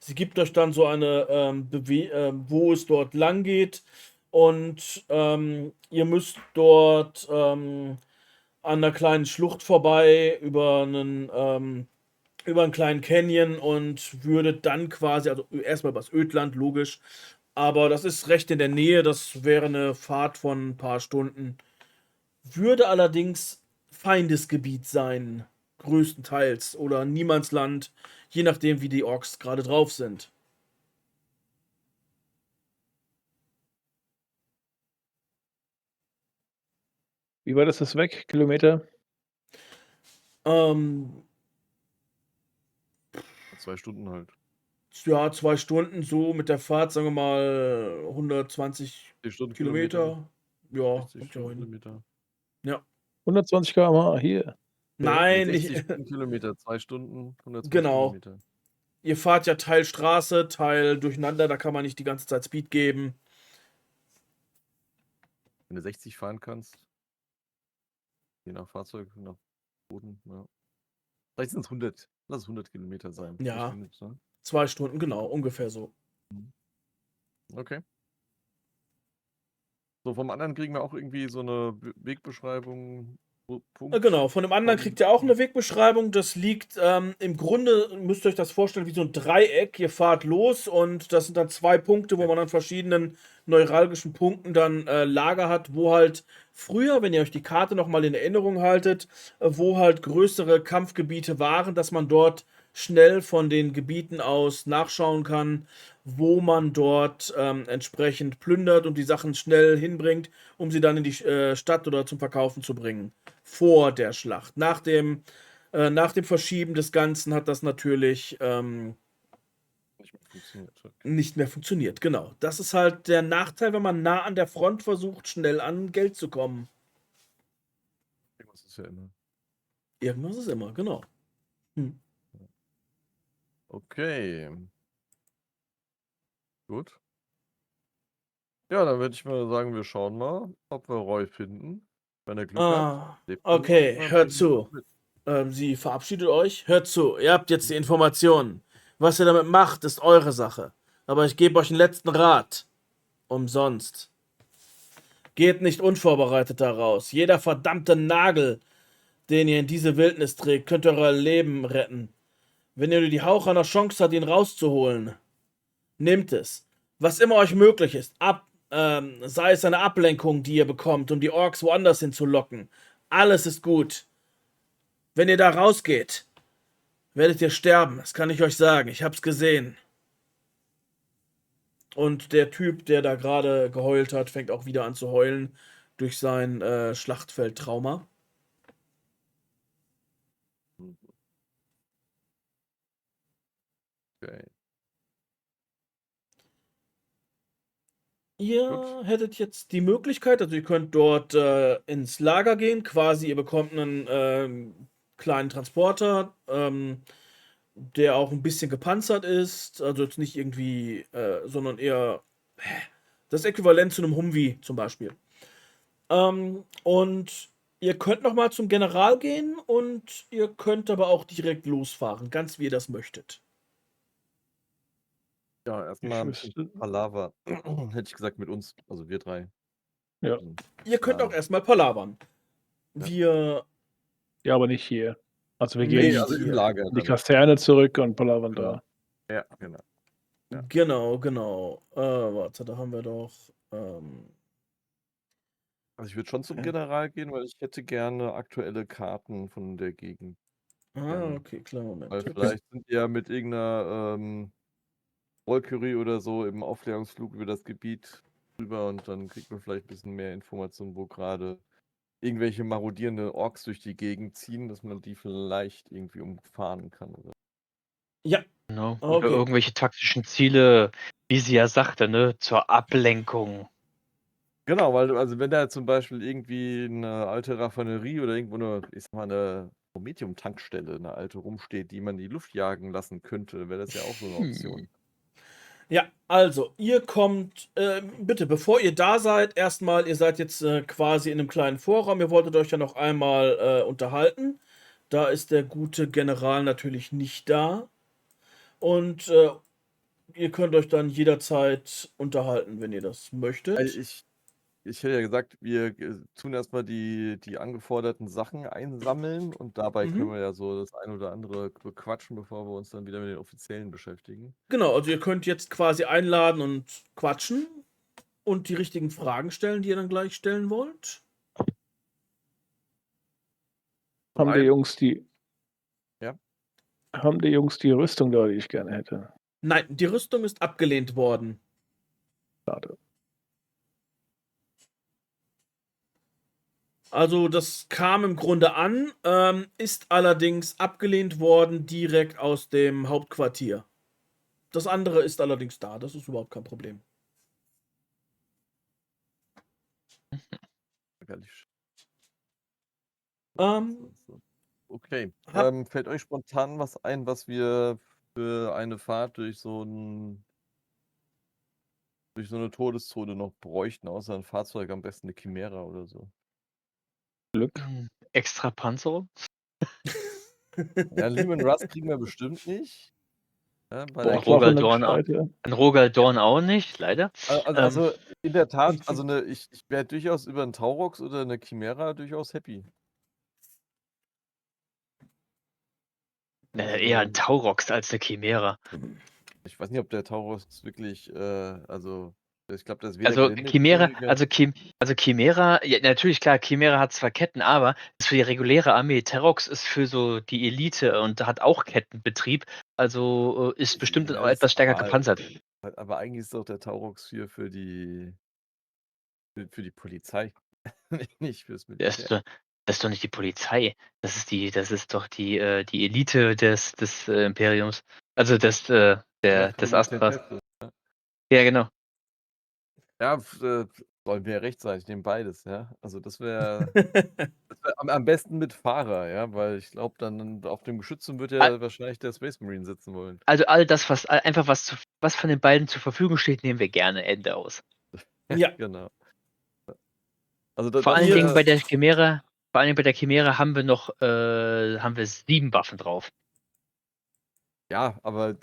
Speaker 1: Sie gibt euch dann so eine wo es dort lang geht und ihr müsst dort an einer kleinen Schlucht vorbei über einen kleinen Canyon und würdet dann quasi, also erstmal übers Ödland, logisch, aber das ist recht in der Nähe, das wäre eine Fahrt von ein paar Stunden. Würde allerdings Feindesgebiet sein, größtenteils, oder Niemandsland, je nachdem, wie die Orks gerade drauf sind.
Speaker 4: Wie weit ist das weg? Kilometer?
Speaker 1: Ähm,
Speaker 2: 2 Stunden halt.
Speaker 1: ja, 2 Stunden so mit der Fahrt, sagen wir mal 120
Speaker 2: 4 Stundenkilometer,
Speaker 1: Kilometer. Ja,
Speaker 2: 60
Speaker 1: kommt ja hin.
Speaker 2: Stundenkilometer.
Speaker 1: Ja.
Speaker 4: 120 km/h hier.
Speaker 2: Ne,
Speaker 1: Nein,
Speaker 2: 60
Speaker 1: nicht
Speaker 2: Stundenkilometer, 2 Stunden, 120
Speaker 1: genau.
Speaker 2: Kilometer.
Speaker 1: Ihr fahrt ja Teil Straße, Teil durcheinander, da kann man nicht die ganze Zeit Speed geben.
Speaker 2: Wenn du 60 fahren kannst, je nach Fahrzeug, nach Boden, ja. Vielleicht sind es 100. Lass es 100 Kilometer sein.
Speaker 1: Ja.
Speaker 2: Bestimmt, ne?
Speaker 1: 2 Stunden, genau, ungefähr so.
Speaker 2: Okay. So, vom anderen kriegen wir auch irgendwie so eine Wegbeschreibung, Punkt.
Speaker 1: Genau, von dem anderen kriegt ihr auch eine Wegbeschreibung. Das liegt im Grunde, müsst ihr euch das vorstellen, wie so ein Dreieck. Ihr fahrt los und das sind dann 2 Punkte, wo man an verschiedenen neuralgischen Punkten dann Lager hat, wo halt früher, wenn ihr euch die Karte nochmal in Erinnerung haltet, wo halt größere Kampfgebiete waren, dass man dort schnell von den Gebieten aus nachschauen kann, wo man dort entsprechend plündert und die Sachen schnell hinbringt, um sie dann in die Stadt oder zum Verkaufen zu bringen. Vor der Schlacht. Nach dem Verschieben des Ganzen hat das natürlich
Speaker 2: Nicht mehr funktioniert. Okay.
Speaker 1: nicht mehr funktioniert. Genau. Das ist halt der Nachteil, wenn man nah an der Front versucht, schnell an Geld zu kommen.
Speaker 2: Irgendwas ist ja immer.
Speaker 1: Irgendwas ist immer, genau.
Speaker 2: Okay. Gut. Ja, dann würde ich mal sagen, wir schauen mal, ob wir Roy finden. Wenn er Glück hat. Lebt er noch
Speaker 1: Okay,
Speaker 2: und dann
Speaker 1: hört
Speaker 2: bringen wir ihn
Speaker 1: zu.
Speaker 2: mit.
Speaker 1: Sie verabschiedet euch. Hört zu. Ihr habt jetzt die Informationen. Was ihr damit macht, ist eure Sache. Aber ich gebe euch einen letzten Rat. Umsonst. Geht nicht unvorbereitet daraus. Jeder verdammte Nagel, den ihr in diese Wildnis trägt, könnte euer Leben retten. Wenn ihr nur die Hauch einer Chance habt, ihn rauszuholen, nehmt es. Was immer euch möglich ist. Sei es eine Ablenkung, die ihr bekommt, um die Orks woanders hinzulocken. Alles ist gut. Wenn ihr da rausgeht, werdet ihr sterben. Das kann ich euch sagen. Ich hab's gesehen. Und der Typ, der da gerade geheult hat, fängt auch wieder an zu heulen durch sein Schlachtfeldtrauma.
Speaker 2: Okay.
Speaker 1: Ihr
Speaker 2: Gut.
Speaker 1: hättet jetzt die Möglichkeit, also ihr könnt dort ins Lager gehen, quasi, ihr bekommt einen kleinen Transporter, der auch ein bisschen gepanzert ist, also jetzt nicht irgendwie, sondern eher das Äquivalent zu einem Humvee zum Beispiel. Und ihr könnt nochmal zum General gehen und ihr könnt aber auch direkt losfahren, ganz wie ihr das möchtet.
Speaker 2: Ja, erstmal ein
Speaker 4: wüsste-
Speaker 2: bisschen Palaver. Hätte ich gesagt, mit uns, also wir 3.
Speaker 4: Ja.
Speaker 1: Ihr könnt
Speaker 2: Ja.
Speaker 1: auch erstmal palavern.
Speaker 2: Ja.
Speaker 1: Wir
Speaker 4: Ja, aber nicht hier. Also wir
Speaker 1: Nee,
Speaker 4: gehen
Speaker 2: Nee, also im
Speaker 1: hier.
Speaker 2: Lager
Speaker 4: in die
Speaker 2: dann.
Speaker 4: Kaserne zurück und palavern
Speaker 2: Genau.
Speaker 4: da.
Speaker 2: Ja, genau. Ja.
Speaker 1: Genau. Warte, da haben wir doch.
Speaker 2: Also ich würde schon zum
Speaker 4: Ja.
Speaker 2: General gehen, weil ich hätte gerne aktuelle Karten von der Gegend. Gerne.
Speaker 1: Okay, klar, Moment.
Speaker 2: Weil vielleicht sind die ja mit irgendeiner Wolkerie oder so im Aufklärungsflug über das Gebiet drüber und dann kriegt man vielleicht ein bisschen mehr Informationen, wo gerade irgendwelche marodierende Orks durch die Gegend ziehen, dass man die vielleicht irgendwie umfahren kann. Oder?
Speaker 1: Ja,
Speaker 3: Genau. Oder
Speaker 1: okay.
Speaker 3: irgendwelche taktischen Ziele, wie sie ja sagte, ne, zur Ablenkung.
Speaker 2: Genau, weil also wenn da zum Beispiel irgendwie eine alte Raffinerie oder irgendwo eine, ich sag mal, eine Prometium-Tankstelle, eine alte rumsteht, die man in die Luft jagen lassen könnte, wäre das ja auch so eine Option.
Speaker 1: Ja, also, ihr kommt, bitte, bevor ihr da seid, erstmal, ihr seid jetzt quasi in einem kleinen Vorraum, ihr wolltet euch ja noch einmal unterhalten. Da ist der gute General natürlich nicht da. Und ihr könnt euch dann jederzeit unterhalten, wenn ihr das möchtet.
Speaker 2: Also ich hätte ja gesagt, wir tun erstmal die angeforderten Sachen einsammeln und dabei können wir ja so das ein oder andere bequatschen, bevor wir uns dann wieder mit den Offiziellen beschäftigen.
Speaker 1: Genau, also ihr könnt jetzt quasi einladen und quatschen und die richtigen Fragen stellen, die ihr dann gleich stellen wollt.
Speaker 4: Haben die
Speaker 2: einen-
Speaker 4: Jungs die.
Speaker 2: Ja.
Speaker 4: Haben die Jungs die Rüstung da, die ich gerne hätte?
Speaker 1: Nein, die Rüstung ist abgelehnt worden.
Speaker 4: Schade.
Speaker 1: Also das kam im Grunde an, ist allerdings abgelehnt worden direkt aus dem Hauptquartier. Das andere ist allerdings da, das ist überhaupt kein Problem.
Speaker 2: Ärgerlich.
Speaker 1: Ähm,
Speaker 2: Okay.
Speaker 1: hab,
Speaker 2: Fällt euch spontan was ein, was wir für eine Fahrt durch so eine Todeszone noch bräuchten, außer ein Fahrzeug, am besten eine Chimera oder so?
Speaker 3: Extra Panzerung?
Speaker 2: Ja, Leman Russ kriegen wir bestimmt nicht. Ja, bei der
Speaker 3: Ein
Speaker 4: Bordwaffe eine
Speaker 3: Rogaldorn,
Speaker 4: gescheite.
Speaker 3: ein Rogaldorn auch nicht, leider.
Speaker 2: Also in der Tat, also ich wäre durchaus über einen Taurox oder eine Chimera durchaus happy.
Speaker 3: Eher ein Taurox als eine Chimera.
Speaker 2: Ich weiß nicht, ob der Taurox wirklich, also ich glaube, das ist weder
Speaker 3: Also Chimera,
Speaker 2: Geländegänge.
Speaker 3: also Chimera, ja, natürlich klar, Chimera hat zwar Ketten, aber ist für die reguläre Armee. Terox ist für so die Elite und hat auch Kettenbetrieb, also ist bestimmt
Speaker 2: Ja,
Speaker 3: auch etwas stärker gepanzert.
Speaker 2: Aber eigentlich ist doch der Taurox hier für die Polizei, nicht fürs
Speaker 3: Das
Speaker 2: Militär.
Speaker 3: ist doch nicht die Polizei. Das ist doch die Elite des Imperiums. Also des Astras. Ja, genau.
Speaker 2: Ja, soll mir recht sein, ich nehme beides, ja. Also das wäre am besten mit Fahrer, ja, weil ich glaube, dann auf dem Geschützen wird ja wahrscheinlich der Space Marine sitzen wollen.
Speaker 3: Also all das, was von den beiden zur Verfügung steht, nehmen wir gerne Ende aus.
Speaker 1: ja,
Speaker 2: Genau. Also
Speaker 3: Vor
Speaker 2: das
Speaker 3: allen Dingen
Speaker 2: wäre,
Speaker 3: bei der Chimäre haben wir 7 Waffen drauf.
Speaker 2: ja, aber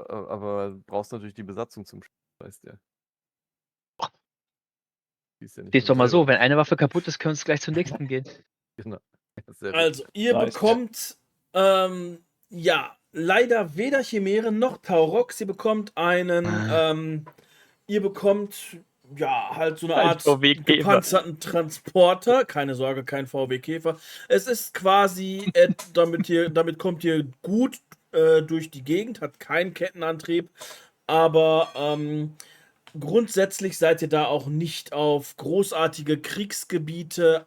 Speaker 2: aber brauchst natürlich die Besatzung zum Spiel, weißt du ja. Die ist ja nicht
Speaker 3: Siehst
Speaker 2: von
Speaker 3: doch mal so,
Speaker 2: selber.
Speaker 3: wenn eine Waffe kaputt ist, können wir gleich zur nächsten gehen.
Speaker 2: Genau. Ja, sehr
Speaker 1: also
Speaker 2: richtig.
Speaker 1: ihr
Speaker 4: Nice.
Speaker 1: bekommt, ja, leider weder Chimäre noch Taurox. Ihr bekommt ihr bekommt, ja, halt so eine
Speaker 3: Ein
Speaker 1: Art
Speaker 3: VW Käfer.
Speaker 1: gepanzerten Transporter. Keine Sorge, kein VW Käfer. Es ist quasi, damit kommt ihr gut durch die Gegend, hat keinen Kettenantrieb, aber grundsätzlich seid ihr da auch nicht auf großartige Kriegsgebiete.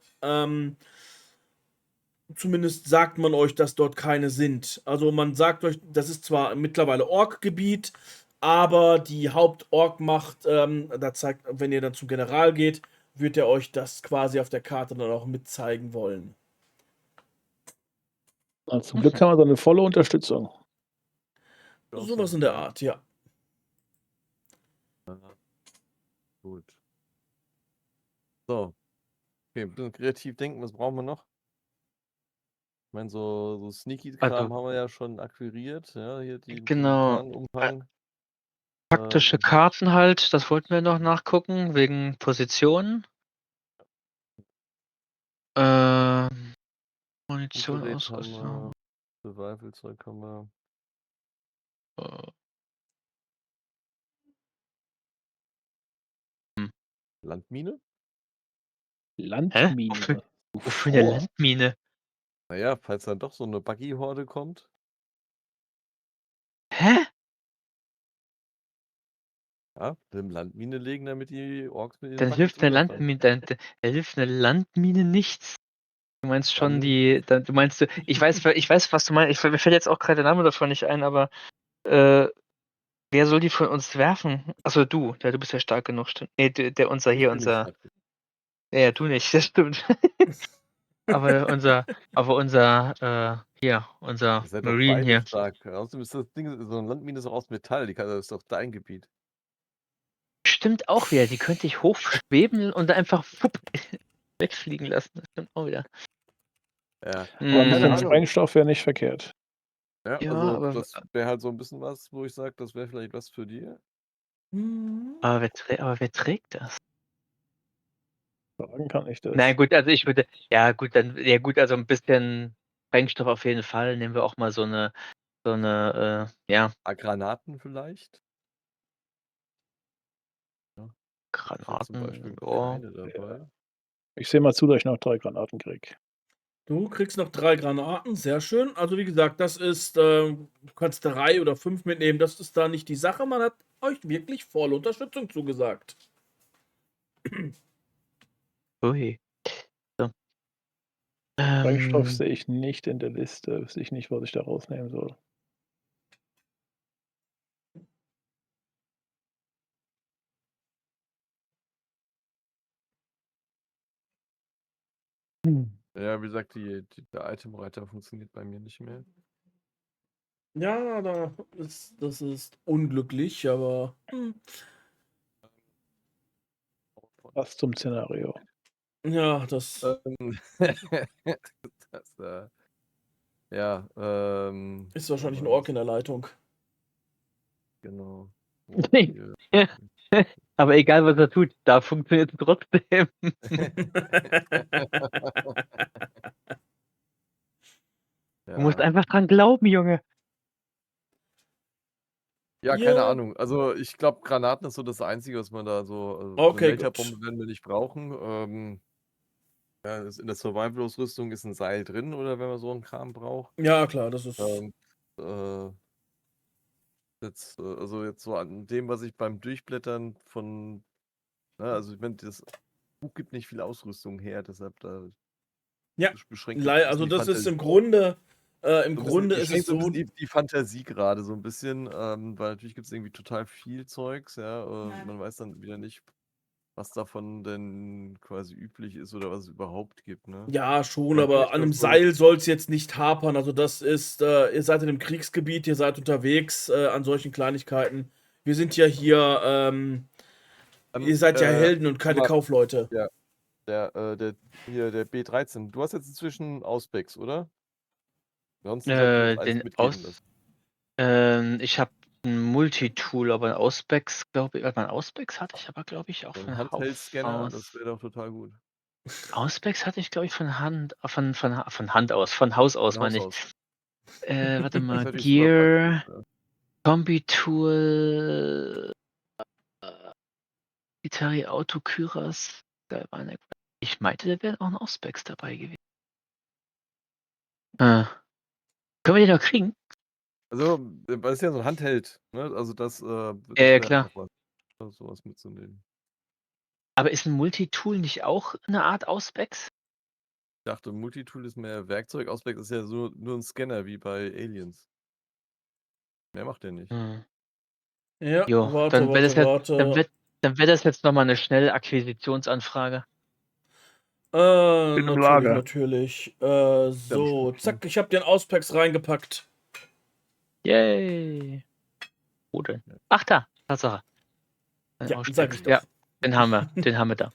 Speaker 1: Zumindest sagt man euch, dass dort keine sind. Also man sagt euch, das ist zwar mittlerweile Ork-Gebiet, aber die Haupt-Ork-Macht, da zeigt, wenn ihr dann zum General geht, wird er euch das quasi auf der Karte dann auch mitzeigen wollen.
Speaker 4: Also zum Glück haben wir so eine volle Unterstützung.
Speaker 1: Sowas in der Art, ja.
Speaker 2: Gut. So. Okay, ein bisschen kreativ denken, was brauchen wir noch? Ich meine, so Sneaky-Kram
Speaker 3: Also,
Speaker 2: haben wir ja schon akquiriert, ja, hier den
Speaker 3: genau.
Speaker 2: Tarnumhang.
Speaker 3: Taktische Karten halt, das wollten wir noch nachgucken, wegen Positionen. Munition,
Speaker 2: Infrared haben
Speaker 3: Ausrüstung.
Speaker 2: wir, Survival-Zeug haben wir. Landmine?
Speaker 4: Landmine.
Speaker 3: Wofür eine Landmine?
Speaker 2: Naja, falls dann doch so eine Buggy-Horde kommt.
Speaker 3: Hä?
Speaker 2: Ja, eine Landmine legen, damit die Orks mit den
Speaker 3: Dann
Speaker 2: Buggys
Speaker 3: hilft eine
Speaker 2: drüber fahren.
Speaker 3: Landmine, dann hilft eine Landmine nichts. Du meinst schon
Speaker 2: Dann-
Speaker 3: du meinst, ich weiß, was du meinst. Mir fällt jetzt auch gerade der Name davon nicht ein, aber wer soll die von uns werfen? Also du bist ja stark genug, stimmt. Nee, unser
Speaker 2: Ich bin nicht stark.
Speaker 3: ja, du nicht, das stimmt. aber unser
Speaker 2: Ihr seid doch
Speaker 3: Marine
Speaker 2: beide
Speaker 3: hier.
Speaker 2: stark. Außerdem ist das Ding, so eine Landmine ist auch aus Metall, das ist doch dein Gebiet.
Speaker 3: Stimmt auch wieder, die könnte ich hochschweben und einfach wegfliegen lassen. Das stimmt auch wieder.
Speaker 2: Ja.
Speaker 4: Aber ein bisschen
Speaker 2: Ahnung.
Speaker 4: Sprengstoff wäre nicht verkehrt.
Speaker 2: Ja,
Speaker 3: Ja,
Speaker 2: also
Speaker 3: aber
Speaker 2: das wäre halt so ein bisschen was, wo ich sage, das wäre vielleicht was für dir.
Speaker 3: wer trägt das?
Speaker 4: Sagen kann ich das.
Speaker 3: Nein, gut, also also ein bisschen Sprengstoff auf jeden Fall. Nehmen wir auch mal so eine, ja,
Speaker 2: Granaten vielleicht? Ich hätte zum Beispiel
Speaker 3: Granaten.
Speaker 2: keine dabei.
Speaker 4: Ich sehe mal zu, dass ich noch 3 Granaten kriege.
Speaker 1: Du kriegst noch 3 Granaten, sehr schön. Also wie gesagt, das ist, du kannst 3 oder 5 mitnehmen, das ist da nicht die Sache. Man hat euch wirklich volle Unterstützung zugesagt.
Speaker 3: Ui.
Speaker 4: Sprengstoff
Speaker 3: Ähm,
Speaker 4: sehe ich nicht in der Liste. Wüsste ich nicht, was ich da rausnehmen soll.
Speaker 2: Ja, wie gesagt, der Itemreiter funktioniert bei mir nicht mehr.
Speaker 1: Ja, das ist unglücklich, aber
Speaker 4: Passt zum Szenario.
Speaker 1: ja, das
Speaker 2: Ähm, das, ja,
Speaker 1: ist
Speaker 2: wo
Speaker 1: wahrscheinlich ein
Speaker 2: war
Speaker 1: Ork
Speaker 2: das?
Speaker 1: in der Leitung.
Speaker 2: Genau.
Speaker 3: Nee.
Speaker 2: Hier.
Speaker 3: Aber egal, was er tut, da funktioniert es trotzdem. Du musst
Speaker 2: Ja.
Speaker 3: einfach dran glauben, Junge.
Speaker 2: Ja, keine
Speaker 1: Ja,
Speaker 2: Ahnung. Also ich glaube, Granaten ist so das Einzige, was man da so. Also eine
Speaker 1: okay,
Speaker 2: Melterbombe
Speaker 1: gut.
Speaker 2: werden wir nicht brauchen. Ja, in der Survival-Ausrüstung ist ein Seil drin, oder wenn man so einen Kram braucht.
Speaker 1: Ja, klar, das ist.
Speaker 2: Ähm, äh, also jetzt so an dem, was ich beim Durchblättern von. Also ich meine, das Buch gibt nicht viel Ausrüstung her, deshalb da
Speaker 1: Ja,
Speaker 2: beschränkt mich ein
Speaker 1: also
Speaker 2: bisschen die
Speaker 1: das ist
Speaker 2: Fantasie.
Speaker 1: im
Speaker 2: So ein bisschen,
Speaker 1: Grunde ist es
Speaker 2: beschränkt so ein
Speaker 1: so.
Speaker 2: bisschen die Fantasie gerade so ein bisschen, weil natürlich gibt es irgendwie total viel Zeugs, ja. Man weiß dann wieder nicht, was davon denn quasi üblich ist oder was es überhaupt gibt, ne?
Speaker 1: Ja, schon,
Speaker 2: Aber ich
Speaker 1: aber an
Speaker 2: möchte
Speaker 1: einem
Speaker 2: das so.
Speaker 1: Seil soll es jetzt nicht hapern. Also das ist, ihr seid in einem Kriegsgebiet, ihr seid unterwegs an solchen Kleinigkeiten. Wir sind ja hier, ihr seid ja Helden und
Speaker 2: Sag
Speaker 1: keine
Speaker 2: mal,
Speaker 1: Kaufleute.
Speaker 2: ja, der B13. Du hast jetzt inzwischen Auspex, oder? Ansonsten sollte ich dir das eins
Speaker 3: Den
Speaker 2: mitgeben lassen.
Speaker 3: ich habe ein Multitool, aber ein Auspex, glaube ich, ein Auspex hatte ich aber, glaube ich, auch
Speaker 2: So ein
Speaker 3: von Haus
Speaker 2: Handheld-Scanner, das
Speaker 3: aus.
Speaker 2: wäre doch total gut.
Speaker 3: Auspex hatte ich, glaube ich, von Hand aus, von Haus
Speaker 2: Von
Speaker 3: aus,
Speaker 2: Haus
Speaker 3: meine ich.
Speaker 2: aus.
Speaker 3: Warte
Speaker 2: Das ist
Speaker 3: mal,
Speaker 2: natürlich super praktisch.
Speaker 3: Gear,
Speaker 2: Ja.
Speaker 3: Kombitool, Gitari Auto Kyras, Galvanek. Ich meinte, da wären auch ein Auspex dabei gewesen. Können wir den noch kriegen?
Speaker 2: Also, das ist ja so ein Handheld, ne? Also das
Speaker 3: Ja,
Speaker 2: wäre halt
Speaker 3: klar.
Speaker 2: noch was, sowas mitzunehmen.
Speaker 3: Aber ist ein Multitool nicht auch eine Art Auspex?
Speaker 2: Ich dachte, Multitool ist mehr Werkzeug, Auspex ist ja so nur ein Scanner wie bei Aliens. Mehr macht der nicht.
Speaker 3: Hm.
Speaker 1: Ja,
Speaker 3: Jo,
Speaker 1: warte,
Speaker 3: dann wäre das
Speaker 1: warte,
Speaker 3: jetzt, dann
Speaker 1: warte.
Speaker 3: wird, dann wäre das jetzt nochmal eine Schnellakquisitionsanfrage.
Speaker 4: Bin im
Speaker 1: Natürlich,
Speaker 4: Lager.
Speaker 1: natürlich.
Speaker 2: Ja,
Speaker 1: So,
Speaker 2: bestimmt, ne?
Speaker 1: zack, ich habe den Auspacks reingepackt.
Speaker 3: Yay. Wo denn? Ach da, Tatsache. Ein
Speaker 1: Ja, sag ich
Speaker 3: Auspex. Ja,
Speaker 1: doch.
Speaker 3: den haben wir da.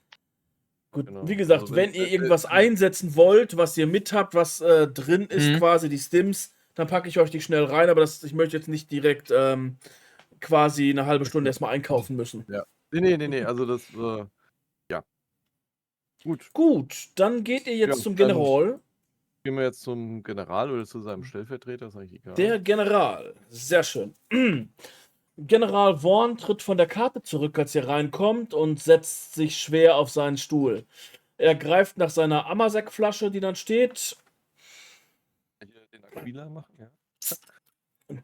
Speaker 1: Gut,
Speaker 2: Genau.
Speaker 1: wie
Speaker 2: Also
Speaker 1: gesagt,
Speaker 2: wenn,
Speaker 1: wenn ihr irgendwas einsetzen wollt, was ihr mit habt, was drin ist,
Speaker 3: Mhm.
Speaker 1: quasi die Stims, dann packe ich euch die schnell rein, aber ich möchte jetzt nicht direkt quasi eine halbe Stunde erstmal einkaufen müssen.
Speaker 2: Ja. Nee, also das, ja. Gut.
Speaker 1: Gut, dann geht ihr
Speaker 2: Ja,
Speaker 1: jetzt zum
Speaker 2: dann
Speaker 1: General.
Speaker 2: gehen wir jetzt zum General oder zu seinem Stellvertreter, ist eigentlich egal.
Speaker 1: Der General. Sehr schön. General Vaughn tritt von der Karte zurück, als ihr reinkommt und setzt sich schwer auf seinen Stuhl. Er greift nach seiner Amasek-Flasche, die dann steht,
Speaker 2: Hier den Aquila machen, ja.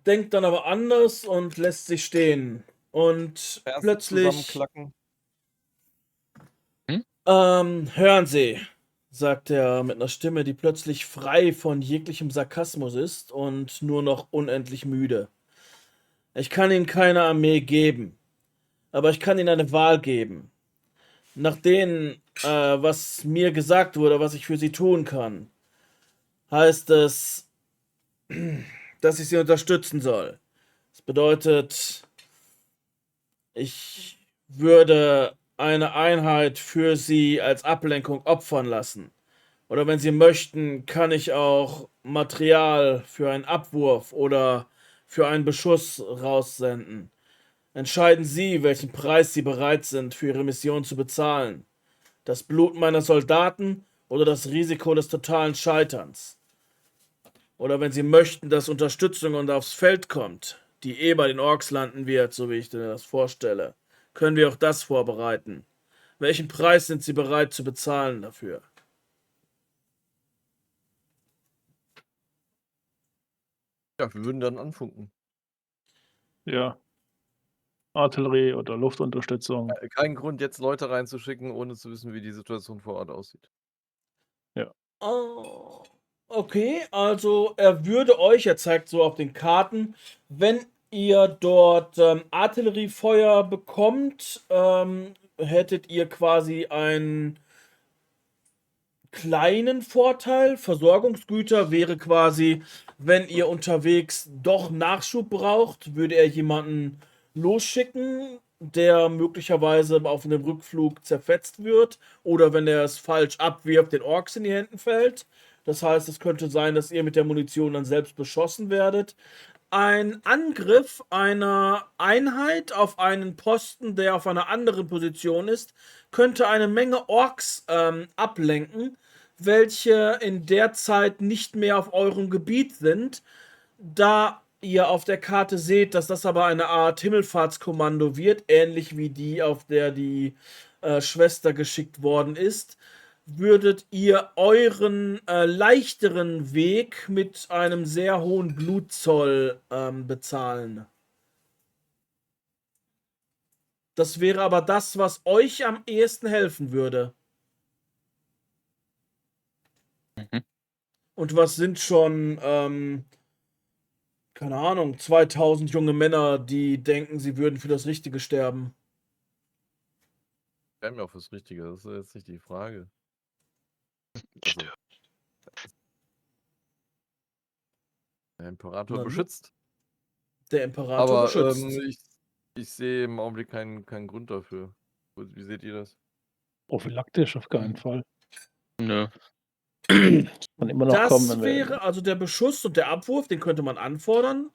Speaker 1: denkt dann aber anders und lässt sich stehen. Und
Speaker 2: Fersen
Speaker 1: plötzlich,
Speaker 2: zusammenklacken.
Speaker 1: hören Sie, sagt er mit einer Stimme, die plötzlich frei von jeglichem Sarkasmus ist und nur noch unendlich müde. Ich kann Ihnen keine Armee geben, aber ich kann Ihnen eine Wahl geben. Nach dem, was mir gesagt wurde, was ich für Sie tun kann, heißt es, dass ich Sie unterstützen soll. Das bedeutet, ich würde eine Einheit für Sie als Ablenkung opfern lassen. Oder wenn Sie möchten, kann ich auch Material für einen Abwurf oder für einen Beschuss raussenden. Entscheiden Sie, welchen Preis Sie bereit sind, für Ihre Mission zu bezahlen. Das Blut meiner Soldaten oder das Risiko des totalen Scheiterns. Oder wenn Sie möchten, dass Unterstützung und aufs Feld kommt, die bei den Orks landen wird, so wie ich mir das vorstelle, können wir auch das vorbereiten. Welchen Preis sind Sie bereit zu bezahlen dafür?
Speaker 2: Ja, wir würden dann anfunken.
Speaker 4: Ja. Artillerie oder Luftunterstützung.
Speaker 2: Kein Grund, jetzt Leute reinzuschicken, ohne zu wissen, wie die Situation vor Ort aussieht.
Speaker 4: Ja.
Speaker 1: Oh, okay, also er würde euch, er zeigt so auf den Karten, wenn ihr dort Artilleriefeuer bekommt, hättet ihr quasi einen kleinen Vorteil. Versorgungsgüter wäre quasi, wenn ihr unterwegs doch Nachschub braucht, würde er jemanden losschicken, der möglicherweise auf einem Rückflug zerfetzt wird oder wenn er es falsch abwirft, den Orks in die Hände fällt. Das heißt, es könnte sein, dass ihr mit der Munition dann selbst beschossen werdet. Ein Angriff einer Einheit auf einen Posten, der auf einer anderen Position ist, könnte eine Menge Orks ablenken, welche in der Zeit nicht mehr auf eurem Gebiet sind. Da ihr auf der Karte seht, dass das aber eine Art Himmelfahrtskommando wird, ähnlich wie die, auf der die Schwester geschickt worden ist, würdet ihr euren leichteren Weg mit einem sehr hohen Blutzoll bezahlen. Das wäre aber das, was euch am ehesten helfen würde.
Speaker 3: Mhm.
Speaker 1: Und was sind schon, keine Ahnung, 2000 junge Männer, die denken, sie würden für das Richtige sterben.
Speaker 2: Wir haben ja auch fürs Richtige, das ist jetzt nicht die Frage. Also, der Imperator
Speaker 1: Na,
Speaker 2: beschützt.
Speaker 1: Der Imperator
Speaker 2: Aber
Speaker 1: beschützt.
Speaker 2: ich sehe im Augenblick keinen Grund dafür. Wie seht ihr das?
Speaker 4: Prophylaktisch auf keinen Fall.
Speaker 3: Nö.
Speaker 4: Kann immer noch kommen,
Speaker 1: Das
Speaker 4: wenn wir.
Speaker 1: wäre also der Beschuss und der Abwurf, den könnte man anfordern.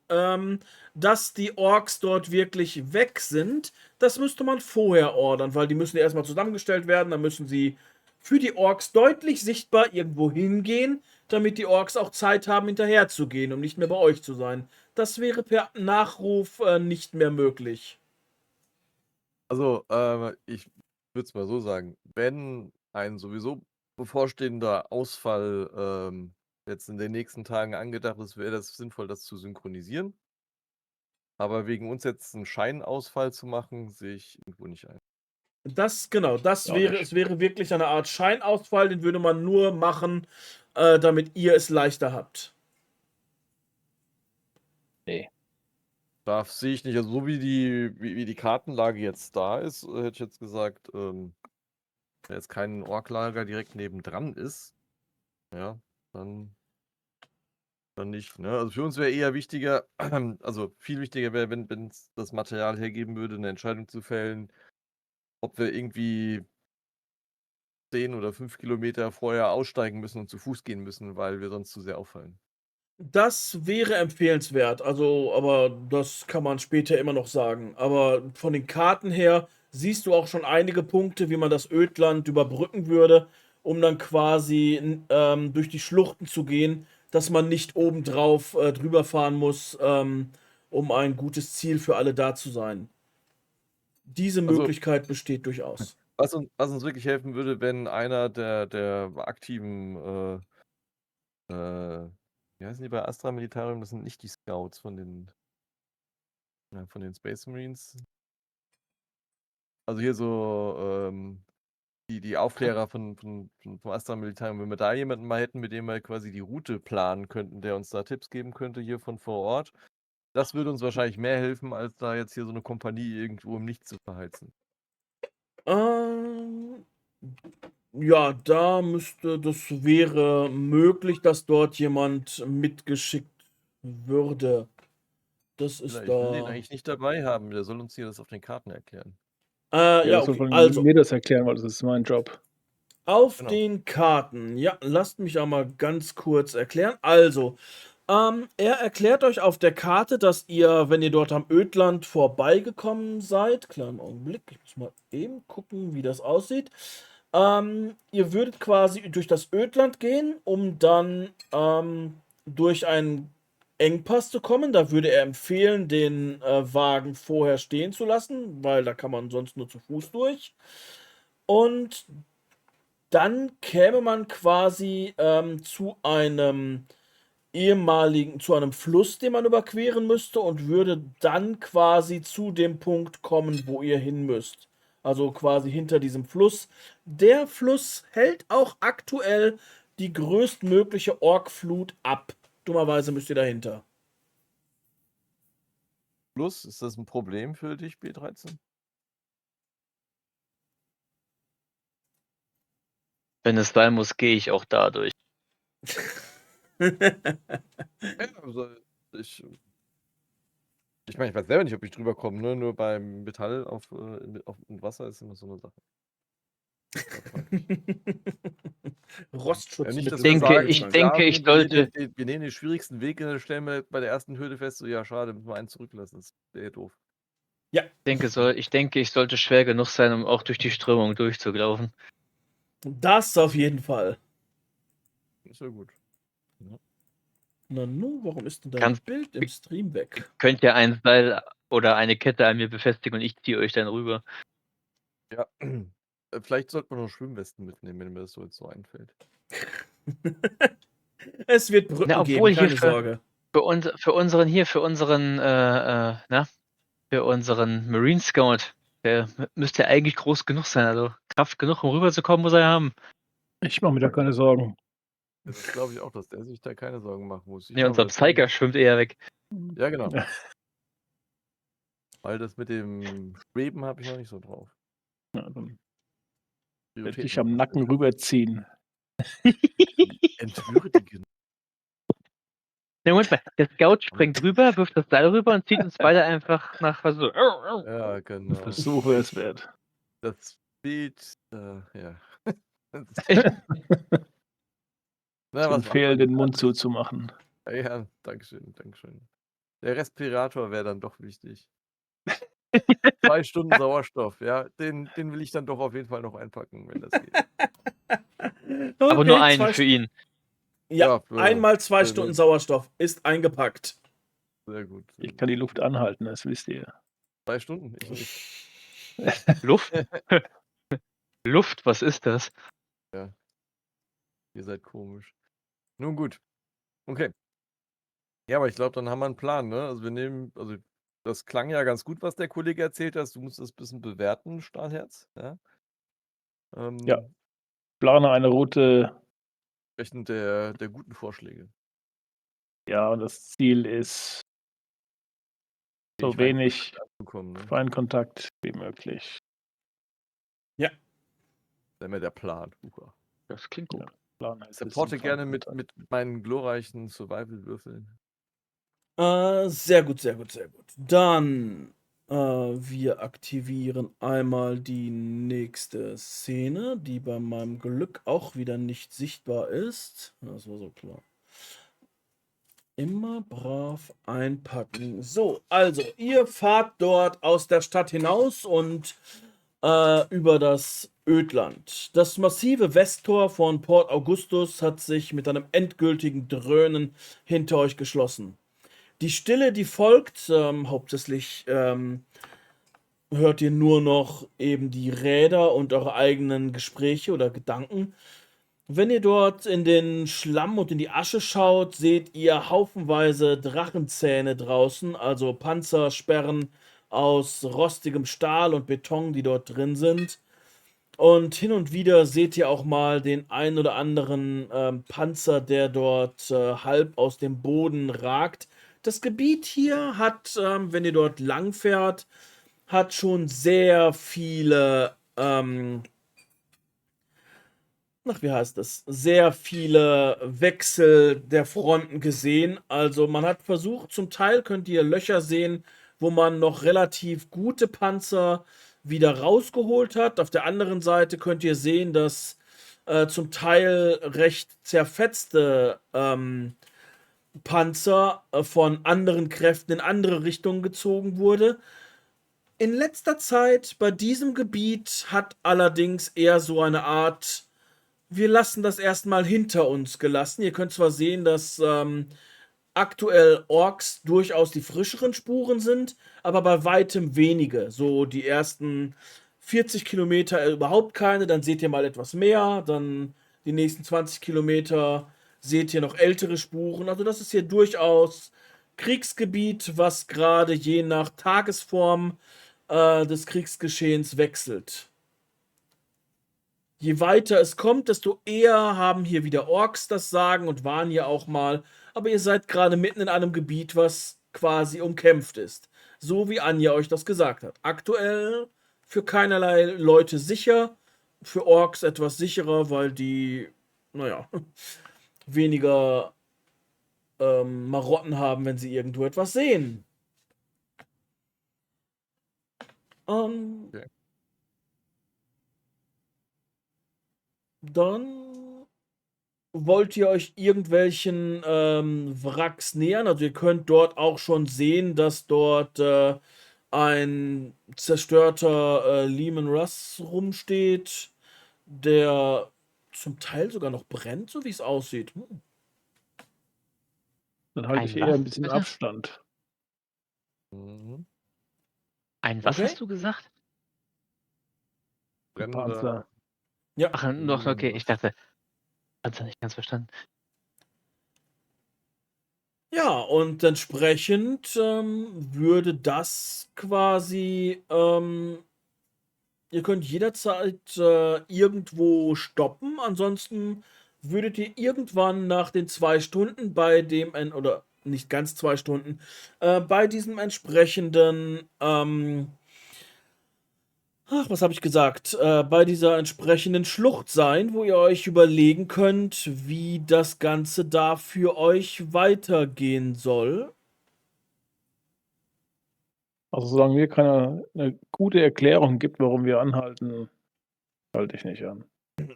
Speaker 1: Dass die Orks dort wirklich weg sind, das müsste man vorher ordern, weil die müssen ja erstmal zusammengestellt werden. Dann müssen sie für die Orks deutlich sichtbar irgendwo hingehen, damit die Orks auch Zeit haben, hinterher zu gehen, um nicht mehr bei euch zu sein. Das wäre per Nachruf nicht mehr möglich.
Speaker 2: Also, ich würde es mal so sagen, wenn ein sowieso bevorstehender Ausfall jetzt in den nächsten Tagen angedacht ist, wäre das sinnvoll, das zu synchronisieren. Aber wegen uns jetzt einen Scheinausfall zu machen, sehe ich irgendwo nicht ein.
Speaker 1: Genau,
Speaker 4: Ja, nicht.
Speaker 1: es wäre wirklich eine Art Scheinausfall, den würde man nur machen, damit ihr es leichter habt.
Speaker 4: Nee.
Speaker 2: Da sehe ich nicht, also so wie die Kartenlage jetzt da ist, hätte ich jetzt gesagt, wenn jetzt kein Orklager direkt nebendran ist, ja, dann nicht. Ne? Also für uns wäre eher wichtiger, also viel wichtiger wäre, wenn es das Material hergeben würde, eine Entscheidung zu fällen, ob wir irgendwie 10 oder 5 Kilometer vorher aussteigen müssen und zu Fuß gehen müssen, weil wir sonst zu sehr auffallen.
Speaker 1: Das wäre empfehlenswert, also, aber das kann man später immer noch sagen. Aber von den Karten her siehst du auch schon einige Punkte, wie man das Ödland überbrücken würde, um dann quasi durch die Schluchten zu gehen, dass man nicht obendrauf drüber fahren muss, um ein gutes Ziel für alle da zu sein. Diese
Speaker 2: Also,
Speaker 1: Möglichkeit besteht durchaus.
Speaker 2: was uns wirklich helfen würde, wenn einer der aktiven, wie heißen die bei Astra Militarium? Das sind nicht die Scouts von den Space Marines. Also hier so die Aufklärer vom Astra Militarium, wenn wir da jemanden mal hätten, mit dem wir quasi die Route planen könnten, der uns da Tipps geben könnte hier von vor Ort, das würde uns wahrscheinlich mehr helfen, als da jetzt hier so eine Kompanie irgendwo im Nichts zu verheizen.
Speaker 1: Ähm, ja, das wäre möglich, dass dort jemand mitgeschickt würde. Das
Speaker 2: Ich
Speaker 1: ist
Speaker 2: will den
Speaker 1: da.
Speaker 2: eigentlich nicht dabei haben, der soll uns hier das auf den Karten erklären.
Speaker 4: Ja,
Speaker 1: Ja,
Speaker 4: soll
Speaker 1: okay.
Speaker 4: von
Speaker 1: Also,
Speaker 4: mir das erklären, weil das ist mein Job.
Speaker 1: auf
Speaker 2: Genau.
Speaker 1: den Karten. Ja, lasst mich einmal ganz kurz erklären. Also, er erklärt euch auf der Karte, dass ihr, wenn ihr dort am Ödland vorbeigekommen seid, kleinen Augenblick, ich muss mal eben gucken, wie das aussieht. Ihr würdet quasi durch das Ödland gehen, um dann durch einen Engpass zu kommen. Da würde er empfehlen, den Wagen vorher stehen zu lassen, weil da kann man sonst nur zu Fuß durch. Und dann käme man quasi zu einem zu einem Fluss, den man überqueren müsste und würde dann quasi zu dem Punkt kommen, wo ihr hin müsst. Also quasi hinter diesem Fluss. Der Fluss hält auch aktuell die größtmögliche Orkflut ab. Dummerweise müsst ihr dahinter.
Speaker 2: Plus, ist das ein Problem für dich, B13?
Speaker 3: Wenn es sein muss, gehe ich auch dadurch.
Speaker 2: Ja, also ich meine, ich weiß selber nicht, ob ich drüber komme, ne? Nur beim Metall auf im Wasser ist immer so eine Sache.
Speaker 1: Rostschutz
Speaker 2: Ja, nicht,
Speaker 1: mit
Speaker 2: dass
Speaker 3: Ich
Speaker 2: wir
Speaker 3: denke,
Speaker 2: sagen,
Speaker 3: ich
Speaker 2: ja,
Speaker 3: denke, ich
Speaker 2: wir nehmen
Speaker 3: sollte.
Speaker 2: wir nehmen den schwierigsten Weg, stellen wir bei der ersten Hürde fest, so ja, schade, müssen wir einen zurücklassen. Das wäre doof.
Speaker 3: Ich denke, ich sollte schwer genug sein, um auch durch die Strömung durchzulaufen.
Speaker 1: Das auf jeden Fall.
Speaker 2: Ist ja gut.
Speaker 1: Nanu, warum ist denn dein
Speaker 3: Kannst-
Speaker 1: Bild im Stream
Speaker 3: Ihr
Speaker 1: weg?
Speaker 3: könnt ja ein Seil oder eine Kette an mir befestigen und ich ziehe euch dann rüber.
Speaker 2: Ja. Vielleicht sollte man noch Schwimmwesten mitnehmen, wenn mir das so jetzt so einfällt.
Speaker 1: Es wird Brücken
Speaker 3: Na, obwohl
Speaker 1: geben,
Speaker 3: hier
Speaker 1: keine Sorge.
Speaker 3: für unseren Marine Scout, der müsste eigentlich groß genug sein. Also Kraft genug, um rüberzukommen, muss er ja haben.
Speaker 4: Ich mache mir da keine Sorgen.
Speaker 2: Das glaube ich auch, dass der sich da keine Sorgen machen muss. Ich
Speaker 3: Nee,
Speaker 2: mache
Speaker 3: unser
Speaker 2: mir das Sorgen.
Speaker 3: Psyker schwimmt eher weg.
Speaker 2: Ja, genau. Weil das mit dem Schweben habe ich noch nicht so drauf.
Speaker 4: Ja, dann werde ich
Speaker 2: Prioritäten
Speaker 4: dich am
Speaker 2: noch
Speaker 4: Nacken rüberziehen.
Speaker 2: entwürdigen.
Speaker 3: Ne, Moment mal, der Scout springt rüber, wirft das Seil rüber und zieht uns beide einfach nach was so.
Speaker 2: Ja, genau.
Speaker 4: Versuch wäre es wert.
Speaker 2: Das Bild, ja. Na,
Speaker 4: Zu
Speaker 2: was
Speaker 4: empfehlen, den Mund zuzumachen.
Speaker 2: Ja, Dankeschön, Dankeschön. Der Respirator wäre dann doch wichtig. 2 Stunden Sauerstoff, ja, den will ich dann doch auf jeden Fall noch einpacken, wenn das geht.
Speaker 3: Aber nur
Speaker 1: Okay,
Speaker 3: einen für ihn.
Speaker 1: Ja,
Speaker 2: Ja,
Speaker 1: einmal 2
Speaker 2: äh,
Speaker 1: Stunden Sauerstoff ist eingepackt.
Speaker 2: Sehr gut. Sehr
Speaker 4: Ich kann die Luft anhalten, das wisst ihr.
Speaker 2: 2 Stunden? Ich nicht.
Speaker 3: Luft? Luft, was ist das?
Speaker 2: Ihr seid komisch. Nun gut. Okay. Ja, aber ich glaube, dann haben wir einen Plan, ne? Also das klang ja ganz gut, was der Kollege erzählt hat. Du musst das ein bisschen bewerten, Stahlherz. Ja.
Speaker 4: Ja. Plane eine Route,
Speaker 2: Entsprechend der guten Vorschläge.
Speaker 4: ja, und das Ziel ist, so
Speaker 2: Ich meine,
Speaker 4: wenig
Speaker 2: anzukommen, ne?
Speaker 4: Feinkontakt wie möglich.
Speaker 2: Das ist immer der Plan. Uha.
Speaker 3: Das klingt gut.
Speaker 4: Plan heißt
Speaker 2: Supporte
Speaker 4: bisschen
Speaker 2: gerne mit
Speaker 4: Feinkontakt.
Speaker 2: meinen glorreichen Survival-Würfeln.
Speaker 1: Sehr gut, sehr gut, sehr gut. Dann, wir aktivieren einmal die nächste Szene, die bei meinem Glück auch wieder nicht sichtbar ist. Das war so klar. Immer brav einpacken. So, also, ihr fahrt dort aus der Stadt hinaus und über das Ödland. Das massive Westtor von Port Augustus hat sich mit einem endgültigen Dröhnen hinter euch geschlossen. Die Stille, die folgt, hauptsächlich hört ihr nur noch eben die Räder und eure eigenen Gespräche oder Gedanken. Wenn ihr dort in den Schlamm und in die Asche schaut, seht ihr haufenweise Drachenzähne draußen, also Panzersperren aus rostigem Stahl und Beton, die dort drin sind. Und hin und wieder seht ihr auch mal den ein oder anderen Panzer, der dort halb aus dem Boden ragt. Das Gebiet hier hat, wenn ihr dort lang fährt, hat schon sehr viele, wie heißt das? Sehr viele Wechsel der Fronten gesehen. Also man hat versucht, zum Teil könnt ihr Löcher sehen, wo man noch relativ gute Panzer wieder rausgeholt hat. Auf der anderen Seite könnt ihr sehen, dass zum Teil recht zerfetzte Panzer von anderen Kräften in andere Richtungen gezogen wurde. In letzter Zeit bei diesem Gebiet hat allerdings eher so eine Art, wir lassen das erstmal hinter uns gelassen. Ihr könnt zwar sehen, dass aktuell Orks durchaus die frischeren Spuren sind, aber bei weitem wenige. So die ersten 40 Kilometer überhaupt keine, dann seht ihr mal etwas mehr, dann die nächsten 20 Kilometer seht ihr noch ältere Spuren. Also das ist hier durchaus Kriegsgebiet, was gerade je nach Tagesform des Kriegsgeschehens wechselt. Je weiter es kommt, desto eher haben hier wieder Orks das Sagen und waren hier auch mal. Aber ihr seid gerade mitten in einem Gebiet, was quasi umkämpft ist. So wie Anja euch das gesagt hat. Aktuell für keinerlei Leute sicher, für Orks etwas sicherer, weil die, naja, weniger Marotten haben, wenn sie irgendwo etwas sehen.
Speaker 2: Okay.
Speaker 1: Dann wollt ihr euch irgendwelchen Wracks nähern? Also ihr könnt dort auch schon sehen, dass dort ein zerstörter Lehman Russ rumsteht, der zum Teil sogar noch brennt, so wie es aussieht.
Speaker 4: Dann halte
Speaker 3: Ein
Speaker 4: ich eher
Speaker 3: was,
Speaker 4: ein bisschen
Speaker 3: bitte?
Speaker 4: Abstand.
Speaker 2: Mhm.
Speaker 3: Ein was
Speaker 1: Okay.
Speaker 3: hast du gesagt?
Speaker 2: Brennender
Speaker 4: Panzer.
Speaker 1: Ja.
Speaker 3: Ach, noch, okay,
Speaker 2: Lehman
Speaker 3: ich dachte, Panzer nicht ganz verstanden.
Speaker 1: Ja, und entsprechend würde das quasi, ihr könnt jederzeit irgendwo stoppen, ansonsten würdet ihr irgendwann nach den 2 Stunden bei dem, oder nicht ganz 2 Stunden, bei diesem entsprechenden, ach, was habe ich gesagt, bei dieser entsprechenden Schlucht sein, wo ihr euch überlegen könnt, wie das Ganze da für euch weitergehen soll.
Speaker 4: Also solange mir keiner eine gute Erklärung gibt, warum wir anhalten, halte ich nicht an.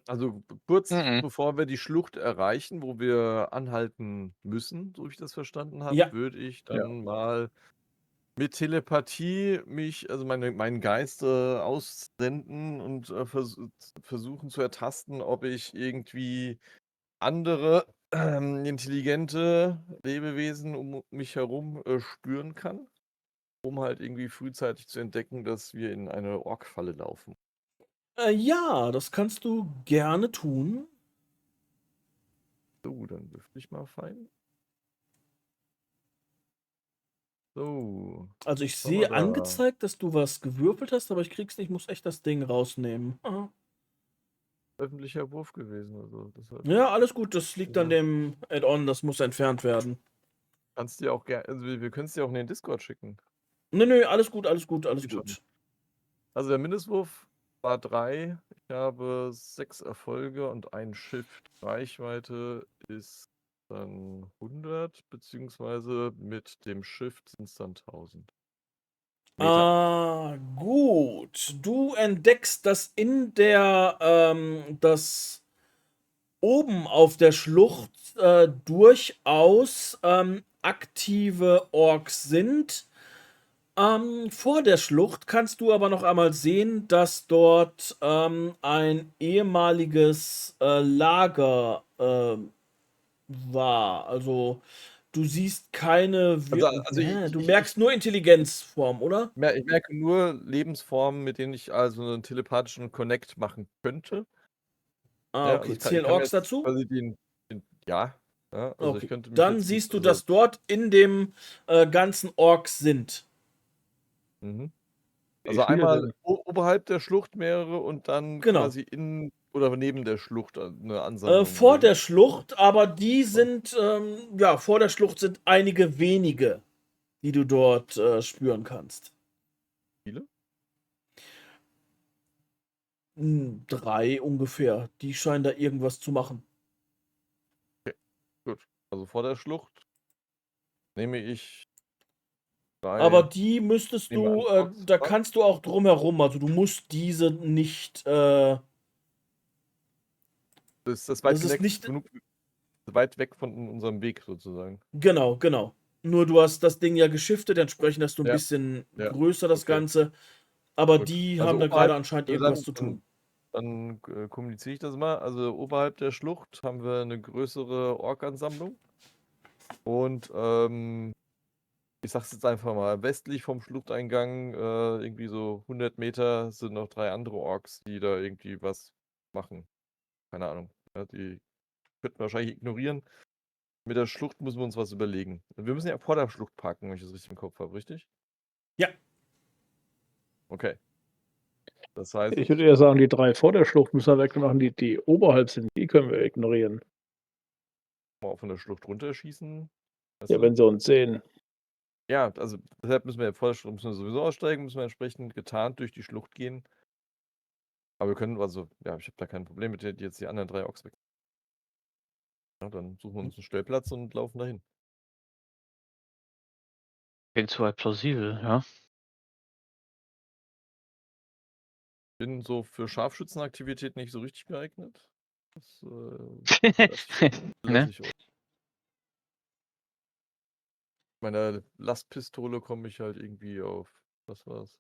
Speaker 2: Also kurz
Speaker 3: Mhm.
Speaker 2: bevor wir die Schlucht erreichen, wo wir anhalten müssen, so wie ich das verstanden habe,
Speaker 1: Ja.
Speaker 2: würde ich
Speaker 4: Ja.
Speaker 2: dann mal mit Telepathie also meinen Geist aussenden und versuchen zu ertasten, ob ich irgendwie andere intelligente Lebewesen um mich herum spüren kann, um halt irgendwie frühzeitig zu entdecken, dass wir in eine Orkfalle laufen.
Speaker 1: Ja, das kannst du gerne tun.
Speaker 2: So, dann würfel ich mal fein. So,
Speaker 1: Also ich
Speaker 2: was haben wir
Speaker 1: sehe
Speaker 2: da?
Speaker 1: angezeigt, dass du was gewürfelt hast, aber ich krieg's nicht, ich muss echt das Ding rausnehmen. Aha.
Speaker 2: Öffentlicher Wurf gewesen. Also deshalb,
Speaker 1: Ja, alles gut, das liegt an
Speaker 2: ja.
Speaker 1: dem Add-on, das muss entfernt werden.
Speaker 2: Kannst dir auch gerne, also wir können es dir auch in den Discord schicken.
Speaker 1: Nö, alles gut, alles gut, alles
Speaker 2: Geht schon.
Speaker 1: gut.
Speaker 2: Also der Mindestwurf war 3. Ich habe 6 Erfolge und ein Shift. Reichweite ist dann 100, beziehungsweise mit dem Shift sind es dann 1000 Meter.
Speaker 1: Gut. Du entdeckst, dass dass oben auf der Schlucht durchaus aktive Orks sind. Vor der Schlucht kannst du aber noch einmal sehen, dass dort ein ehemaliges Lager war. Also du siehst keine.
Speaker 2: Also
Speaker 1: Du merkst nur Intelligenzform, oder?
Speaker 2: ich merke nur Lebensformen, mit denen ich also einen telepathischen Connect machen könnte.
Speaker 1: Ah,
Speaker 2: Ja, also
Speaker 1: okay.
Speaker 2: ich
Speaker 1: Zählen
Speaker 2: kann mir
Speaker 1: Orks
Speaker 2: jetzt
Speaker 1: dazu?
Speaker 2: quasi ja, also ich
Speaker 1: Okay.
Speaker 2: könnte mich
Speaker 1: Dann
Speaker 2: jetzt
Speaker 1: siehst du,
Speaker 2: also
Speaker 1: dass dort in dem ganzen Orks sind.
Speaker 2: mhm.
Speaker 4: Wie
Speaker 2: Also
Speaker 4: viele
Speaker 2: einmal
Speaker 4: denn?
Speaker 2: oberhalb der Schlucht mehrere und dann
Speaker 1: Genau.
Speaker 2: quasi in oder neben der Schlucht eine Ansammlung,
Speaker 1: Vor
Speaker 2: oder wie?
Speaker 1: der Schlucht, aber die sind, ja, vor der Schlucht sind einige wenige, die du dort spüren kannst.
Speaker 2: Viele?
Speaker 1: 3 ungefähr. Die scheinen da irgendwas zu machen.
Speaker 2: Okay, gut. Also vor der Schlucht nehme ich
Speaker 1: Aber
Speaker 2: 3
Speaker 1: die müsstest
Speaker 2: nehme
Speaker 1: du,
Speaker 2: Antworts
Speaker 1: da
Speaker 2: wahr.
Speaker 1: kannst du auch drum herum. Also du musst diese nicht,
Speaker 2: Ist das
Speaker 1: das ist nicht,
Speaker 2: genug weit weg von unserem Weg sozusagen?
Speaker 1: genau, genau. Nur du hast das Ding ja geschiftet, entsprechend hast du ein
Speaker 2: Ja,
Speaker 1: bisschen
Speaker 2: ja,
Speaker 1: größer das
Speaker 2: okay,
Speaker 1: Ganze. Aber
Speaker 2: gut.
Speaker 1: die
Speaker 2: Also
Speaker 1: haben da gerade
Speaker 2: oberhalb
Speaker 1: anscheinend
Speaker 2: also
Speaker 1: irgendwas zu tun.
Speaker 2: dann kommuniziere ich das mal. Also oberhalb der Schlucht haben wir eine größere Ork-Ansammlung und, ich sag's jetzt einfach mal, westlich vom Schluchteingang, irgendwie so 100 Meter sind noch 3 andere Orks, die da irgendwie was machen. Keine Ahnung. Ja, die könnten wir wahrscheinlich ignorieren. Mit der Schlucht müssen wir uns was überlegen. Wir müssen ja vor der Schlucht parken, wenn ich das richtig im Kopf habe, richtig?
Speaker 1: Ja.
Speaker 2: Okay. Das heißt,
Speaker 4: Ich würde eher sagen, die 3 vor der Schlucht müssen wir wegmachen, die oberhalb sind, die können wir ignorieren.
Speaker 2: mal von der Schlucht runterschießen. Weißt
Speaker 4: Ja,
Speaker 2: du?
Speaker 4: wenn sie uns sehen.
Speaker 2: Ja, also deshalb müssen wir vor der Schlucht müssen wir sowieso aussteigen, müssen wir entsprechend getarnt durch die Schlucht gehen. Aber wir können, also, ja, ich habe da kein Problem mit jetzt die anderen 3 Orks weg. Ja, dann suchen wir uns einen Stellplatz und laufen dahin.
Speaker 3: Klingt soweit plausibel, ja.
Speaker 2: Bin so für Scharfschützenaktivität nicht so richtig geeignet. Das lasse
Speaker 3: Ne?
Speaker 2: ich aus. Mit meiner Lastpistole komme ich halt irgendwie auf. Was war's?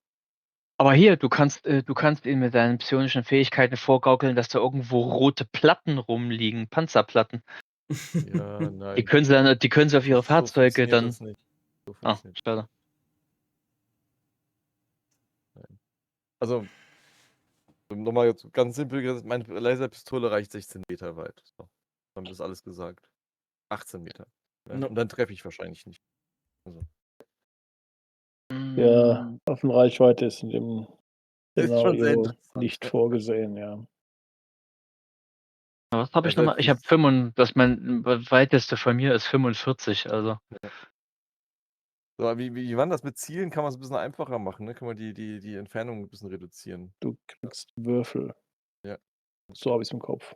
Speaker 3: Aber hier, du kannst ihm mit deinen psionischen Fähigkeiten vorgaukeln, dass da irgendwo rote Platten rumliegen, Panzerplatten.
Speaker 2: Ja,
Speaker 3: Die
Speaker 2: nein.
Speaker 3: können sie auf ihre
Speaker 2: So
Speaker 3: Fahrzeuge
Speaker 2: funktioniert
Speaker 3: dann.
Speaker 2: das nicht. So
Speaker 3: Ah,
Speaker 2: funktioniert das.
Speaker 3: schade.
Speaker 2: Also, nochmal jetzt ganz simpel gesagt, meine Laserpistole reicht 16 Meter weit. So, dann ist alles gesagt. 18 Meter. Ja?
Speaker 1: No.
Speaker 2: Und dann treffe ich wahrscheinlich nicht. Also,
Speaker 4: Ja,
Speaker 3: Mm,
Speaker 4: Waffenreichweite ist in dem
Speaker 2: ist schon sehr
Speaker 4: Szenario
Speaker 2: interessant.
Speaker 4: nicht vorgesehen, ja.
Speaker 3: Was habe
Speaker 2: Ja,
Speaker 3: ich nochmal? Ich habe
Speaker 2: selbst
Speaker 3: 5, das mein weiteste von mir ist 45, also.
Speaker 2: So, aber wie war denn das mit Zielen? Kann man es ein bisschen einfacher machen, ne? Kann man die Entfernung ein bisschen reduzieren.
Speaker 4: Du kriegst Würfel.
Speaker 2: Ja.
Speaker 4: So habe ich es im Kopf.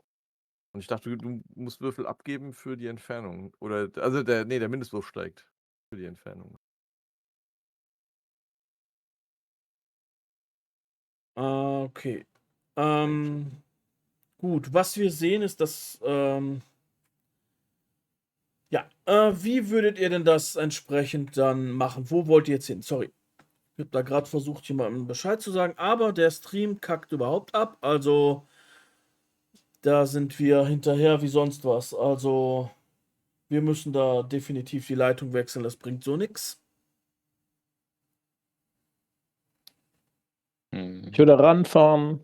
Speaker 2: Und ich dachte, du musst Würfel abgeben für die Entfernung. Oder, also der Mindestwurf steigt für die Entfernung.
Speaker 1: Okay. Gut, was wir sehen ist, dass ja, wie würdet ihr denn das entsprechend dann machen? Wo wollt ihr jetzt hin? Sorry. Ich habe da gerade versucht, jemandem Bescheid zu sagen, aber der Stream kackt überhaupt ab. Also, da sind wir hinterher wie sonst was. Also, wir müssen da definitiv die Leitung wechseln. Das bringt so nichts.
Speaker 4: Ich würde ranfahren,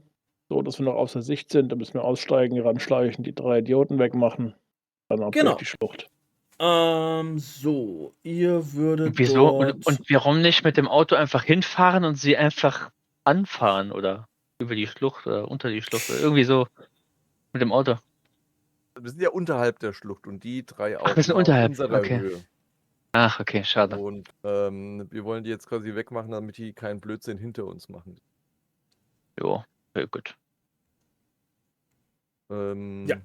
Speaker 4: so dass wir noch außer Sicht sind. Da müssen wir aussteigen, ranschleichen, die 3 Idioten wegmachen. Dann ab
Speaker 1: Genau.
Speaker 4: durch die Schlucht.
Speaker 1: So, ihr würdet
Speaker 3: Wieso?
Speaker 1: dort.
Speaker 3: Und warum nicht mit dem Auto einfach hinfahren und sie einfach anfahren oder über die Schlucht oder unter die Schlucht oder irgendwie so mit dem Auto?
Speaker 2: Wir sind ja unterhalb der Schlucht und die 3
Speaker 3: Ach,
Speaker 2: auch
Speaker 3: wir sind
Speaker 2: auf
Speaker 3: unterhalb.
Speaker 2: unserer
Speaker 3: Okay.
Speaker 2: Höhe.
Speaker 3: Ach, okay, schade.
Speaker 2: Und wir wollen die jetzt quasi wegmachen, damit die keinen Blödsinn hinter uns machen.
Speaker 3: Jo, ja, gut.
Speaker 1: Ja.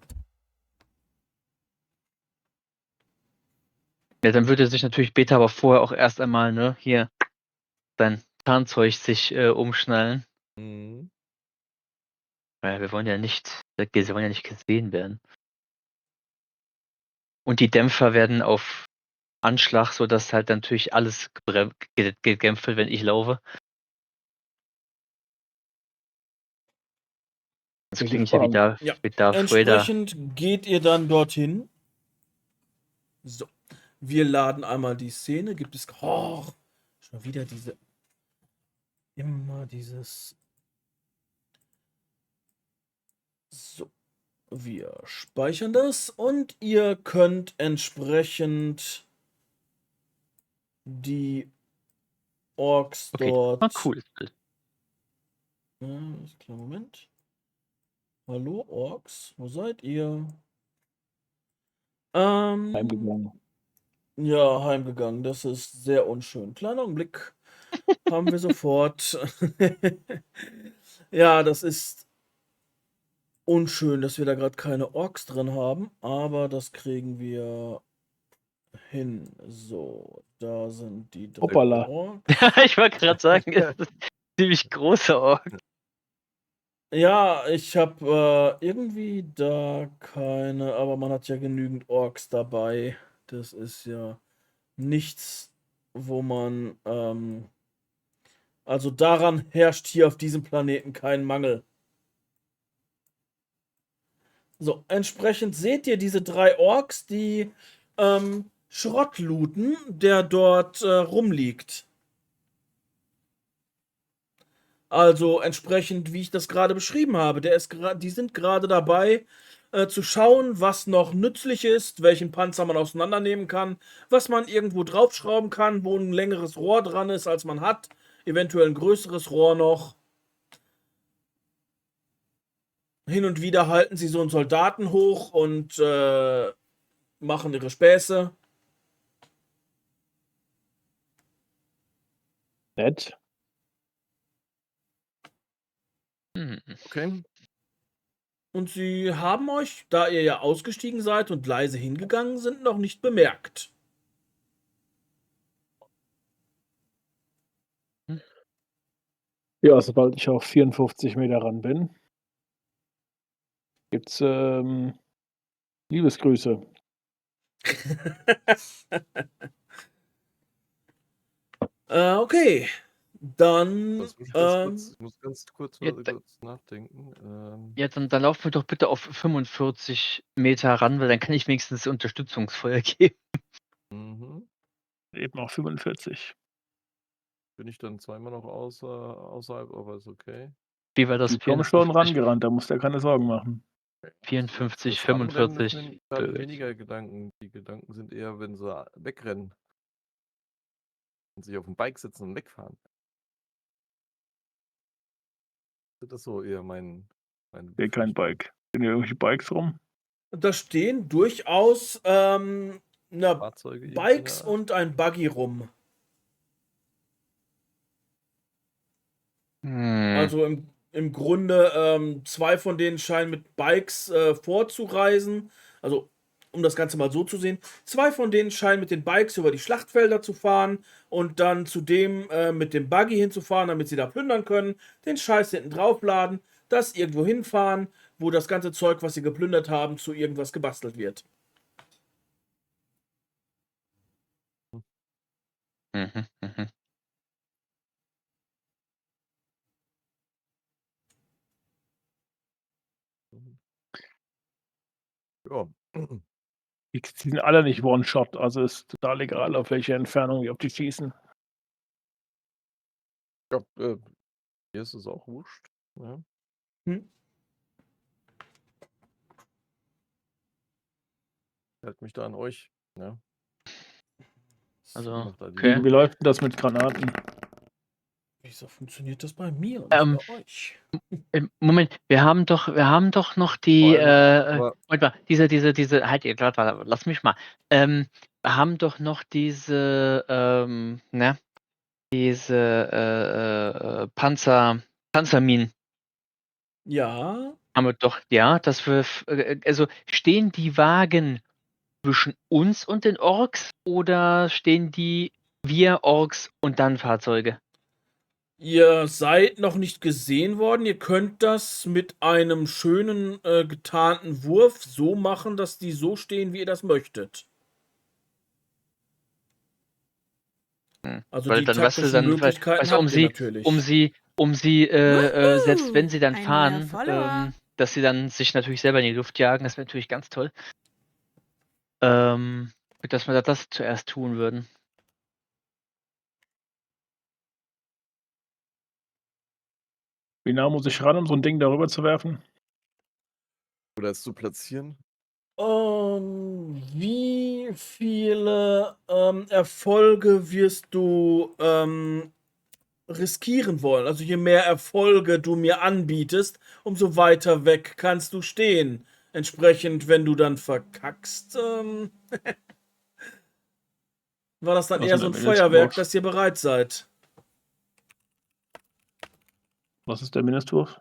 Speaker 3: Ja, dann würde sich natürlich Beta aber vorher auch erst einmal, ne, hier sein Tarnzeug sich umschnallen.
Speaker 2: Mhm.
Speaker 3: Weil wir wollen ja nicht gesehen werden. Und die Dämpfer werden auf Anschlag, sodass halt natürlich alles gedämpft wird, wenn ich laufe. Das
Speaker 4: Bin
Speaker 3: klingt ja wie
Speaker 4: gespannt.
Speaker 3: Darth Vader.
Speaker 1: Entsprechend geht ihr dann dorthin. So. Wir laden einmal die Szene. Gibt es. Oh, schon wieder diese. Immer dieses. So. Wir speichern das und ihr könnt entsprechend die Orks
Speaker 3: Okay,
Speaker 1: dort.
Speaker 3: ah, cool.
Speaker 1: Kleinen Moment. Hallo Orks, wo seid ihr?
Speaker 4: Heimgegangen.
Speaker 1: Ja, heimgegangen. Das ist sehr unschön. Kleiner Augenblick. Haben wir sofort. Ja, das ist unschön, dass wir da gerade keine Orks drin haben, aber das kriegen wir hin. So, da sind die 3
Speaker 4: Hoppala.
Speaker 1: Orks.
Speaker 3: Ich wollte gerade sagen, es ist ein ziemlich großer Ork.
Speaker 1: Ja, ich habe irgendwie da keine, aber man hat ja genügend Orks dabei. Das ist ja nichts, wo man, also daran herrscht hier auf diesem Planeten kein Mangel. So, entsprechend seht ihr diese 3 Orks, die Schrott looten, der dort rumliegt. Also entsprechend, wie ich das gerade beschrieben habe, die sind gerade dabei zu schauen, was noch nützlich ist, welchen Panzer man auseinandernehmen kann, was man irgendwo draufschrauben kann, wo ein längeres Rohr dran ist, als man hat, eventuell ein größeres Rohr noch. Hin und wieder halten sie so einen Soldaten hoch und machen ihre Späße.
Speaker 4: Nett.
Speaker 3: Hm.
Speaker 2: Okay.
Speaker 1: Und sie haben euch, da ihr ja ausgestiegen seid und leise hingegangen sind, noch nicht bemerkt.
Speaker 4: Ja, sobald ich auf 54 Meter ran bin, gibt's Liebesgrüße.
Speaker 1: Okay. Dann,
Speaker 2: Lass mich ganz kurz, ich muss ganz kurz,
Speaker 3: Ja,
Speaker 2: kurz nachdenken.
Speaker 3: Ja, dann laufen wir doch bitte auf 45 Meter ran, weil dann kann ich wenigstens Unterstützungsfeuer geben.
Speaker 2: Mhm.
Speaker 4: Eben auf 45.
Speaker 2: Bin ich dann zweimal noch außerhalb, aber ist okay.
Speaker 3: Wie war das?
Speaker 4: Die kommen schon
Speaker 3: 54,
Speaker 4: rangerannt, da musst du dir keine Sorgen machen.
Speaker 3: 54,
Speaker 2: Das andere müssen
Speaker 3: 45.
Speaker 2: wir gerade
Speaker 3: Blöd.
Speaker 2: weniger Gedanken. Die Gedanken sind eher, wenn sie wegrennen und sich auf dem Bike sitzen und wegfahren. Das ist so eher meine
Speaker 4: Hier kein
Speaker 2: Befürchtung.
Speaker 4: Bike. Sind hier irgendwelche Bikes rum?
Speaker 1: da stehen durchaus
Speaker 2: Fahrzeuge
Speaker 1: Bikes
Speaker 2: irgendeiner Art.
Speaker 1: und ein Buggy rum. Also im Grunde, zwei von denen scheinen mit Bikes vorzureisen. Also, um das Ganze mal so zu sehen. Zwei von denen scheinen mit den Bikes über die Schlachtfelder zu fahren und dann zudem mit dem Buggy hinzufahren, damit sie da plündern können, den Scheiß hinten draufladen, das irgendwo hinfahren, wo das ganze Zeug, was sie geplündert haben, zu irgendwas gebastelt wird.
Speaker 3: Mhm, mhm.
Speaker 2: Ja.
Speaker 4: Die sind alle nicht One-Shot, also ist total egal, auf welche Entfernung die auf die schießen.
Speaker 2: Ja, mir ist es auch wurscht. Ja.
Speaker 1: Hm?
Speaker 2: Hält mich da an euch. Ja.
Speaker 3: Also,
Speaker 2: Macht da die
Speaker 3: okay.
Speaker 4: Wie läuft denn das mit Granaten?
Speaker 1: Wieso funktioniert das bei mir und nicht bei euch?
Speaker 3: Moment, wir haben doch noch die,
Speaker 2: Vor allem, aber
Speaker 3: Moment mal, diese, halt, warte, lass mich mal. Wir haben doch noch diese, diese Panzerminen.
Speaker 1: Ja,
Speaker 3: Haben wir doch, ja, dass wir, also stehen die Wagen zwischen uns und den Orks oder stehen die wir Orks und dann Fahrzeuge?
Speaker 1: ihr seid noch nicht gesehen worden. Ihr könnt das mit einem schönen getarnten Wurf so machen, dass die so stehen, wie ihr das möchtet. Also
Speaker 3: Weil
Speaker 1: die
Speaker 3: dann, weißt du,
Speaker 1: taktischen Möglichkeiten habt ihr natürlich.
Speaker 3: um sie, selbst wenn sie dann
Speaker 5: Ein neuer
Speaker 3: fahren,
Speaker 5: Follower.
Speaker 3: dass sie dann sich natürlich selber in die Luft jagen, das wäre natürlich ganz toll. Dass wir das zuerst tun würden.
Speaker 4: Wie nah muss ich ran, um so ein Ding darüber zu werfen?
Speaker 2: oder es zu platzieren.
Speaker 1: Wie viele Erfolge wirst du riskieren wollen? Also je mehr Erfolge du mir anbietest, umso weiter weg kannst du stehen. Entsprechend, wenn du dann verkackst, war das dann
Speaker 4: Was
Speaker 1: eher
Speaker 4: ist
Speaker 1: so
Speaker 4: denn
Speaker 1: ein
Speaker 4: der
Speaker 1: Feuerwerk,
Speaker 4: Mindestwurf?
Speaker 1: dass ihr bereit seid.
Speaker 4: Was ist der Mindestwurf?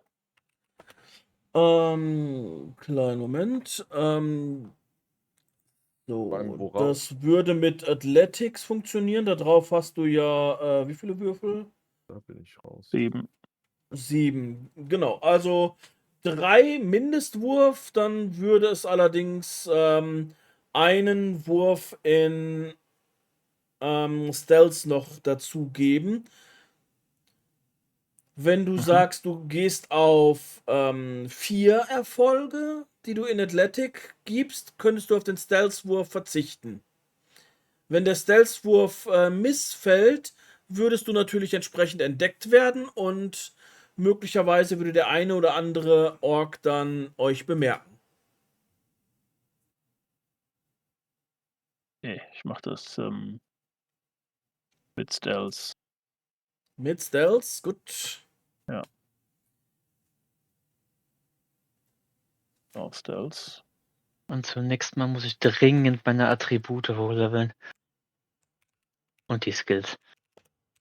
Speaker 1: Kleinen Moment.
Speaker 2: Fragen,
Speaker 1: So,
Speaker 2: worauf?
Speaker 1: das würde mit Athletics funktionieren. Darauf hast du ja, wie viele Würfel?
Speaker 2: Da bin ich raus.
Speaker 4: 7.
Speaker 1: 7. Genau, also 3 Mindestwurf, dann würde es allerdings einen Wurf in Stealth noch dazu geben. Wenn du sagst, du gehst auf 4 Erfolge, die du in Athletic gibst, könntest du auf den Stealth-Wurf verzichten. Wenn der Stealth-Wurf missfällt, würdest du natürlich entsprechend entdeckt werden und möglicherweise würde der eine oder andere Ork dann euch bemerken.
Speaker 4: Nee, ich mach das mit Stealth.
Speaker 1: Mit Stealth, gut.
Speaker 4: Ja. Auf Stealth.
Speaker 3: Und zunächst mal muss ich dringend meine Attribute hochleveln. Und die Skills.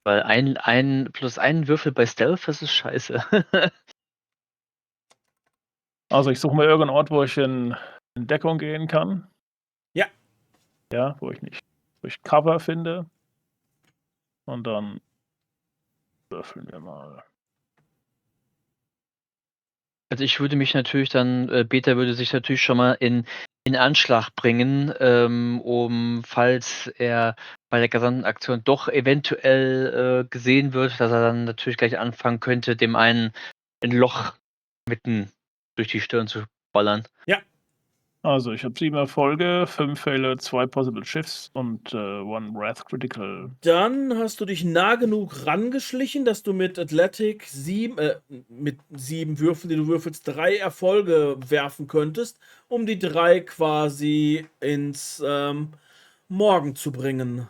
Speaker 3: Weil ein plus einen Würfel bei Stealth, das ist scheiße.
Speaker 4: Also ich suche mir irgendeinen Ort, wo ich in Deckung gehen kann.
Speaker 1: Ja.
Speaker 4: Ja, wo ich Cover finde. Und dann würfeln wir mal.
Speaker 3: Also ich würde mich natürlich dann, Beta würde sich natürlich schon mal in Anschlag bringen, falls er bei der gesamten Aktion doch eventuell gesehen wird, dass er dann natürlich gleich anfangen könnte, dem einen ein Loch mitten durch die Stirn zu ballern.
Speaker 4: Also ich habe 7 Erfolge, 5 Failure, 2 Possible Shifts und 1 Wrath Critical.
Speaker 1: Dann hast du dich nah genug rangeschlichen, dass du mit Athletic mit 7 Würfeln, die du würfelst, 3 Erfolge werfen könntest, um die 3 quasi ins Morgen zu bringen.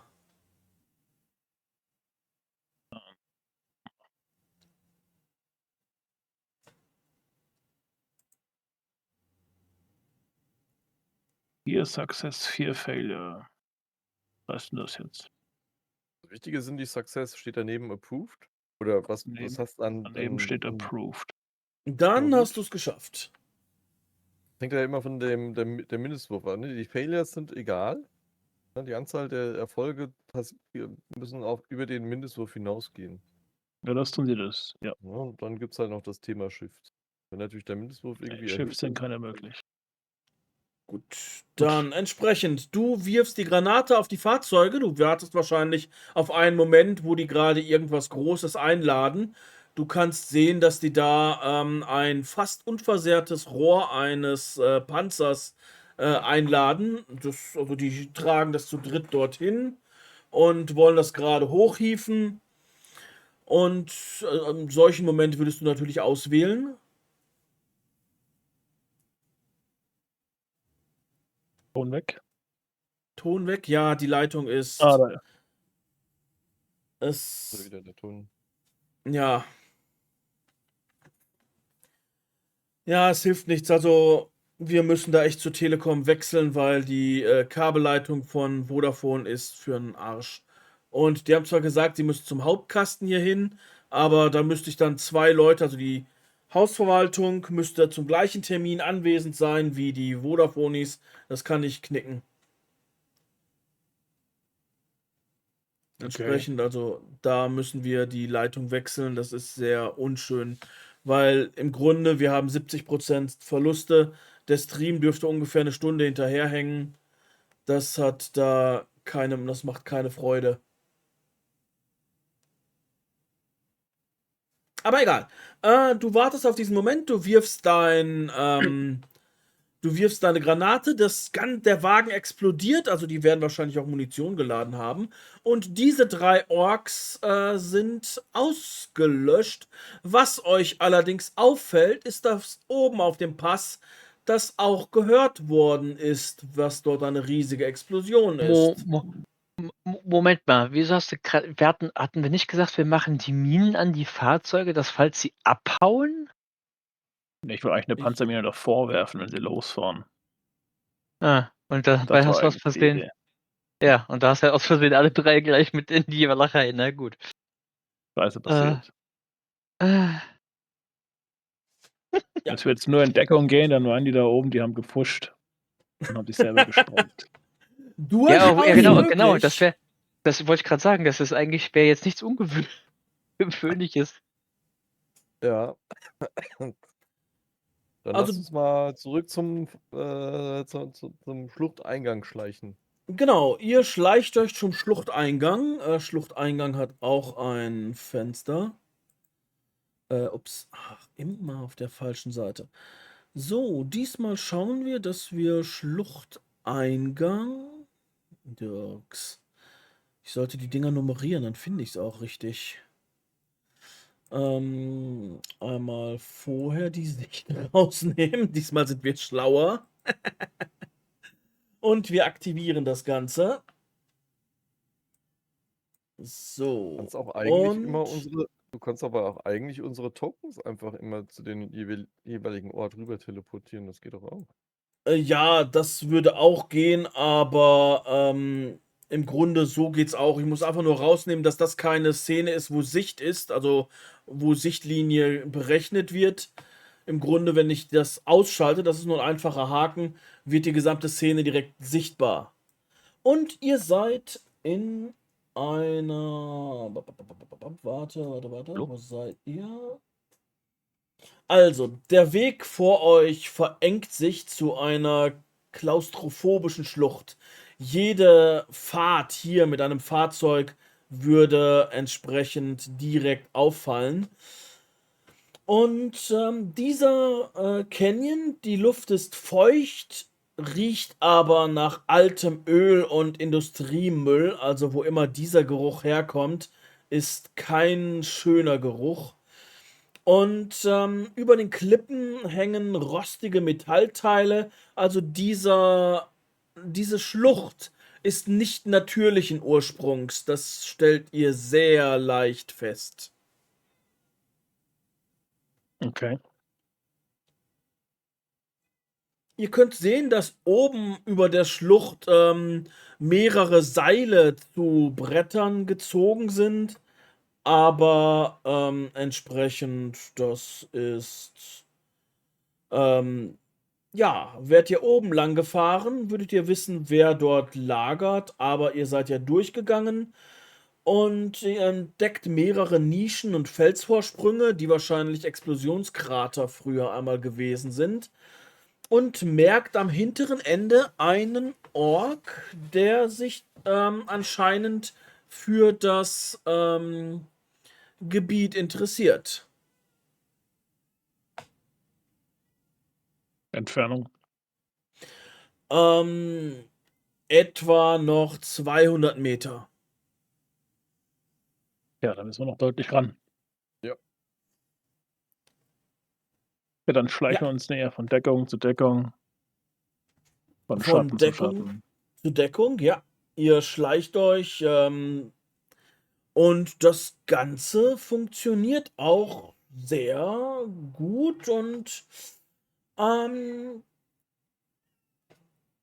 Speaker 4: Vier Success, 4 Failure. Was ist denn das jetzt?
Speaker 2: Das Wichtige sind die Success. Steht daneben approved? Oder was hast du
Speaker 4: Daneben steht Approved.
Speaker 1: Dann
Speaker 2: Ja,
Speaker 1: hast
Speaker 2: gut.
Speaker 1: du es geschafft.
Speaker 2: Hängt ja immer von der Mindestwurf an. Ne? Die Failures sind egal. Ne? Die Anzahl der Erfolge müssen auch über den Mindestwurf hinausgehen.
Speaker 4: Ja, das tun sie das. Ja.
Speaker 2: Ja, und dann gibt es halt noch das Thema Shift. Wenn natürlich der Mindestwurf irgendwie
Speaker 4: Shifts sind keine möglich.
Speaker 1: Gut, dann entsprechend, du wirfst die Granate auf die Fahrzeuge, du wartest wahrscheinlich auf einen Moment, wo die gerade irgendwas Großes einladen. Du kannst sehen, dass die da ein fast unversehrtes Rohr eines Panzers einladen. Also die tragen das zu dritt dorthin und wollen das gerade hochhieven. Und in solchen Moment würdest du natürlich auswählen.
Speaker 4: Ton weg.
Speaker 1: Ton weg, ja, die Leitung ist.
Speaker 4: Ah, da.
Speaker 2: So
Speaker 1: Es.
Speaker 2: wieder der Ton.
Speaker 1: Ja. Ja, es hilft nichts. Also, wir müssen da echt zur Telekom wechseln, weil die Kabelleitung von Vodafone ist für 'n Arsch. Und die haben zwar gesagt, sie müssen zum Hauptkasten hier hin, aber da müsste ich dann 2 Leute, also die Hausverwaltung müsste zum gleichen Termin anwesend sein wie die Vodafonis. Das kann ich knicken. Entsprechend, also da müssen wir die Leitung wechseln. Das ist sehr unschön, weil im Grunde wir haben 70% Verluste. Der Stream dürfte ungefähr eine Stunde hinterherhängen. Das macht keine Freude. Aber egal. Du wartest auf diesen Moment, du wirfst deine Granate, der Wagen explodiert, also die werden wahrscheinlich auch Munition geladen haben. Und diese 3 Orks sind ausgelöscht. Was euch allerdings auffällt, ist, dass oben auf dem Pass das auch gehört worden ist, was dort eine riesige Explosion ist.
Speaker 3: Moment mal, wieso hast du gerade, hatten wir nicht gesagt, wir machen die Minen an die Fahrzeuge, dass falls sie abhauen?
Speaker 4: Ich will eigentlich eine Panzermine davor werfen, wenn sie losfahren.
Speaker 3: Und
Speaker 4: Das
Speaker 3: dabei hast
Speaker 4: war
Speaker 3: du aus
Speaker 4: eigentlich die
Speaker 3: Versehen.
Speaker 4: Idee.
Speaker 3: Ja, und da hast du ja aus Versehen alle 3 gleich mit in die Walachei, na gut.
Speaker 4: Scheiße passiert.
Speaker 3: Äh,
Speaker 1: Ja.
Speaker 4: Als wir jetzt nur in Deckung gehen, dann waren die da oben, die haben gepusht und haben sich selber gesprengt.
Speaker 1: Durchaus
Speaker 3: genau,
Speaker 1: möglich.
Speaker 3: das wollte ich gerade sagen, das ist eigentlich, wäre jetzt nichts Ungewöhnliches.
Speaker 2: Ja. Dann
Speaker 1: Also-
Speaker 2: lass uns mal zurück zum Schluchteingang schleichen.
Speaker 1: Genau, ihr schleicht euch zum Schluchteingang. Schluchteingang hat auch ein Fenster. Ups, immer auf der falschen Seite. So, diesmal schauen wir, dass wir Schluchteingang. Dirks. Ich sollte die Dinger nummerieren, dann finde ich es auch richtig. Einmal vorher die Sicht rausnehmen. Diesmal sind wir schlauer. Und wir aktivieren das Ganze. So.
Speaker 2: Kannst auch eigentlich
Speaker 1: und
Speaker 2: immer unsere Du kannst aber auch eigentlich unsere Tokens einfach immer zu den jeweiligen Ort rüber teleportieren. Das geht doch auch.
Speaker 1: Ja, das würde auch gehen, aber im Grunde so geht's auch. Ich muss einfach nur rausnehmen, dass das keine Szene ist, wo Sicht ist, also wo Sichtlinie berechnet wird. Im Grunde, wenn ich das ausschalte, das ist nur ein einfacher Haken, wird die gesamte Szene direkt sichtbar. Und ihr seid in einer. Warte,
Speaker 3: Hallo?
Speaker 1: wo seid ihr? Also, der Weg vor euch verengt sich zu einer klaustrophobischen Schlucht. Jede Fahrt hier mit einem Fahrzeug würde entsprechend direkt auffallen. Und dieser Canyon, die Luft ist feucht, riecht aber nach altem Öl und Industriemüll. Also wo immer dieser Geruch herkommt, ist kein schöner Geruch. Und über den Klippen hängen rostige Metallteile. Also diese Schlucht ist nicht natürlichen Ursprungs. Das stellt ihr sehr leicht fest.
Speaker 4: Okay.
Speaker 1: Ihr könnt sehen, dass oben über der Schlucht mehrere Seile zu Brettern gezogen sind. Aber entsprechend, das ist ja, wärt ihr oben lang gefahren, würdet ihr wissen, wer dort lagert, aber ihr seid ja durchgegangen und ihr entdeckt mehrere Nischen und Felsvorsprünge, die wahrscheinlich Explosionskrater früher einmal gewesen sind, und merkt am hinteren Ende einen Ork, der sich anscheinend für das Gebiet interessiert.
Speaker 4: Entfernung.
Speaker 1: Ähm, etwa noch 200 Meter.
Speaker 4: Ja, da müssen wir noch deutlich ran.
Speaker 2: Ja.
Speaker 4: Ja, dann schleichen
Speaker 1: Ja.
Speaker 4: wir uns näher von Deckung zu Deckung. Von
Speaker 1: Von
Speaker 4: Schatten zu
Speaker 1: Deckung
Speaker 4: Schatten.
Speaker 1: zu Deckung, ja. Ihr schleicht euch und das Ganze funktioniert auch sehr gut und ähm,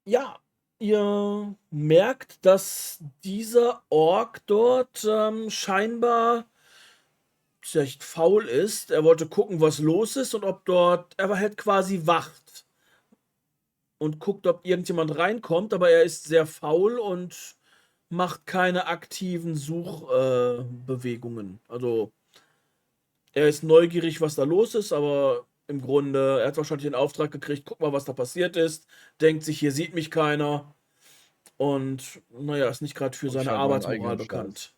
Speaker 1: ja, ihr merkt, dass dieser Ork dort scheinbar recht faul ist. Er wollte gucken, was los ist und ob dort, er hält quasi Wacht und guckt, ob irgendjemand reinkommt, aber er ist sehr faul und macht keine aktiven Suchbewegungen. Also er ist neugierig, was da los ist, aber im Grunde, er hat wahrscheinlich den Auftrag gekriegt, guck mal, was da passiert ist, denkt sich, hier sieht mich keiner und naja, ist nicht gerade für
Speaker 2: Macht
Speaker 1: seine
Speaker 2: halt meinen
Speaker 1: Arbeitsmoral
Speaker 2: eigenen
Speaker 1: bekannt.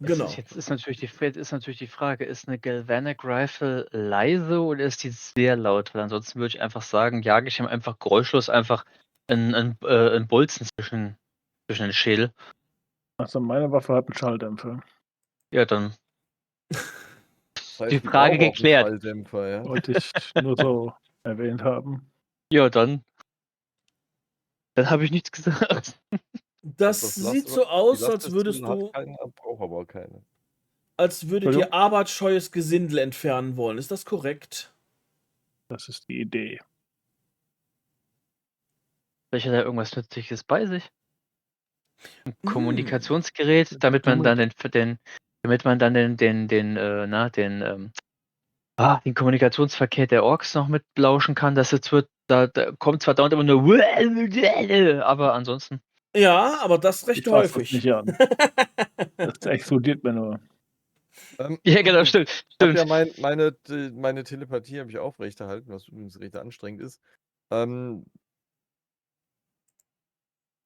Speaker 3: Es ist
Speaker 1: Genau.
Speaker 3: jetzt ist natürlich die Frage, ist eine Galvanic Rifle leise oder ist die sehr laut? Weil ansonsten würde ich einfach sagen, jage ich ihm einfach geräuschlos einfach 'n Bolzen zwischen den Schädel.
Speaker 4: Also meine Waffe hat einen Schalldämpfer.
Speaker 3: Ja, dann
Speaker 2: Das heißt,
Speaker 3: die
Speaker 2: die
Speaker 3: Frage
Speaker 2: brauchen auch einen
Speaker 3: geklärt.
Speaker 2: Schalldämpfer, ja?
Speaker 4: Wollte ich nur so erwähnt haben.
Speaker 3: Ja, dann habe ich nichts gesagt.
Speaker 1: Das sieht so
Speaker 2: Die
Speaker 1: aus,
Speaker 2: Lastpistole hat keine, braucht aber keine.
Speaker 1: als würdet ihr
Speaker 4: Entschuldigung?
Speaker 1: arbeitsscheues Gesindel entfernen wollen. Ist das korrekt?
Speaker 4: Das ist die Idee.
Speaker 3: Vielleicht hat er irgendwas Nützliches bei sich. 'N
Speaker 1: Hm.
Speaker 3: Kommunikationsgerät, damit man dann den Kommunikationsverkehr der Orks noch mit belauschen kann. Das jetzt wird da kommt zwar dauernd immer nur aber ansonsten
Speaker 1: Ja, aber das
Speaker 4: Ich
Speaker 1: recht
Speaker 4: fasse das
Speaker 1: häufig.
Speaker 4: nicht an. Das explodiert mir nur.
Speaker 3: ja, genau, stimmt,
Speaker 2: Ich habe ja
Speaker 3: stimmt.
Speaker 2: meine Telepathie habe ich aufrechterhalten, was übrigens recht anstrengend ist.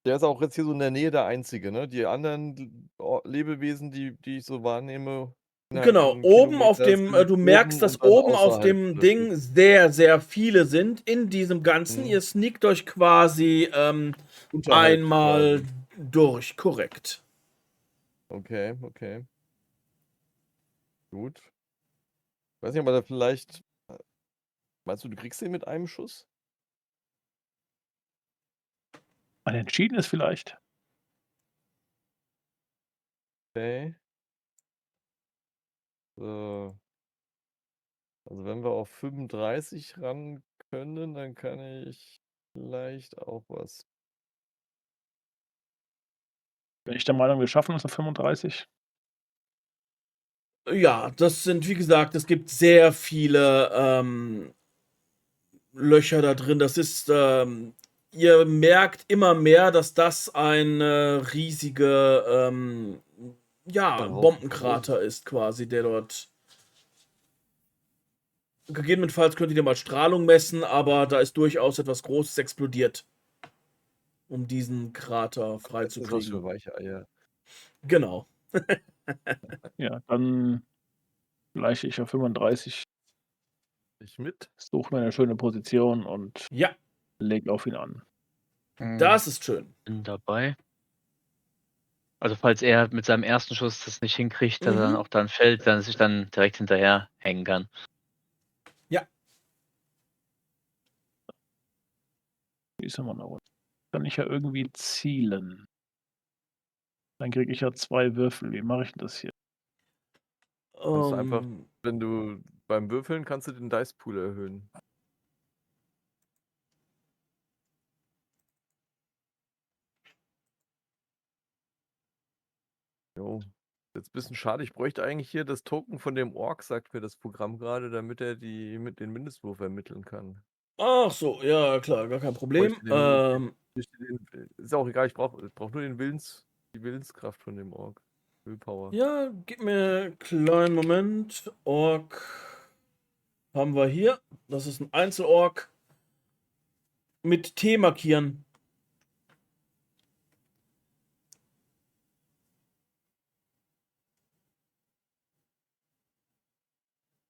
Speaker 2: Der ist auch jetzt hier so in der Nähe der Einzige, ne? Die anderen Lebewesen, die ich so wahrnehme, innerhalb
Speaker 1: Genau,
Speaker 2: von 'nem
Speaker 1: oben auf
Speaker 2: Kilometer,
Speaker 1: dem,
Speaker 2: sind
Speaker 1: du merkst,
Speaker 2: oben
Speaker 1: dass
Speaker 2: und dann
Speaker 1: oben auf
Speaker 2: außerhalb
Speaker 1: dem
Speaker 2: der
Speaker 1: Ding
Speaker 2: Schlucht.
Speaker 1: sehr, sehr viele sind in diesem Ganzen.
Speaker 2: Mhm.
Speaker 1: Ihr sneakt euch quasi
Speaker 2: Unterhalb
Speaker 1: einmal
Speaker 2: quasi.
Speaker 1: durch, korrekt.
Speaker 2: Okay, okay. Gut. Weiß nicht, ob man da vielleicht meinst du kriegst den mit einem Schuss?
Speaker 4: Ein entschiedenes vielleicht.
Speaker 2: Okay. Also wenn wir auf 35 ran können, dann kann ich vielleicht auch was.
Speaker 4: Bin ich der Meinung, wir schaffen es auf 35?
Speaker 1: Ja, das sind, wie gesagt, es gibt sehr viele Löcher da drin. Das ist, ihr merkt immer mehr, dass das eine riesige, ja,
Speaker 2: Ein Haufen
Speaker 1: Bombenkrater ist quasi, der dort. Gegebenenfalls könnt ihr mal Strahlung messen, aber da ist durchaus etwas Großes explodiert, um diesen Krater
Speaker 2: Das ist was für
Speaker 1: freizukriegen.
Speaker 2: weiche Eier.
Speaker 1: Genau.
Speaker 4: Ja, dann gleiche ich auf 35,
Speaker 2: Ich mit?
Speaker 4: suche mir eine schöne Position und
Speaker 1: Ja,
Speaker 4: lege auf ihn an.
Speaker 1: das ist schön.
Speaker 3: Bin dabei. Also falls er mit seinem ersten Schuss das nicht hinkriegt, dass er dann
Speaker 1: Mhm.
Speaker 3: auch dann fällt, dass ich dann direkt hinterher hängen kann.
Speaker 4: Wie ist immer noch? Kann ich ja irgendwie zielen. Dann kriege ich ja 2 Würfel. Wie mache ich denn das hier?
Speaker 2: Kannst du einfach,
Speaker 1: Ähm,
Speaker 2: wenn du beim Würfeln kannst du den Dice Pool erhöhen. Jo. Jetzt ein bisschen schade. Ich bräuchte eigentlich hier das Token von dem Ork, sagt mir das Programm gerade, damit er mit den Mindestwurf ermitteln kann.
Speaker 1: ach so, ja, klar, gar kein Problem.
Speaker 2: Ist auch egal, ich brauch nur die Willenskraft von dem Ork. Willpower.
Speaker 1: Ja, gib mir einen kleinen Moment. Ork haben wir hier. Das ist ein Einzelork mit T markieren.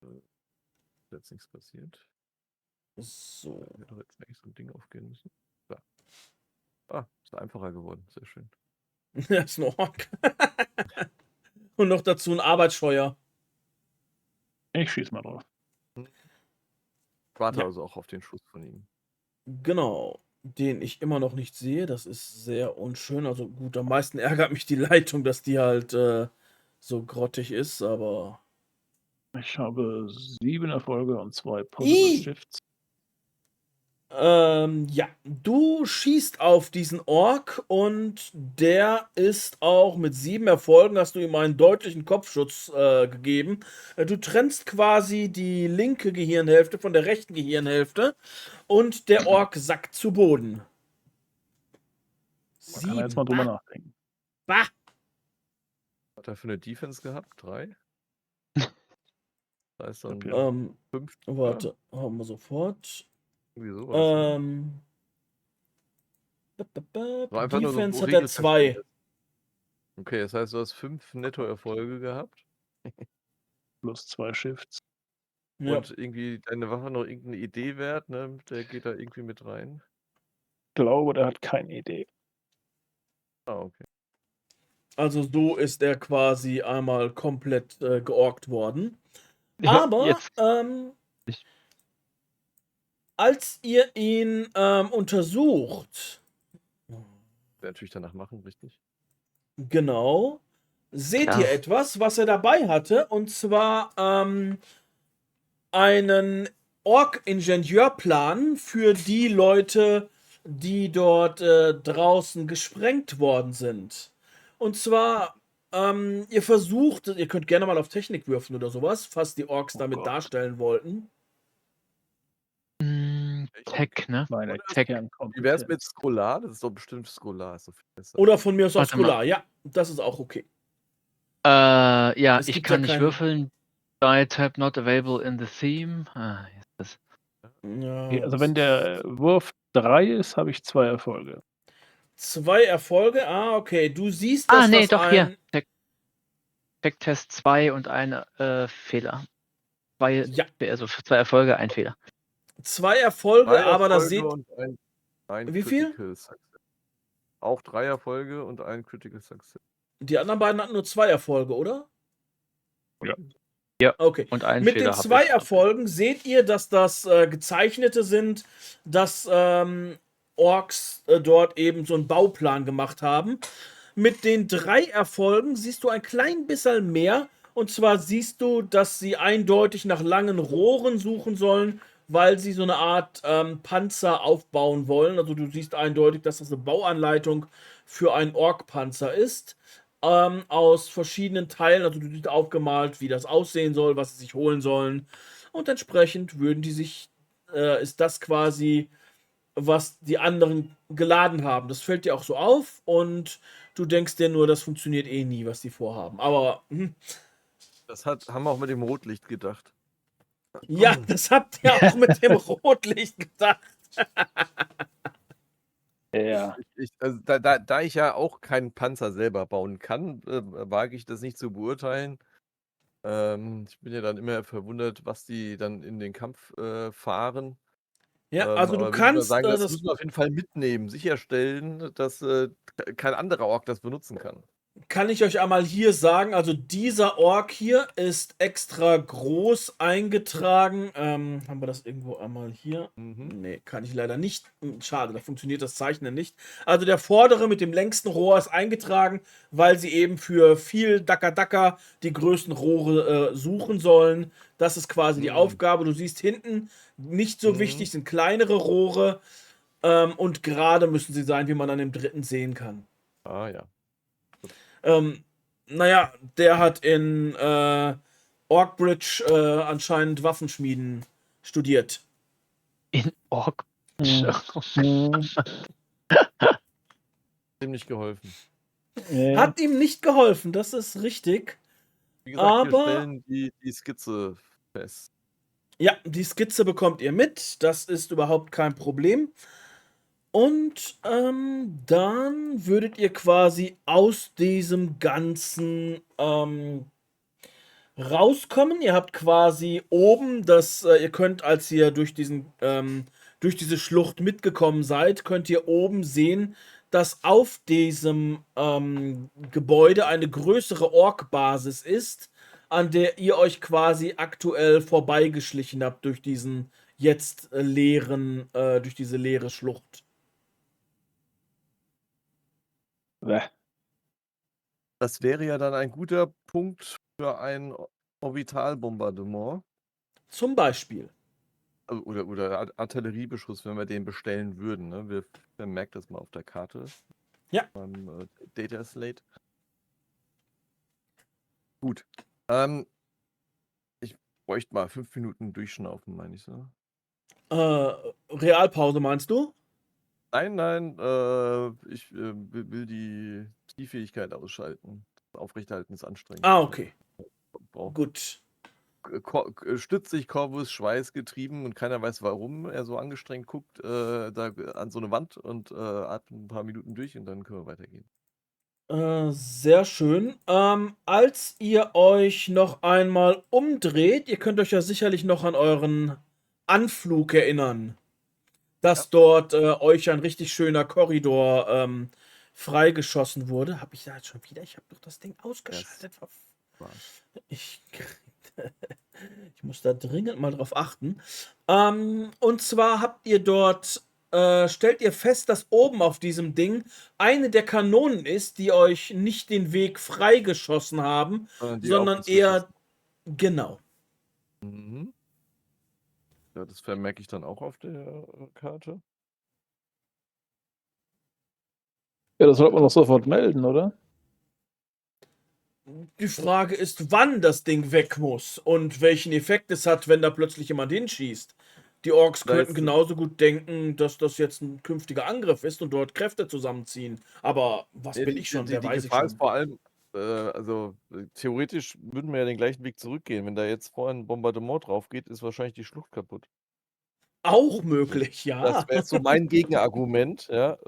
Speaker 2: Ist jetzt nichts passiert.
Speaker 1: So.
Speaker 2: Hätte doch jetzt eigentlich so ein Ding aufgehen müssen. Da. Ah, ist einfacher geworden. Sehr schön.
Speaker 1: Das ist ein Ork. Und noch dazu ein Arbeitsscheuer.
Speaker 4: Ich schieße mal drauf.
Speaker 2: Ich warte
Speaker 1: Ja.
Speaker 2: also auch auf den Schuss von ihm.
Speaker 1: Genau. Den ich immer noch nicht sehe. Das ist sehr unschön. Also gut, am meisten ärgert mich die Leitung, dass die halt so grottig ist, aber.
Speaker 4: Ich habe 7 Erfolge und 2 Possible
Speaker 1: Ih!
Speaker 4: Shifts.
Speaker 1: Ja, du schießt auf diesen Ork und der ist auch mit 7 Erfolgen, hast du ihm einen deutlichen Kopfschutz gegeben. Du trennst quasi die linke Gehirnhälfte von der rechten Gehirnhälfte und der Ork sackt zu Boden.
Speaker 4: Man kann ja jetzt mal drüber nachdenken.
Speaker 1: Bah!
Speaker 2: Hat er für eine Defense gehabt? 3? Da ist dann
Speaker 4: Ja.
Speaker 2: 5.
Speaker 1: Warte, haben wir sofort.
Speaker 2: Irgendwie sowas. War einfach nur so
Speaker 1: Defense hat er 2.
Speaker 2: Regelverständnis. Okay, das heißt, du hast 5 Nettoerfolge gehabt
Speaker 4: Plus 2 Shifts.
Speaker 1: Ja.
Speaker 2: und irgendwie deine Waffe noch irgendeine Idee wert, ne? Der geht da irgendwie mit rein.
Speaker 4: Ich glaube, der hat keine Idee.
Speaker 2: Ah, okay.
Speaker 1: Also so ist er quasi einmal komplett georkt worden.
Speaker 3: Ja,
Speaker 1: Aber
Speaker 3: jetzt.
Speaker 1: als ihr ihn untersucht,
Speaker 2: Der natürlich danach machen, richtig?
Speaker 1: genau, seht
Speaker 3: Klar.
Speaker 1: ihr etwas, was er dabei hatte, und zwar einen Ork-Ingenieurplan für die Leute, die dort draußen gesprengt worden sind. Und zwar, ihr versucht, ihr könnt gerne mal auf Technik würfeln oder sowas, falls die Orks
Speaker 4: Oh
Speaker 1: damit
Speaker 4: Gott.
Speaker 1: darstellen wollten.
Speaker 3: Tech, ne?
Speaker 4: Meine
Speaker 3: Tech.
Speaker 2: Wie wär's
Speaker 4: Kernkompetenz.
Speaker 2: mit Scholar? Das ist doch bestimmt Scholar. Ist doch viel besser.
Speaker 1: Oder von mir aus auch
Speaker 3: Warte mal.
Speaker 1: Scholar. Ja, das ist auch okay.
Speaker 3: Ja,
Speaker 1: Es
Speaker 3: ich
Speaker 1: gibt
Speaker 3: kann
Speaker 1: ja
Speaker 3: nicht
Speaker 1: kein-
Speaker 3: würfeln. Die Type not available in the theme. Ah, hier ist das.
Speaker 1: Ja,
Speaker 4: Okay, also
Speaker 1: das
Speaker 4: wenn der Wurf 3 ist, habe ich 2 Erfolge.
Speaker 1: 2 Erfolge. Ah, okay. Du siehst, dass
Speaker 3: Nee,
Speaker 1: das
Speaker 3: doch hier.
Speaker 1: ein.
Speaker 3: Tech-Test 2 und ein Fehler.
Speaker 1: Ja,
Speaker 3: Also für 2 Erfolge, ein Fehler.
Speaker 1: 2 Erfolge,
Speaker 2: 3
Speaker 1: aber da
Speaker 2: Erfolge
Speaker 1: seht.
Speaker 2: und ein
Speaker 1: Wie viel?
Speaker 2: Critical Success. Auch 3 Erfolge und ein Critical Success.
Speaker 1: Die anderen beiden hatten nur 2 Erfolge, oder?
Speaker 4: Ja.
Speaker 3: Ja.
Speaker 1: Okay.
Speaker 3: Und einen
Speaker 1: Mit
Speaker 3: Fehler
Speaker 1: den
Speaker 3: hab
Speaker 1: 2
Speaker 3: ich.
Speaker 1: Erfolgen seht ihr, dass das gezeichnete sind, dass Orks dort eben so einen Bauplan gemacht haben. Mit den 3 Erfolgen siehst du ein klein bisschen mehr Und zwar siehst du, dass sie eindeutig nach langen Rohren suchen sollen, weil sie so eine Art Panzer aufbauen wollen. Also du siehst eindeutig, dass das eine Bauanleitung für einen Ork-Panzer ist. Aus verschiedenen Teilen. Also du siehst aufgemalt, wie das aussehen soll, was sie sich holen sollen. Und entsprechend würden die sich, ist das quasi, was die anderen geladen haben. Das fällt dir auch so auf und du denkst dir nur, das funktioniert eh nie, was die vorhaben. Aber
Speaker 2: Haben wir auch mit dem Rotlicht gedacht.
Speaker 1: ja, das habt ihr auch mit dem Rotlicht gedacht.
Speaker 4: Ja.
Speaker 2: Also da ich ja auch keinen Panzer selber bauen kann, wage ich das nicht zu beurteilen. Ich bin ja dann immer verwundert, was die dann in den Kampf fahren.
Speaker 1: Ja, also du
Speaker 2: Aber würde ich mal
Speaker 1: kannst
Speaker 2: sagen, das
Speaker 1: das
Speaker 2: müssen wir auf jeden Fall mitnehmen, sicherstellen, dass kein anderer Ork das benutzen kann.
Speaker 1: kann ich euch einmal hier sagen. Also dieser Ork hier ist extra groß eingetragen. Haben wir das irgendwo einmal hier? Nee, kann ich leider nicht. Schade, da funktioniert das Zeichnen nicht. Also der vordere mit dem längsten Rohr ist eingetragen, weil sie eben für viel Dacker die größten Rohre suchen sollen. Das ist quasi die Aufgabe. Du siehst hinten, nicht so wichtig, sind kleinere Rohre. Und gerade müssen sie sein, wie man an dem dritten sehen kann.
Speaker 2: Ah ja.
Speaker 1: Naja, der hat in Orkbridge anscheinend Waffenschmieden studiert.
Speaker 3: In Ork.
Speaker 2: Ziemlich geholfen.
Speaker 4: Ja.
Speaker 1: Hat ihm nicht geholfen, das ist richtig.
Speaker 2: Wie gesagt, wir
Speaker 1: Aber
Speaker 2: stellen die Skizze fest.
Speaker 1: ja, die Skizze bekommt ihr mit. Das ist überhaupt kein Problem. Und dann würdet ihr quasi aus diesem Ganzen rauskommen. Ihr habt quasi oben ihr könnt, als ihr durch durch diese Schlucht mitgekommen seid, könnt ihr oben sehen, dass auf diesem Gebäude eine größere Ork-Basis ist, an der ihr euch quasi aktuell vorbeigeschlichen habt durch diesen jetzt durch diese leere Schlucht.
Speaker 2: Das wäre ja dann ein guter Punkt für ein Orbitalbombardement.
Speaker 1: Zum Beispiel.
Speaker 2: Oder Artilleriebeschuss, wenn wir den bestellen würden. Ne? Wir merken das mal auf der Karte.
Speaker 1: Ja.
Speaker 2: Beim Data Slate. Gut. Ich bräuchte mal 5 Minuten durchschnaufen, meine ich so.
Speaker 1: Realpause meinst du?
Speaker 2: Nein, ich will die Fähigkeit ausschalten. Das Aufrechterhalten ist anstrengend.
Speaker 1: Ah, okay.
Speaker 2: Braucht
Speaker 1: Gut.
Speaker 2: stützt sich Corvus Schweiß getrieben und keiner weiß, warum er so angestrengt guckt, da an so eine Wand und atmet ein paar Minuten durch und dann können wir weitergehen.
Speaker 1: Sehr schön. Als ihr euch noch einmal umdreht, ihr könnt euch ja sicherlich noch an euren Anflug erinnern, dass dort euch ein richtig schöner Korridor freigeschossen wurde. Habe ich da jetzt schon wieder? Ich habe doch das Ding ausgeschaltet. Ich, ich muss da dringend mal drauf achten. Und zwar habt ihr dort, stellt ihr fest, dass oben auf diesem Ding eine der Kanonen ist, die euch nicht den Weg freigeschossen haben,
Speaker 2: Die
Speaker 1: sondern
Speaker 2: auf uns
Speaker 1: eher, genau.
Speaker 2: Mhm. Ja, das vermerke ich dann auch auf der Karte.
Speaker 4: Ja, das sollte man doch sofort melden, oder?
Speaker 1: Die Frage ist, wann das Ding weg muss und welchen Effekt es hat, wenn da plötzlich jemand hinschießt. Die Orks
Speaker 2: Da
Speaker 1: könnten
Speaker 2: jetzt-
Speaker 1: genauso gut denken, dass das jetzt ein künftiger Angriff ist und dort Kräfte zusammenziehen. Aber was
Speaker 2: Ja,
Speaker 1: bin ich schon? Wer
Speaker 2: die
Speaker 1: weiß ich
Speaker 2: Gefahr ist
Speaker 1: schon.
Speaker 2: vor allem, theoretisch würden wir ja den gleichen Weg zurückgehen. Wenn da jetzt vorher ein Bombardement drauf geht, ist wahrscheinlich die Schlucht kaputt.
Speaker 1: Auch möglich, ja.
Speaker 2: Das wäre so mein Gegenargument. Ja,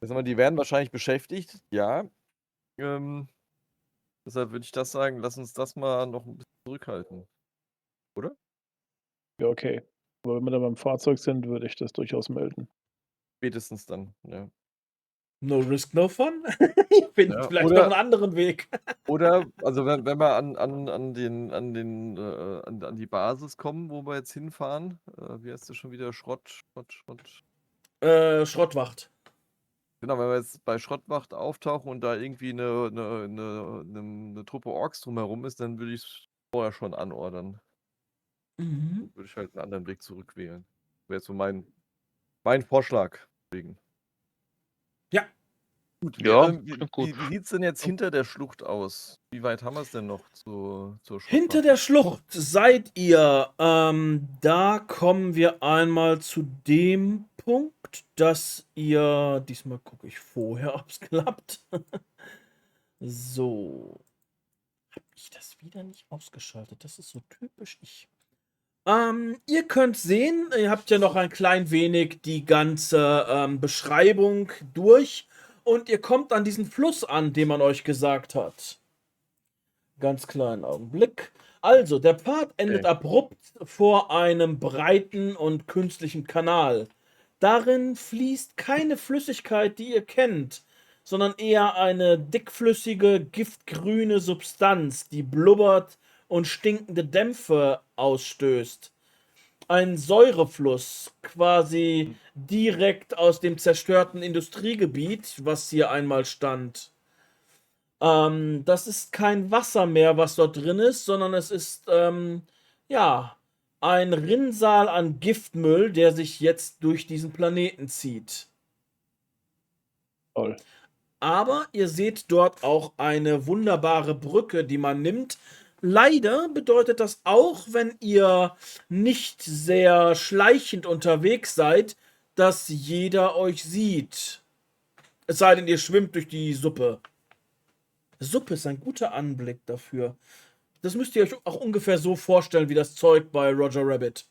Speaker 2: sag mal, die werden wahrscheinlich beschäftigt, ja. Deshalb würde ich das sagen, lass uns das mal noch ein bisschen zurückhalten. Oder?
Speaker 4: Ja, okay. Aber wenn wir da beim Fahrzeug sind, würde ich das durchaus melden.
Speaker 2: Spätestens dann, ja.
Speaker 1: No risk, no fun. Ich finde
Speaker 2: Ja,
Speaker 1: vielleicht
Speaker 2: oder-
Speaker 1: noch einen anderen Weg.
Speaker 2: Oder, also wenn wir an die Basis kommen, wo wir jetzt hinfahren, wie heißt das schon wieder? Schrott.
Speaker 1: Schrottwacht.
Speaker 2: Genau, wenn wir jetzt bei Schrottwacht auftauchen und da irgendwie eine Truppe Orks drumherum ist, dann würde ich es vorher schon anordern.
Speaker 1: Mhm.
Speaker 2: Würde ich halt einen anderen Weg zurückwählen. Wäre jetzt so mein Vorschlag. Deswegen.
Speaker 1: Ja.
Speaker 2: Gut,
Speaker 3: Ja, klingt gut.
Speaker 2: wie sieht es denn jetzt hinter der Schlucht aus? Wie weit haben wir es denn noch zur
Speaker 1: Hinter
Speaker 2: Schrottwacht?
Speaker 1: der Schlucht seid ihr. Da kommen wir einmal zu dem Punkt, dass ihr. Diesmal gucke ich vorher, ob es klappt. So. Hab ich das wieder nicht ausgeschaltet? Das ist so typisch ich. Ihr könnt sehen, ihr habt ja noch ein klein wenig die ganze Beschreibung durch und ihr kommt an diesen Fluss an, den man euch gesagt hat. Ganz kleinen Augenblick. Also, der Pfad endet
Speaker 2: Okay.
Speaker 1: abrupt vor einem breiten und künstlichen Kanal. Darin fließt keine Flüssigkeit, die ihr kennt, sondern eher eine dickflüssige, giftgrüne Substanz, die blubbert und stinkende Dämpfe ausstößt. Ein Säurefluss, quasi direkt aus dem zerstörten Industriegebiet, was hier einmal stand. Das ist kein Wasser mehr, was dort drin ist, sondern es ist, ja, ein Rinnsal an Giftmüll, der sich jetzt durch diesen Planeten zieht.
Speaker 4: Toll.
Speaker 1: Aber ihr seht dort auch eine wunderbare Brücke, die man nimmt. Leider bedeutet das auch, wenn ihr nicht sehr schleichend unterwegs seid, dass jeder euch sieht. Es sei denn, ihr schwimmt durch die Suppe. Suppe ist ein guter Anblick dafür. Das müsst ihr euch auch ungefähr so vorstellen wie das Zeug bei Roger Rabbit.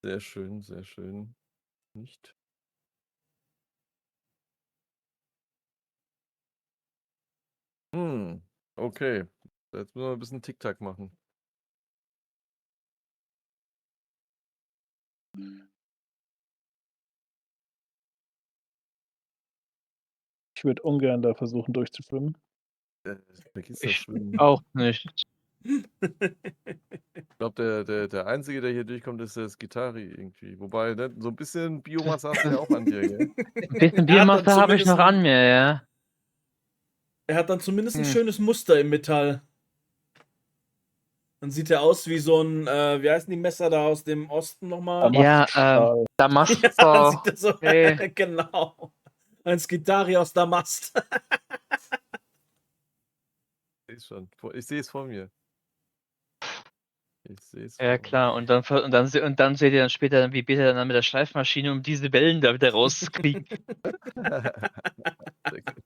Speaker 2: Sehr schön, sehr schön. Nicht? Okay. Jetzt müssen wir ein bisschen Tick-Tack machen.
Speaker 4: Ich würde ungern da versuchen durchzuschwimmen.
Speaker 2: Vergiss das
Speaker 3: Ich
Speaker 2: Schwimmen.
Speaker 3: auch nicht.
Speaker 2: Ich glaube, der Einzige, der hier durchkommt, ist der Skitari irgendwie. Wobei, ne, so ein bisschen Biomasse hast du ja auch an dir, gell?
Speaker 3: Ein bisschen
Speaker 1: Er hat dann
Speaker 3: Biomasse habe ich
Speaker 1: zumindest
Speaker 3: noch an mir, ja.
Speaker 1: Er hat dann zumindest ein
Speaker 3: Hm.
Speaker 1: schönes Muster im Metall. Dann sieht er aus wie so ein, wie heißen die Messer da aus dem Osten nochmal?
Speaker 3: Ja,
Speaker 4: Damaststahl.
Speaker 1: Ja,
Speaker 3: Damast.
Speaker 1: dann sieht er so,
Speaker 3: Okay.
Speaker 1: genau. Ein Skitari aus Damast.
Speaker 2: Ich sehe es vor mir. Ich sehe es
Speaker 3: Ja,
Speaker 2: vor
Speaker 3: klar. Und dann seht ihr dann später, wie Peter dann mit der Schleifmaschine um diese Wellen da wieder rauskriegt.
Speaker 2: mir. Sehr gut.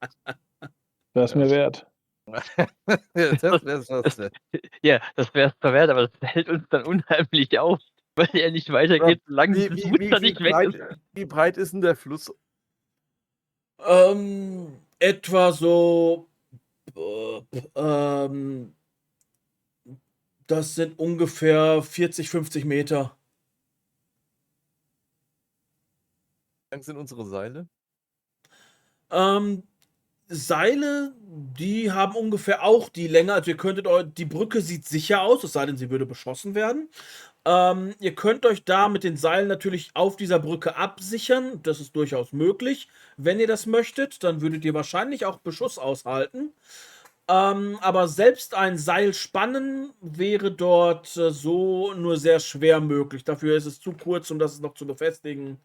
Speaker 4: Das ist mir wert.
Speaker 2: Ja, das wäre es was.
Speaker 3: Ja, das wäre es verwehrt, aber das hält uns dann unheimlich auf, weil er nicht weitergeht, solange das Muster nicht weg ist.
Speaker 2: Wie breit ist denn der Fluss?
Speaker 1: Etwa so, ähm, das sind ungefähr 40, 50 Meter.
Speaker 2: Wie lang sind unsere Seile?
Speaker 1: Seile, die haben ungefähr auch die Länge. Also ihr könntet die Brücke sieht sicher aus, es sei denn, sie würde beschossen werden. Ihr könnt euch da mit den Seilen natürlich auf dieser Brücke absichern. Das ist durchaus möglich. Wenn ihr das möchtet, dann würdet ihr wahrscheinlich auch Beschuss aushalten. Aber selbst ein Seil spannen wäre dort so nur sehr schwer möglich. Dafür ist es zu kurz, um das noch zu befestigen.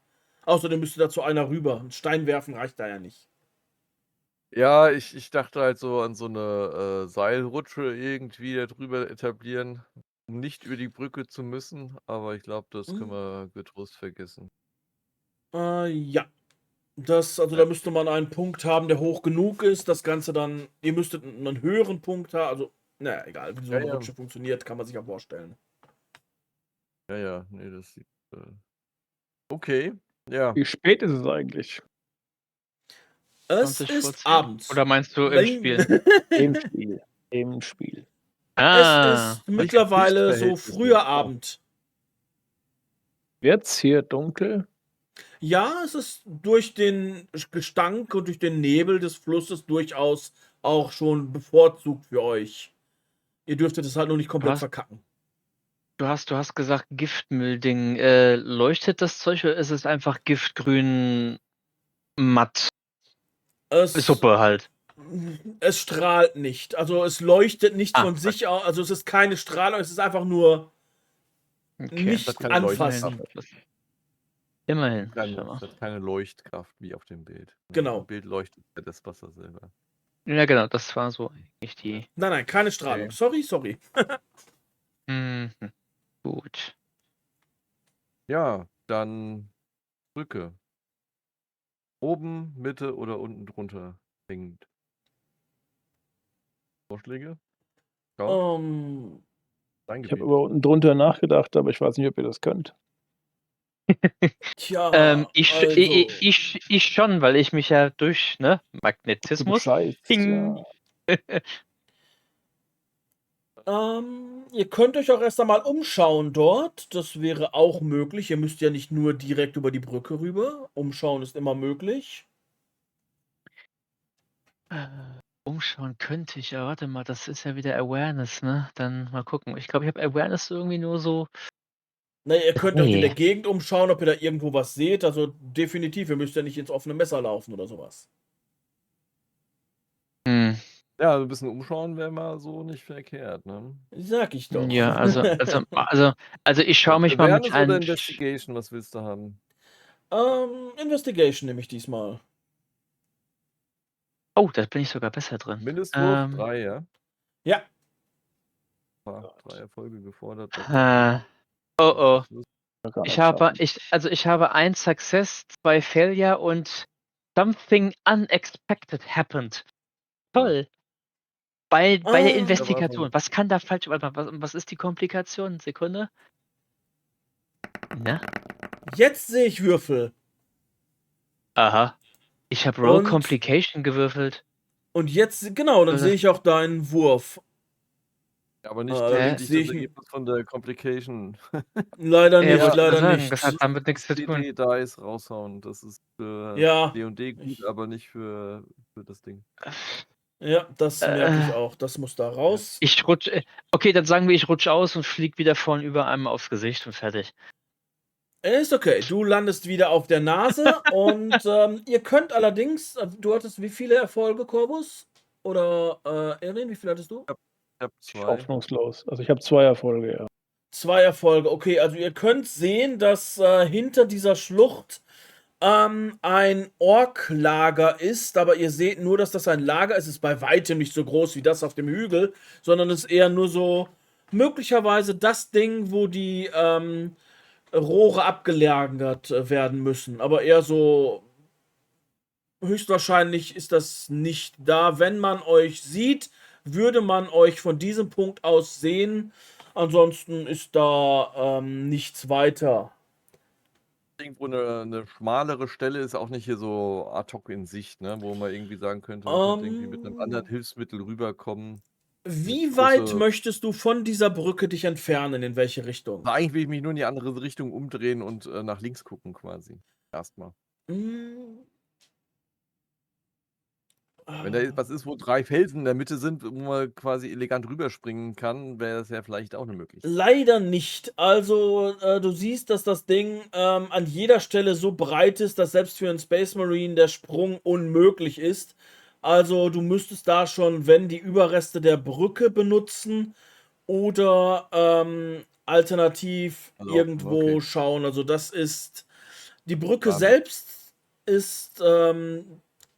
Speaker 1: Außerdem müsste dazu einer rüber. Ein Stein werfen reicht da ja nicht.
Speaker 2: Ja, ich dachte halt so an so eine Seilrutsche irgendwie da drüber etablieren, um nicht über die Brücke zu müssen, aber ich glaube, das können wir getrost vergessen.
Speaker 1: Ja. Also
Speaker 2: Ja.
Speaker 1: da müsste man einen Punkt haben, der hoch genug ist. Das Ganze dann, ihr müsstet einen höheren Punkt haben. Also, naja, egal, wie so eine
Speaker 2: Ja, ja.
Speaker 1: Rutsche funktioniert, kann man sich ja vorstellen.
Speaker 2: Ja, nee, das sieht. Okay, ja.
Speaker 4: Wie spät ist es eigentlich?
Speaker 1: Es
Speaker 3: 20
Speaker 1: ist
Speaker 3: vor 10.
Speaker 1: abends.
Speaker 3: Oder meinst du im Spiel?
Speaker 4: Im Spiel. Im Spiel.
Speaker 1: Es ist mittlerweile so
Speaker 2: Lichtverhältnisse.
Speaker 1: früher Abend.
Speaker 4: Wird's hier dunkel?
Speaker 1: Ja, es ist durch den Gestank und durch den Nebel des Flusses durchaus auch schon bevorzugt für euch. Ihr dürftet es halt nur nicht komplett
Speaker 3: Was?
Speaker 1: verkacken.
Speaker 3: Du hast gesagt Giftmüllding. Leuchtet das Zeug oder ist es einfach giftgrün matt?
Speaker 1: Es,
Speaker 3: Suppe halt.
Speaker 1: es strahlt nicht. Also es leuchtet nicht
Speaker 3: Ah,
Speaker 1: von sich aus. Also es ist keine Strahlung, es ist einfach nur
Speaker 3: okay.
Speaker 2: Das hat
Speaker 1: nicht
Speaker 2: keine
Speaker 1: anfassen.
Speaker 2: Leuchtkraft.
Speaker 3: Immerhin.
Speaker 2: Keine,
Speaker 3: Schau mal.
Speaker 2: das hat keine Leuchtkraft wie auf dem Bild.
Speaker 1: Genau.
Speaker 2: Im Bild leuchtet ja das Wasser selber.
Speaker 3: Ja, genau, das war so eigentlich die.
Speaker 1: Nein, keine Strahlung.
Speaker 2: Okay.
Speaker 1: Sorry.
Speaker 3: Mhm. Gut.
Speaker 2: Ja, dann Brücke. Oben, Mitte oder unten drunter hängend. Vorschläge? Schaut, dein
Speaker 4: Ich habe
Speaker 2: Gebiet.
Speaker 4: über unten drunter nachgedacht, aber ich weiß nicht, ob ihr das könnt.
Speaker 1: Tja,
Speaker 3: Ich,
Speaker 1: also.
Speaker 3: ich schon, weil ich mich ja durch
Speaker 4: Du
Speaker 3: Magnetismus.
Speaker 4: bescheißt,
Speaker 3: Ping.
Speaker 4: ja.
Speaker 1: Ihr könnt euch auch erst einmal umschauen dort. Das wäre auch möglich. Ihr müsst ja nicht nur direkt über die Brücke rüber. Umschauen ist immer möglich.
Speaker 3: Umschauen könnte ich, aber warte mal, das ist ja wieder Awareness, ne? Dann mal gucken. Ich glaube, ich habe Awareness irgendwie nur so.
Speaker 1: Na, ihr könnt euch in der
Speaker 3: Nee.
Speaker 1: Gegend umschauen, ob ihr da irgendwo was seht. Also definitiv, ihr müsst ja nicht ins offene Messer laufen oder sowas.
Speaker 3: Hm.
Speaker 2: Ja, ein bisschen umschauen wäre mal so nicht verkehrt, ne?
Speaker 1: Sag ich doch.
Speaker 3: Ja, also ich schaue mich mal mit
Speaker 2: Awareness oder
Speaker 3: einem.
Speaker 2: Investigation, was willst du haben?
Speaker 1: Investigation nehme ich diesmal.
Speaker 3: Oh, da bin ich sogar besser drin.
Speaker 2: Mindestwurf 3, ja?
Speaker 1: Ja.
Speaker 2: 3 Erfolge gefordert.
Speaker 3: Oh.
Speaker 4: Gar
Speaker 3: Ich
Speaker 4: nicht
Speaker 3: habe,
Speaker 4: schaffen.
Speaker 3: ich habe 1 Success, 2 Failure und something unexpected happened. Toll. Bei der
Speaker 1: Ah,
Speaker 3: Investigation. Was kann da falsch? Warte mal, was ist die Komplikation? Sekunde. Na?
Speaker 1: jetzt sehe ich Würfel.
Speaker 3: Aha. Ich habe Roll
Speaker 1: Und-
Speaker 3: Complication gewürfelt.
Speaker 1: Und jetzt, genau, dann
Speaker 3: Oder-
Speaker 1: sehe ich auch deinen Wurf.
Speaker 2: Ja, aber nicht
Speaker 1: Allerdings
Speaker 2: lediglich
Speaker 1: sehe
Speaker 2: das
Speaker 1: ich
Speaker 2: Ergebnis von der Complication.
Speaker 1: leider
Speaker 3: Ja,
Speaker 1: nicht,
Speaker 3: wollte ich
Speaker 1: leider
Speaker 3: sagen,
Speaker 1: nicht.
Speaker 3: das hat damit nichts zu tun.
Speaker 2: CD-Dice raushauen. Das ist für
Speaker 1: Ja,
Speaker 2: D&D gut,
Speaker 1: ich-
Speaker 2: aber nicht für das Ding.
Speaker 1: Ja, das merke ich
Speaker 3: Äh,
Speaker 1: auch. Das muss da raus.
Speaker 3: Ich rutsche. Okay, dann sagen wir, ich rutsche aus und fliege wieder vornüber einmal aufs Gesicht und fertig.
Speaker 1: Ist okay. Du landest wieder auf der Nase und ihr könnt allerdings, du hattest wie viele Erfolge, Corvus? Oder Erin, wie viel hattest du?
Speaker 2: Ich habe 2.
Speaker 4: Hoffnungslos. Also ich habe 2 Erfolge, ja.
Speaker 1: 2 Erfolge. Okay, also ihr könnt sehen, dass hinter dieser Schlucht ein Orklager ist, aber ihr seht nur, dass das ein Lager ist. Es ist bei weitem nicht so groß wie das auf dem Hügel, sondern es ist eher nur so möglicherweise das Ding, wo die Rohre abgelagert werden müssen. Aber eher so, höchstwahrscheinlich ist das nicht da. Wenn man euch sieht, würde man euch von diesem Punkt aus sehen. Ansonsten ist da nichts weiter.
Speaker 2: Irgendwo eine schmalere Stelle ist auch nicht hier so ad hoc in Sicht, ne? Wo man irgendwie sagen könnte, man könnte irgendwie mit einem anderen Hilfsmittel rüberkommen.
Speaker 1: Wie
Speaker 2: Nicht
Speaker 1: weit
Speaker 2: große-
Speaker 1: möchtest du von dieser Brücke dich entfernen? In welche Richtung?
Speaker 2: Also eigentlich will ich mich nur in die andere Richtung umdrehen und nach links gucken quasi. Erstmal.
Speaker 1: Hm.
Speaker 2: Wenn da was ist, wo 3 Felsen in der Mitte sind, wo man quasi elegant rüberspringen kann, wäre das ja vielleicht auch eine Möglichkeit.
Speaker 1: Leider nicht. Also, du siehst, dass das Ding an jeder Stelle so breit ist, dass selbst für einen Space Marine der Sprung unmöglich ist. Also, du müsstest da schon, wenn, die Überreste der Brücke benutzen oder alternativ
Speaker 2: Also,
Speaker 1: irgendwo
Speaker 2: okay.
Speaker 1: schauen. Also, das ist. Die Brücke
Speaker 2: Damit.
Speaker 1: selbst ist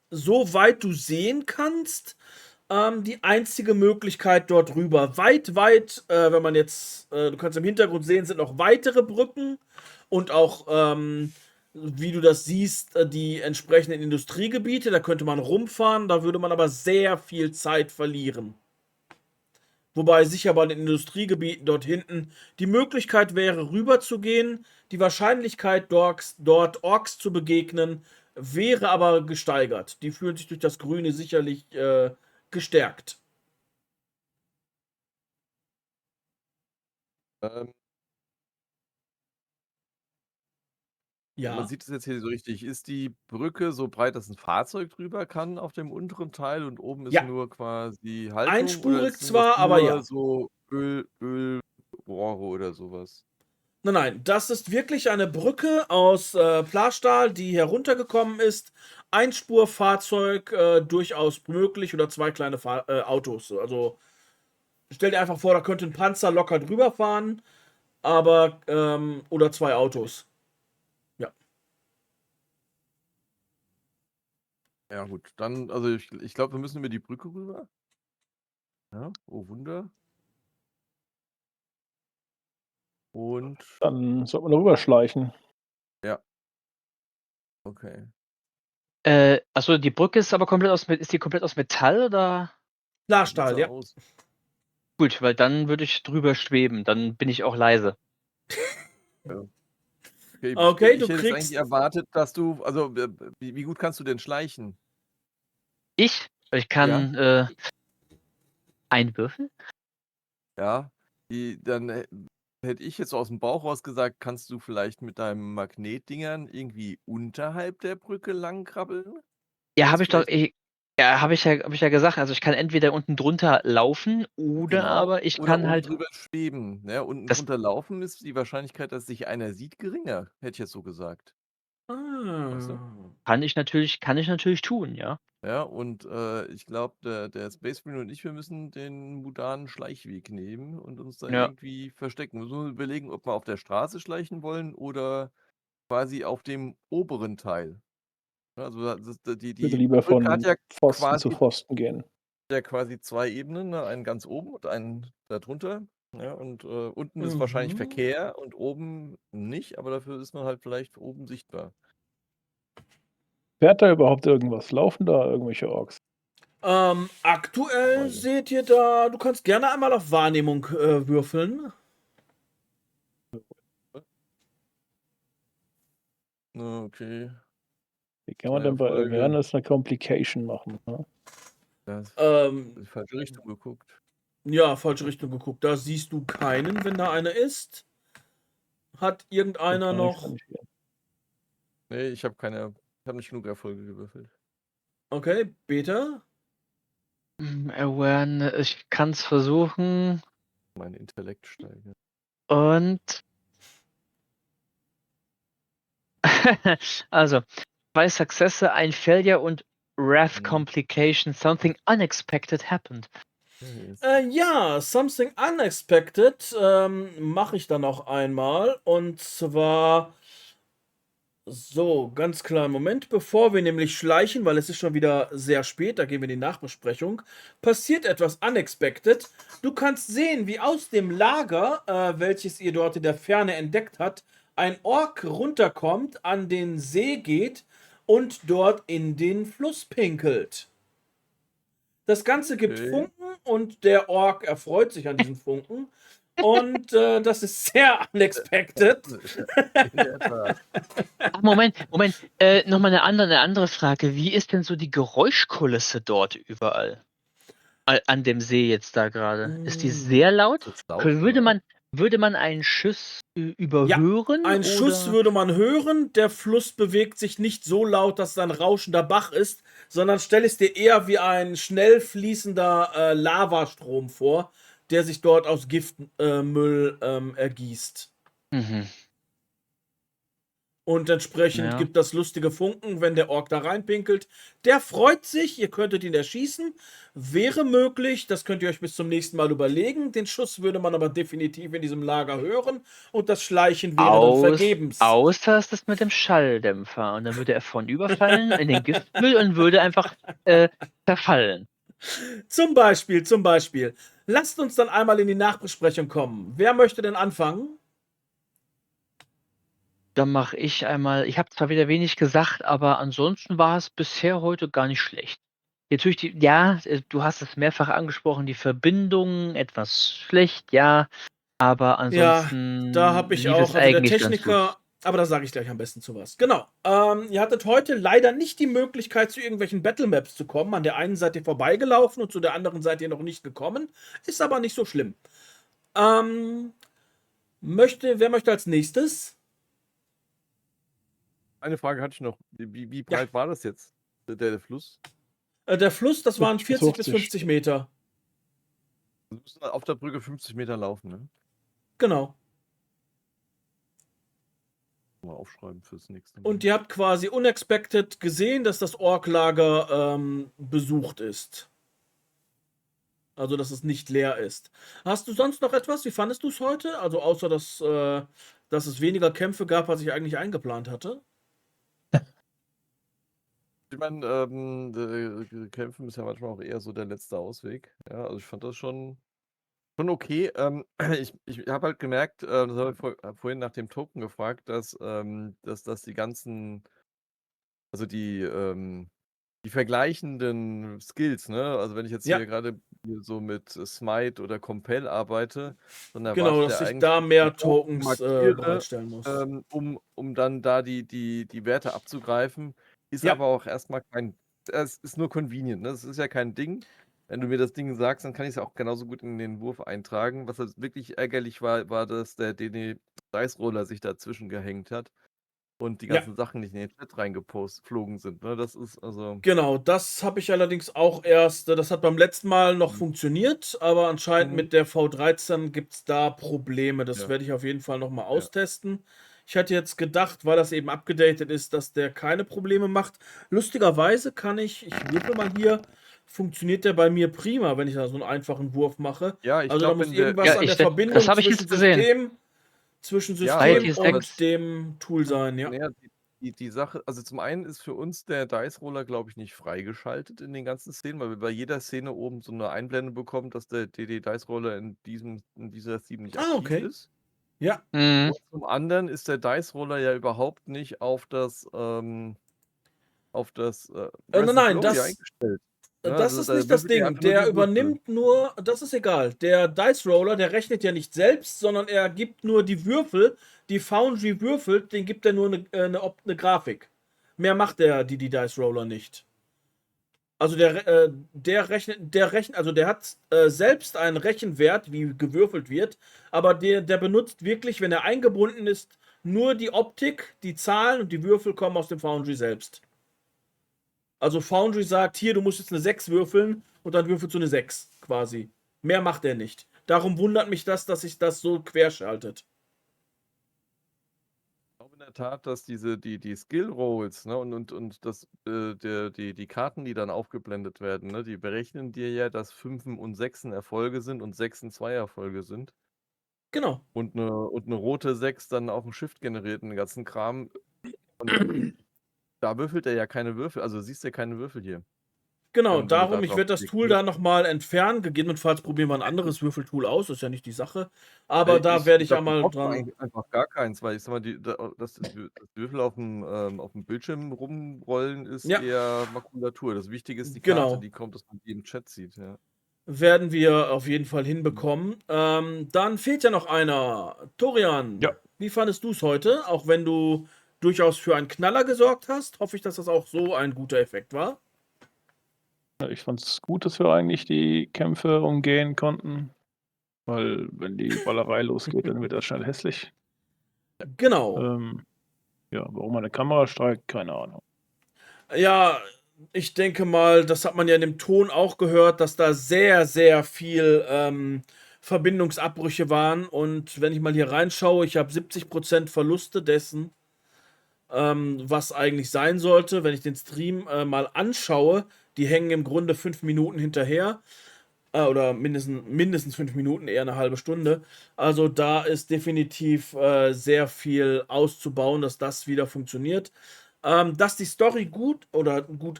Speaker 1: so weit du sehen kannst. Die einzige Möglichkeit dort rüber. Weit, wenn man jetzt, du kannst im Hintergrund sehen, sind noch weitere Brücken und auch, wie du das siehst, die entsprechenden Industriegebiete. Da könnte man rumfahren, da würde man aber sehr viel Zeit verlieren. Wobei sicher bei den Industriegebieten dort hinten die Möglichkeit wäre, rüber zu gehen. Die Wahrscheinlichkeit, dort Orks zu begegnen, wäre aber gesteigert. Die fühlen sich durch das Grüne sicherlich gestärkt.
Speaker 2: Man
Speaker 1: Ja.
Speaker 2: sieht es jetzt hier so richtig. Ist die Brücke so breit, dass ein Fahrzeug drüber kann auf dem unteren Teil und oben ist
Speaker 1: Ja.
Speaker 2: nur quasi Haltung? Oder
Speaker 1: Einspurig
Speaker 2: sind das
Speaker 1: zwar, aber
Speaker 2: nur
Speaker 1: ja.
Speaker 2: so Öl Rohre oder sowas.
Speaker 1: Nein, das ist wirklich eine Brücke aus Plasstahl, die heruntergekommen ist. Einspurfahrzeug durchaus möglich oder zwei kleine Autos. Also stell dir einfach vor, da könnte ein Panzer locker drüber fahren, aber oder zwei Autos. Ja.
Speaker 2: Ja, gut. Dann, also ich glaube, wir müssen über die Brücke rüber. Ja, oh Wunder. Und
Speaker 4: Dann sollte man da rüberschleichen.
Speaker 2: okay.
Speaker 3: Achso, die Brücke ist aber ist die komplett aus Metall oder?
Speaker 2: Sieht
Speaker 1: Plasstahl,
Speaker 2: so
Speaker 1: ja.
Speaker 2: aus.
Speaker 3: Gut, weil dann würde ich drüber schweben, dann bin ich auch leise.
Speaker 2: Okay,
Speaker 1: Okay,
Speaker 2: ich
Speaker 1: du
Speaker 2: hätte jetzt eigentlich
Speaker 1: kriegst.
Speaker 2: erwartet, dass du, also wie gut kannst du denn schleichen?
Speaker 3: Ich
Speaker 2: Ja.
Speaker 3: kann einwürfeln?
Speaker 2: Ja, dann hätte ich jetzt aus dem Bauch raus gesagt, kannst du vielleicht mit deinen Magnetdingern irgendwie unterhalb der Brücke lang krabbeln?
Speaker 3: Ja,
Speaker 2: Das
Speaker 3: habe ich doch,
Speaker 2: vielleicht,
Speaker 3: ja, habe ich ja gesagt. Also ich kann entweder unten drunter laufen oder
Speaker 2: genau,
Speaker 3: aber ich
Speaker 2: oder
Speaker 3: kann
Speaker 2: oben
Speaker 3: halt.
Speaker 2: drüber schweben. Ne? Unten
Speaker 3: Das,
Speaker 2: drunter laufen ist die Wahrscheinlichkeit, dass sich einer sieht, geringer, hätte ich jetzt so gesagt. Weißt du?
Speaker 3: kann ich natürlich tun, ja.
Speaker 2: Ja, und ich glaube, der Space Marine und ich, wir müssen den mudanen Schleichweg nehmen und uns da
Speaker 3: Ja.
Speaker 2: irgendwie verstecken. Wir müssen überlegen, ob wir auf der Straße schleichen wollen oder quasi auf dem oberen Teil. Ja, also
Speaker 4: Ich würde
Speaker 2: die
Speaker 4: lieber
Speaker 2: Brücke hat
Speaker 4: von
Speaker 2: ja
Speaker 4: Pfosten zu Pfosten gehen.
Speaker 2: quasi zwei Ebenen, ne? Einen ganz oben und einen darunter. Ja, und unten ist wahrscheinlich
Speaker 1: Mhm.
Speaker 2: Verkehr und oben nicht, aber dafür ist man halt vielleicht oben sichtbar.
Speaker 4: Fährt da überhaupt irgendwas? Laufen da irgendwelche Orks?
Speaker 1: Aktuell
Speaker 2: Frage.
Speaker 1: seht ihr da, du kannst gerne einmal auf Wahrnehmung würfeln.
Speaker 2: Okay,
Speaker 4: Wie kann man
Speaker 2: 2
Speaker 4: denn bei
Speaker 2: Erfolge.
Speaker 4: Awareness eine Complication machen? Ne?
Speaker 2: Das
Speaker 1: Ähm,
Speaker 2: in die falsche Richtung geguckt.
Speaker 1: ja, falsche Richtung geguckt. Da siehst du keinen, wenn da einer ist. Hat
Speaker 4: Geht
Speaker 1: irgendeiner
Speaker 4: gar nichts, kann
Speaker 1: noch.
Speaker 4: ich gehen.
Speaker 2: Nee, ich habe nicht genug Erfolge gewürfelt.
Speaker 1: Okay, Beta.
Speaker 3: Awareness, ich kann es versuchen
Speaker 2: Mein Intellekt steigert.
Speaker 3: und also 2 Successe, ein Failure und Wrath Complication. Something unexpected happened.
Speaker 2: Yes.
Speaker 1: Ja, Something Unexpected mache ich dann noch einmal. Und zwar. So, ganz kleinen Moment, bevor wir nämlich schleichen, weil es ist schon wieder sehr spät, da gehen wir in die Nachbesprechung, passiert etwas Unexpected. Du kannst sehen, wie aus dem Lager, welches ihr dort in der Ferne entdeckt habt, ein Ork runterkommt, an den See geht und dort in den Fluss pinkelt. Das Ganze gibt
Speaker 2: Okay.
Speaker 1: Funken und der Ork erfreut sich an diesen Funken. Und das ist sehr unexpected.
Speaker 2: In der Tat.
Speaker 3: Ach, Moment. Noch mal 'ne andere Frage. Wie ist denn so die Geräuschkulisse dort überall? An dem See jetzt da gerade? Ist die sehr laut?
Speaker 2: Ist das laut,
Speaker 3: Würde
Speaker 2: oder?
Speaker 3: man einen Schuss
Speaker 1: Ja,
Speaker 3: überhören
Speaker 1: ein Schuss
Speaker 3: oder?
Speaker 1: würde man hören, der Fluss bewegt sich nicht so laut, dass es ein rauschender Bach ist, sondern stell es dir eher wie ein schnell fließender Lavastrom vor, der sich dort aus Giftmüll ergießt.
Speaker 3: Mhm.
Speaker 1: Und entsprechend
Speaker 3: Ja.
Speaker 1: gibt das lustige Funken, wenn der Ork da reinpinkelt. Der freut sich, ihr könntet ihn erschießen. Wäre möglich, das könnt ihr euch bis zum nächsten Mal überlegen. Den Schuss würde man aber definitiv in diesem Lager hören und das Schleichen wäre dann vergebens.
Speaker 3: Außer es ist mit dem Schalldämpfer und dann würde er vornüberfallen in den Giftmüll und würde einfach, zerfallen.
Speaker 1: Zum Beispiel. Lasst uns dann einmal in die Nachbesprechung kommen. Wer möchte denn anfangen?
Speaker 3: Dann mache ich einmal, ich habe zwar wieder wenig gesagt, aber ansonsten war es bisher heute gar nicht schlecht. Natürlich du hast es mehrfach angesprochen, die Verbindung etwas schlecht, ja, aber
Speaker 1: Ja,
Speaker 3: ansonsten
Speaker 1: da habe ich
Speaker 3: lief es
Speaker 1: auch, also der
Speaker 3: eigentlich ganz gut.
Speaker 1: Techniker, aber da sage ich gleich am besten zu was. Genau. Ihr hattet heute leider nicht die Möglichkeit, zu irgendwelchen Battlemaps zu kommen. An der einen seid ihr vorbeigelaufen und zu der anderen seid ihr noch nicht gekommen. Ist aber nicht so schlimm. Wer möchte als nächstes?
Speaker 2: Eine Frage hatte ich noch. Wie
Speaker 1: Ja.
Speaker 2: breit war das jetzt, der Fluss?
Speaker 1: Der Fluss, das waren 40 bis
Speaker 4: 50.
Speaker 1: 50 Meter.
Speaker 2: Wir müssen auf der Brücke 50 Meter laufen, ne?
Speaker 1: Genau.
Speaker 2: Mal aufschreiben fürs nächste Mal.
Speaker 1: Und ihr habt quasi unexpected gesehen, dass das Orklager besucht ist. Also, dass es nicht leer ist. Hast du sonst noch etwas? Wie fandest du es heute? Also, außer dass es weniger Kämpfe gab, als ich eigentlich eingeplant hatte.
Speaker 2: Ich meine, kämpfen ist ja manchmal auch eher so der letzte Ausweg. Ja, also ich fand das schon okay. Ich habe halt gemerkt, das habe ich vorhin nach dem Token gefragt, dass die ganzen, also die vergleichenden Skills, ne? Also wenn ich jetzt
Speaker 1: Ja,
Speaker 2: hier gerade so mit Smite oder Compel arbeite, dann
Speaker 1: genau,
Speaker 2: erwartet
Speaker 1: dass
Speaker 2: er
Speaker 1: ich
Speaker 2: eigentlich,
Speaker 1: da
Speaker 2: dass ich den
Speaker 1: mehr
Speaker 2: Token
Speaker 1: Tokens
Speaker 2: markiere,
Speaker 1: bereitstellen muss.
Speaker 2: um dann da die Werte abzugreifen. Ist
Speaker 1: Ja,
Speaker 2: aber auch erstmal es ist nur convenient, ne? Das ist ja kein Ding. Wenn du mir das Ding sagst, dann kann ich es auch genauso gut in den Wurf eintragen. Was halt wirklich ärgerlich war, dass der DD Dice Roller sich dazwischen gehängt hat und die
Speaker 1: ja.
Speaker 2: ganzen Sachen nicht in den Chat reingeflogen sind. Ne? Das ist also.
Speaker 1: Genau, das habe ich allerdings auch erst. Das hat beim letzten Mal noch funktioniert, aber anscheinend
Speaker 2: Mhm.
Speaker 1: mit der V13 gibt es da Probleme. Das
Speaker 2: Ja,
Speaker 1: werde ich auf jeden Fall nochmal
Speaker 2: ja.
Speaker 1: austesten. Ich hatte jetzt gedacht, weil das eben abgedatet ist, dass der keine Probleme macht. Lustigerweise ich würfel mal hier, funktioniert der bei mir prima, wenn ich da so einen einfachen Wurf mache.
Speaker 2: Ja, ich
Speaker 1: Also da
Speaker 2: glaube,
Speaker 1: muss
Speaker 2: wenn der.
Speaker 1: irgendwas
Speaker 3: Ja,
Speaker 1: an der
Speaker 3: das
Speaker 1: Verbindung
Speaker 3: habe ich jetzt gesehen.
Speaker 1: zwischen
Speaker 2: Ja,
Speaker 1: System
Speaker 3: Mighty
Speaker 2: aber
Speaker 3: 6.
Speaker 1: und dem Tool sein, ja.
Speaker 2: naja, die Sache, also zum einen ist für uns der Dice Roller, glaube ich, nicht freigeschaltet in den ganzen Szenen, weil wir bei jeder Szene oben so eine Einblendung bekommen, dass der DD Dice Roller in dieser Theme nicht
Speaker 1: Ah,
Speaker 2: aktiv
Speaker 1: okay.
Speaker 2: ist.
Speaker 1: Ja.
Speaker 3: Mhm.
Speaker 2: Und zum anderen ist der Dice Roller ja überhaupt nicht auf das
Speaker 1: Nein,
Speaker 2: Breath of
Speaker 1: nein,
Speaker 2: Glory eingestellt. Ne?
Speaker 1: das
Speaker 2: Also
Speaker 1: ist
Speaker 2: da
Speaker 1: nicht das
Speaker 2: würfelt er
Speaker 1: Ding.
Speaker 2: einfach nur
Speaker 1: Der
Speaker 2: die Würfel.
Speaker 1: übernimmt nur, das ist egal. Der Dice Roller, der rechnet ja nicht selbst, sondern er gibt nur die Würfel, die Foundry würfelt, den gibt er nur eine Grafik. Mehr macht die Dice Roller nicht. Also also der hat selbst einen Rechenwert, wie gewürfelt wird, aber der benutzt wirklich, wenn er eingebunden ist, nur die Optik, die Zahlen und die Würfel kommen aus dem Foundry selbst. Also Foundry sagt, hier, du musst jetzt eine 6 würfeln und dann würfelst du eine 6 quasi. Mehr macht er nicht. Darum wundert mich das, dass sich das so querschaltet.
Speaker 2: Ich glaube in der Tat, dass die Skill Rolls, ne, und die Karten, die dann aufgeblendet werden, ne, die berechnen dir ja, dass 5 und 6 Erfolge sind und 6 Zweierfolge sind.
Speaker 1: Genau.
Speaker 2: Und eine rote 6 dann auf dem Shift generiert, den ganzen Kram. Und da würfelt er ja keine Würfel, also siehst du ja keine Würfel hier,
Speaker 1: Genau,
Speaker 2: wenn du da
Speaker 1: darum, ich
Speaker 2: drauf
Speaker 1: werde das
Speaker 2: klickst.
Speaker 1: Tool
Speaker 2: Ne?
Speaker 1: da nochmal entfernen. Gegebenenfalls probieren wir ein anderes Würfeltool aus, ist ja nicht die Sache. Aber da werde ich
Speaker 2: Da
Speaker 1: einmal
Speaker 2: brauchst du
Speaker 1: dran.
Speaker 2: eigentlich einfach gar keins, weil ich sag mal, das Würfel auf dem Bildschirm rumrollen ist
Speaker 1: Ja,
Speaker 2: eher Makulatur. Das Wichtige ist die Karte,
Speaker 1: genau.
Speaker 2: die kommt, dass man die im Chat sieht. Ja.
Speaker 1: Werden wir auf jeden Fall hinbekommen. Dann fehlt ja noch einer. Torian,
Speaker 4: Ja.
Speaker 1: wie fandest du es heute? Auch wenn du durchaus für einen Knaller gesorgt hast, hoffe ich, dass das auch so ein guter Effekt war.
Speaker 4: Ich fand es gut, dass wir eigentlich die Kämpfe umgehen konnten. Weil, wenn die Ballerei losgeht, dann wird das schnell hässlich.
Speaker 1: Genau.
Speaker 4: Ja, warum meine Kamera streikt, keine Ahnung.
Speaker 1: Ja, ich denke mal, das hat man ja in dem Ton auch gehört, dass da sehr, sehr viel Verbindungsabbrüche waren. Und wenn ich mal hier reinschaue, ich habe 70% Verluste dessen, was eigentlich sein sollte. Wenn ich den Stream mal anschaue, die hängen im Grunde 5 Minuten hinterher. Oder mindestens 5 Minuten, eher eine halbe Stunde. Also da ist definitiv sehr viel auszubauen, dass das wieder funktioniert. Dass die Story gut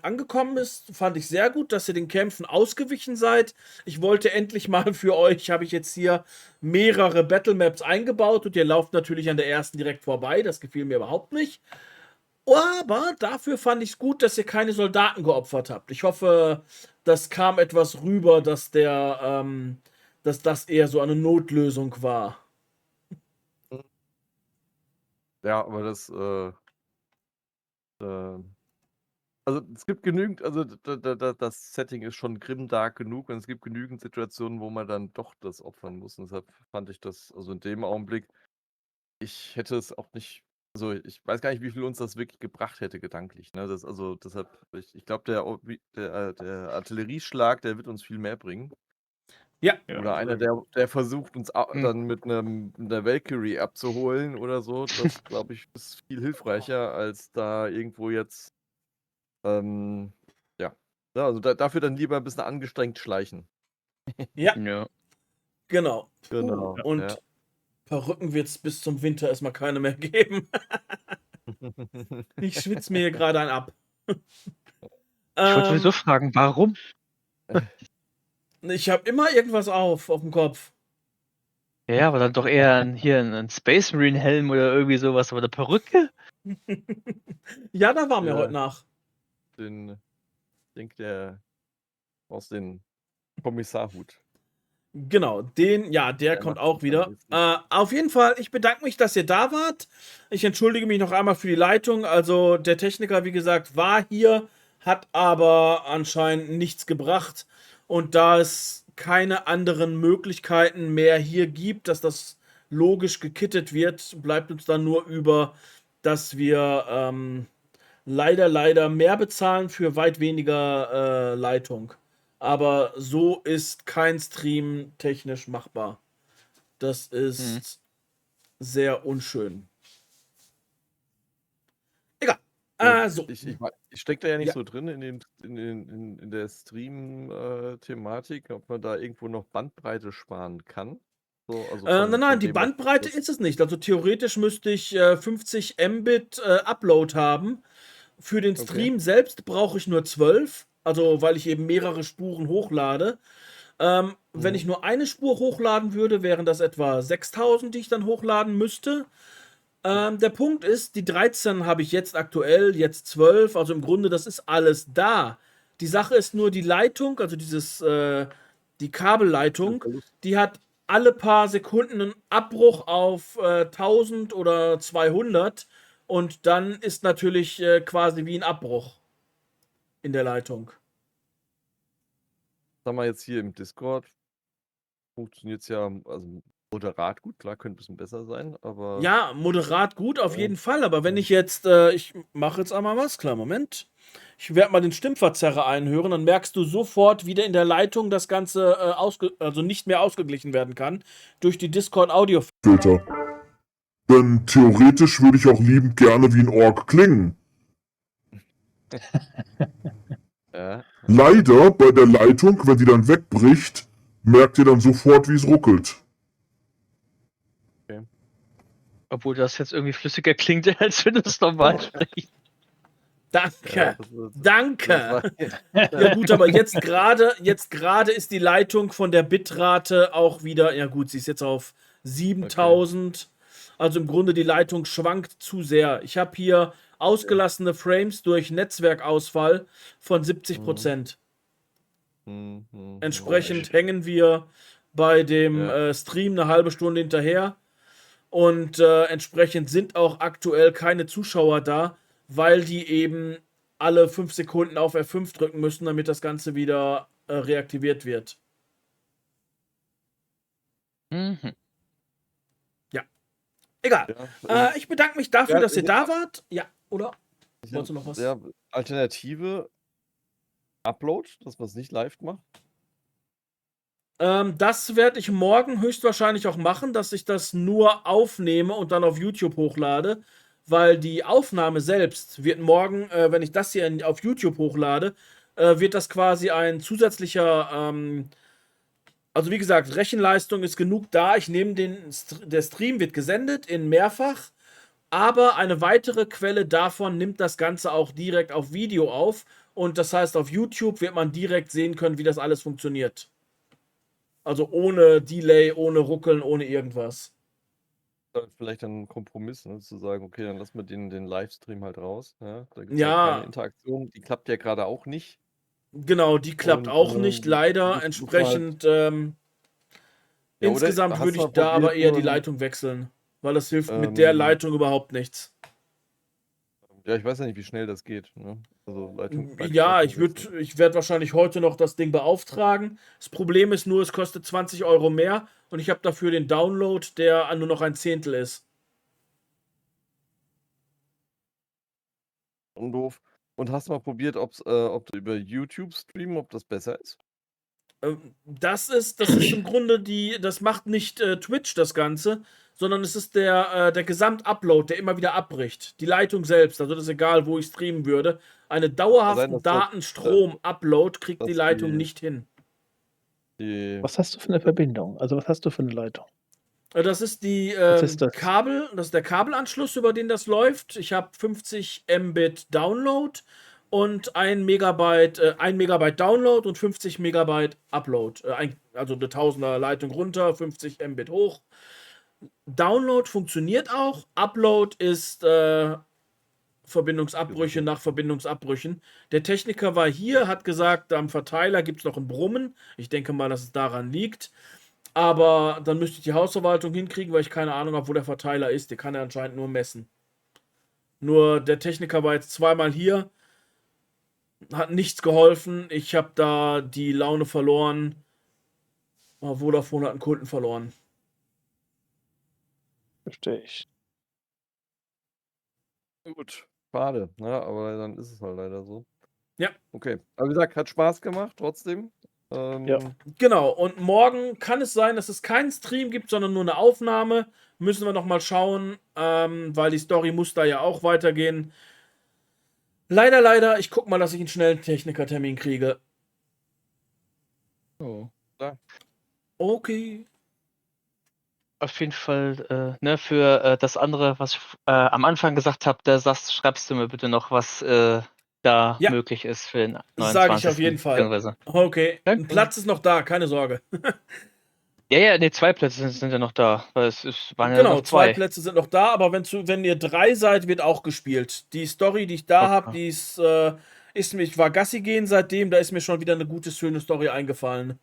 Speaker 1: angekommen ist, fand ich sehr gut, dass ihr den Kämpfen ausgewichen seid. Ich wollte endlich mal für euch, habe ich jetzt hier mehrere Battle Maps eingebaut und ihr lauft natürlich an der ersten direkt vorbei. Das gefiel mir überhaupt nicht. Aber dafür fand ich es gut, dass ihr keine Soldaten geopfert habt. Ich hoffe, das kam etwas rüber, dass das eher so eine Notlösung war.
Speaker 2: Ja, aber also es gibt genügend, also das Setting ist schon grimdark genug und es gibt genügend Situationen, wo man dann doch das opfern muss. Und deshalb fand ich das, also in dem Augenblick, ich hätte es auch nicht, also ich weiß gar nicht, wie viel uns das wirklich gebracht hätte, gedanklich. Ne? Deshalb, ich glaube, der Artillerieschlag, der wird uns viel mehr bringen.
Speaker 1: Ja,
Speaker 4: Ja,
Speaker 2: Oder einer,
Speaker 4: also,
Speaker 2: der versucht, uns
Speaker 3: Hm.
Speaker 2: dann mit einer Valkyrie abzuholen oder so. Das, glaube ich, ist viel hilfreicher, als da irgendwo jetzt, ähm, ja. Ja, also dafür dann lieber ein bisschen angestrengt schleichen.
Speaker 1: ja,
Speaker 3: Ja.
Speaker 1: genau.
Speaker 2: Genau,
Speaker 1: Und Perücken wird es bis zum Winter erstmal keine mehr geben. Ich schwitze mir hier gerade einen ab.
Speaker 3: Ich wollte sowieso
Speaker 1: Ähm,
Speaker 3: fragen, warum?
Speaker 1: ich habe immer irgendwas auf dem Kopf.
Speaker 3: Ja, aber dann doch eher hier ein Space Marine Helm oder irgendwie sowas, aber eine Perücke?
Speaker 1: Ja, da war mir
Speaker 2: Ja.
Speaker 1: heute nach.
Speaker 2: Ich denke, der aus dem Kommissarhut.
Speaker 1: Genau, der
Speaker 2: Der
Speaker 1: kommt
Speaker 2: macht's
Speaker 1: auch
Speaker 2: uns am
Speaker 1: wieder.
Speaker 2: besten.
Speaker 1: Auf jeden Fall, ich bedanke mich, dass ihr da wart. Ich entschuldige mich noch einmal für die Leitung. Also der Techniker, wie gesagt, war hier, hat aber anscheinend nichts gebracht. Und da es keine anderen Möglichkeiten mehr hier gibt, dass das logisch gekittet wird, bleibt uns dann nur über, dass wir leider mehr bezahlen für weit weniger Leitung. Aber so ist kein Stream technisch machbar. Das
Speaker 3: Hm.
Speaker 1: ist sehr unschön. Egal. Also,
Speaker 2: Ich stecke da ja nicht
Speaker 1: ja.
Speaker 2: so drin in der Stream-Thematik, ob man da irgendwo noch Bandbreite sparen kann. So, also
Speaker 1: Nein,
Speaker 2: von
Speaker 1: die
Speaker 2: dem, was
Speaker 1: Bandbreite
Speaker 2: das.
Speaker 1: ist es nicht. Also theoretisch müsste ich 50 Mbit Upload haben. Für den
Speaker 2: Okay.
Speaker 1: Stream selbst brauche ich nur 12. Also, weil ich eben mehrere Spuren hochlade. Wenn ich
Speaker 2: Mhm.
Speaker 1: nur eine Spur hochladen würde, wären das etwa 6000, die ich dann hochladen müsste. Der Punkt ist, die 13 habe ich jetzt aktuell, jetzt 12, also im Grunde, das ist alles da. Die Sache ist nur die Leitung, also die Kabelleitung,
Speaker 2: Verlust.
Speaker 1: die hat alle paar Sekunden einen Abbruch auf 1000 oder 200 und dann ist natürlich quasi wie ein Abbruch in der Leitung.
Speaker 2: Sag mal jetzt hier im Discord funktioniert es ja, also moderat gut, klar, könnte ein bisschen besser sein, aber
Speaker 1: Ja, moderat gut auf
Speaker 2: ja.
Speaker 1: jeden Fall, aber wenn ich jetzt, ich mache jetzt einmal was, klar, Moment. Ich werde mal den Stimmverzerrer einhören, dann merkst du sofort, wie der in der Leitung das Ganze also nicht mehr ausgeglichen werden kann durch die Discord-Audio.
Speaker 5: Filter. Denn theoretisch würde ich auch liebend gerne wie ein Ork klingen.
Speaker 2: Ja,
Speaker 5: Leider bei der Leitung, wenn die dann wegbricht, merkt ihr dann sofort, wie es ruckelt.
Speaker 3: Obwohl das jetzt irgendwie flüssiger klingt, als wenn du es normal sprichst.
Speaker 1: Danke,
Speaker 2: das
Speaker 1: danke.
Speaker 2: war,
Speaker 1: Ja gut, aber jetzt gerade ist die Leitung von der Bitrate auch wieder, ja gut, sie ist jetzt auf 7000. Also im Grunde die Leitung schwankt zu sehr. Ich habe hier ausgelassene Frames durch Netzwerkausfall von 70%. Entsprechend hängen wir bei dem
Speaker 2: Ja.
Speaker 1: Stream eine halbe Stunde hinterher. Und entsprechend sind auch aktuell keine Zuschauer da, weil die eben alle 5 Sekunden auf F5 drücken müssen, damit das Ganze wieder reaktiviert wird.
Speaker 3: Mhm.
Speaker 1: Ja. Egal.
Speaker 2: Ja,
Speaker 1: Ich bedanke mich dafür,
Speaker 2: ja,
Speaker 1: dass ihr da wart. Ja, oder? Wolltest du noch was?
Speaker 2: ja, Alternative Upload, dass man es nicht live macht.
Speaker 1: Das werde ich morgen höchstwahrscheinlich auch machen, dass ich das nur aufnehme und dann auf YouTube hochlade, weil die Aufnahme selbst wird morgen, wenn ich das hier auf YouTube hochlade, wird das quasi ein zusätzlicher, also wie gesagt, Rechenleistung ist genug da. Ich nehme der Stream wird gesendet in mehrfach, aber eine weitere Quelle davon nimmt das Ganze auch direkt auf Video auf und das heißt, auf YouTube wird man direkt sehen können, wie das alles funktioniert. Also ohne Delay, ohne Ruckeln, ohne irgendwas.
Speaker 2: Vielleicht dann ein Kompromiss, ne, zu sagen, okay, dann lassen wir den Livestream halt raus. Ja? Da gibt es halt keine
Speaker 1: Ja,
Speaker 2: Interaktion. Die klappt ja gerade auch nicht.
Speaker 1: genau, die klappt
Speaker 2: Und
Speaker 1: auch nicht, leider.
Speaker 2: muss man halt,
Speaker 1: Entsprechend,
Speaker 2: ja, oder
Speaker 1: insgesamt
Speaker 2: hast
Speaker 1: würde
Speaker 2: du mal
Speaker 1: ich da aber
Speaker 2: probiert,
Speaker 1: eher
Speaker 2: so
Speaker 1: die
Speaker 2: ein,
Speaker 1: Leitung wechseln, weil das hilft mit der Leitung überhaupt nichts.
Speaker 2: ja, ich weiß ja nicht, wie schnell das geht. Ne? Also
Speaker 1: Ja,
Speaker 2: Leitung wechseln.
Speaker 1: ich werde wahrscheinlich heute noch das Ding beauftragen. Das Problem ist nur, es kostet 20 Euro mehr und ich habe dafür den Download, der nur noch ein Zehntel ist.
Speaker 2: Und doof. Und hast du mal probiert, ob du über YouTube streamen, ob das besser ist?
Speaker 1: Das ist im Grunde das macht nicht Twitch das Ganze, sondern es ist der Gesamtupload, der immer wieder abbricht. Die Leitung selbst, also das ist egal, wo ich streamen würde. Einen dauerhaften
Speaker 2: dass das,
Speaker 1: Datenstrom-Upload kriegt die
Speaker 2: dass
Speaker 1: Leitung
Speaker 2: die-
Speaker 1: nicht hin.
Speaker 2: Die,
Speaker 4: Was hast du für eine Verbindung? Also was hast du für eine Leitung?
Speaker 1: Das ist
Speaker 4: Was ist das?
Speaker 1: das ist der Kabelanschluss, über den das läuft. Ich habe 50 Mbit Download und 1 Megabyte Download und 50 Megabyte Upload. Also eine Tausender Leitung runter, 50 Mbit hoch. Download funktioniert auch. Upload ist Verbindungsabbrüche nach Verbindungsabbrüchen. Der Techniker war hier, hat gesagt, am Verteiler gibt es noch ein Brummen. Ich denke mal, dass es daran liegt. Aber dann müsste ich die Hausverwaltung hinkriegen, weil ich keine Ahnung habe, wo der Verteiler ist. Der kann er anscheinend nur messen. Nur der Techniker war jetzt zweimal hier. Hat nichts geholfen. Ich habe da die Laune verloren. Vodafone hat einen Kunden verloren.
Speaker 4: Verstehe ich.
Speaker 2: gut, schade, ne? Aber dann ist es halt leider so.
Speaker 1: Ja.
Speaker 2: Okay. Aber wie gesagt, hat Spaß gemacht, trotzdem.
Speaker 4: Ja.
Speaker 1: Genau, und morgen kann es sein, dass es keinen Stream gibt, sondern nur eine Aufnahme. Müssen wir nochmal schauen, weil die Story muss da ja auch weitergehen. Leider, ich guck mal, dass ich einen schnellen Technikertermin kriege.
Speaker 3: Oh.
Speaker 1: Okay.
Speaker 3: Auf jeden Fall, ne, für das andere, was ich am Anfang gesagt habe, da schreibst du mir bitte noch, was da
Speaker 1: Ja.
Speaker 3: möglich ist für den 29.
Speaker 1: Das sage ich auf jeden Fall.
Speaker 3: beziehungsweise-
Speaker 1: Okay, ein
Speaker 3: Danke.
Speaker 1: Platz ist noch da, keine Sorge.
Speaker 3: Ja, ne, 2 Plätze sind ja noch da. Weil waren ja
Speaker 1: Genau,
Speaker 3: noch
Speaker 1: 2
Speaker 3: 2.
Speaker 1: Plätze sind noch da, aber wenn ihr 3 seid, wird auch gespielt. Die Story, die ich da
Speaker 3: Okay.
Speaker 1: habe, die ist mir, ich war Gassi gehen seitdem, da ist mir schon wieder eine gute, schöne Story eingefallen.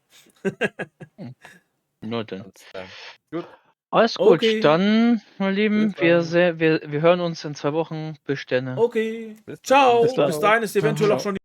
Speaker 3: Nur dann.
Speaker 2: Alles klar. Gut.
Speaker 3: Alles gut,
Speaker 1: Okay.
Speaker 3: dann, meine Lieben,
Speaker 2: Bis dann.
Speaker 3: wir hören uns in 2 Wochen. Bis dann.
Speaker 1: Okay.
Speaker 2: Bis
Speaker 1: Ciao.
Speaker 4: Bis dann.
Speaker 1: Bis dahin ist eventuell auch schon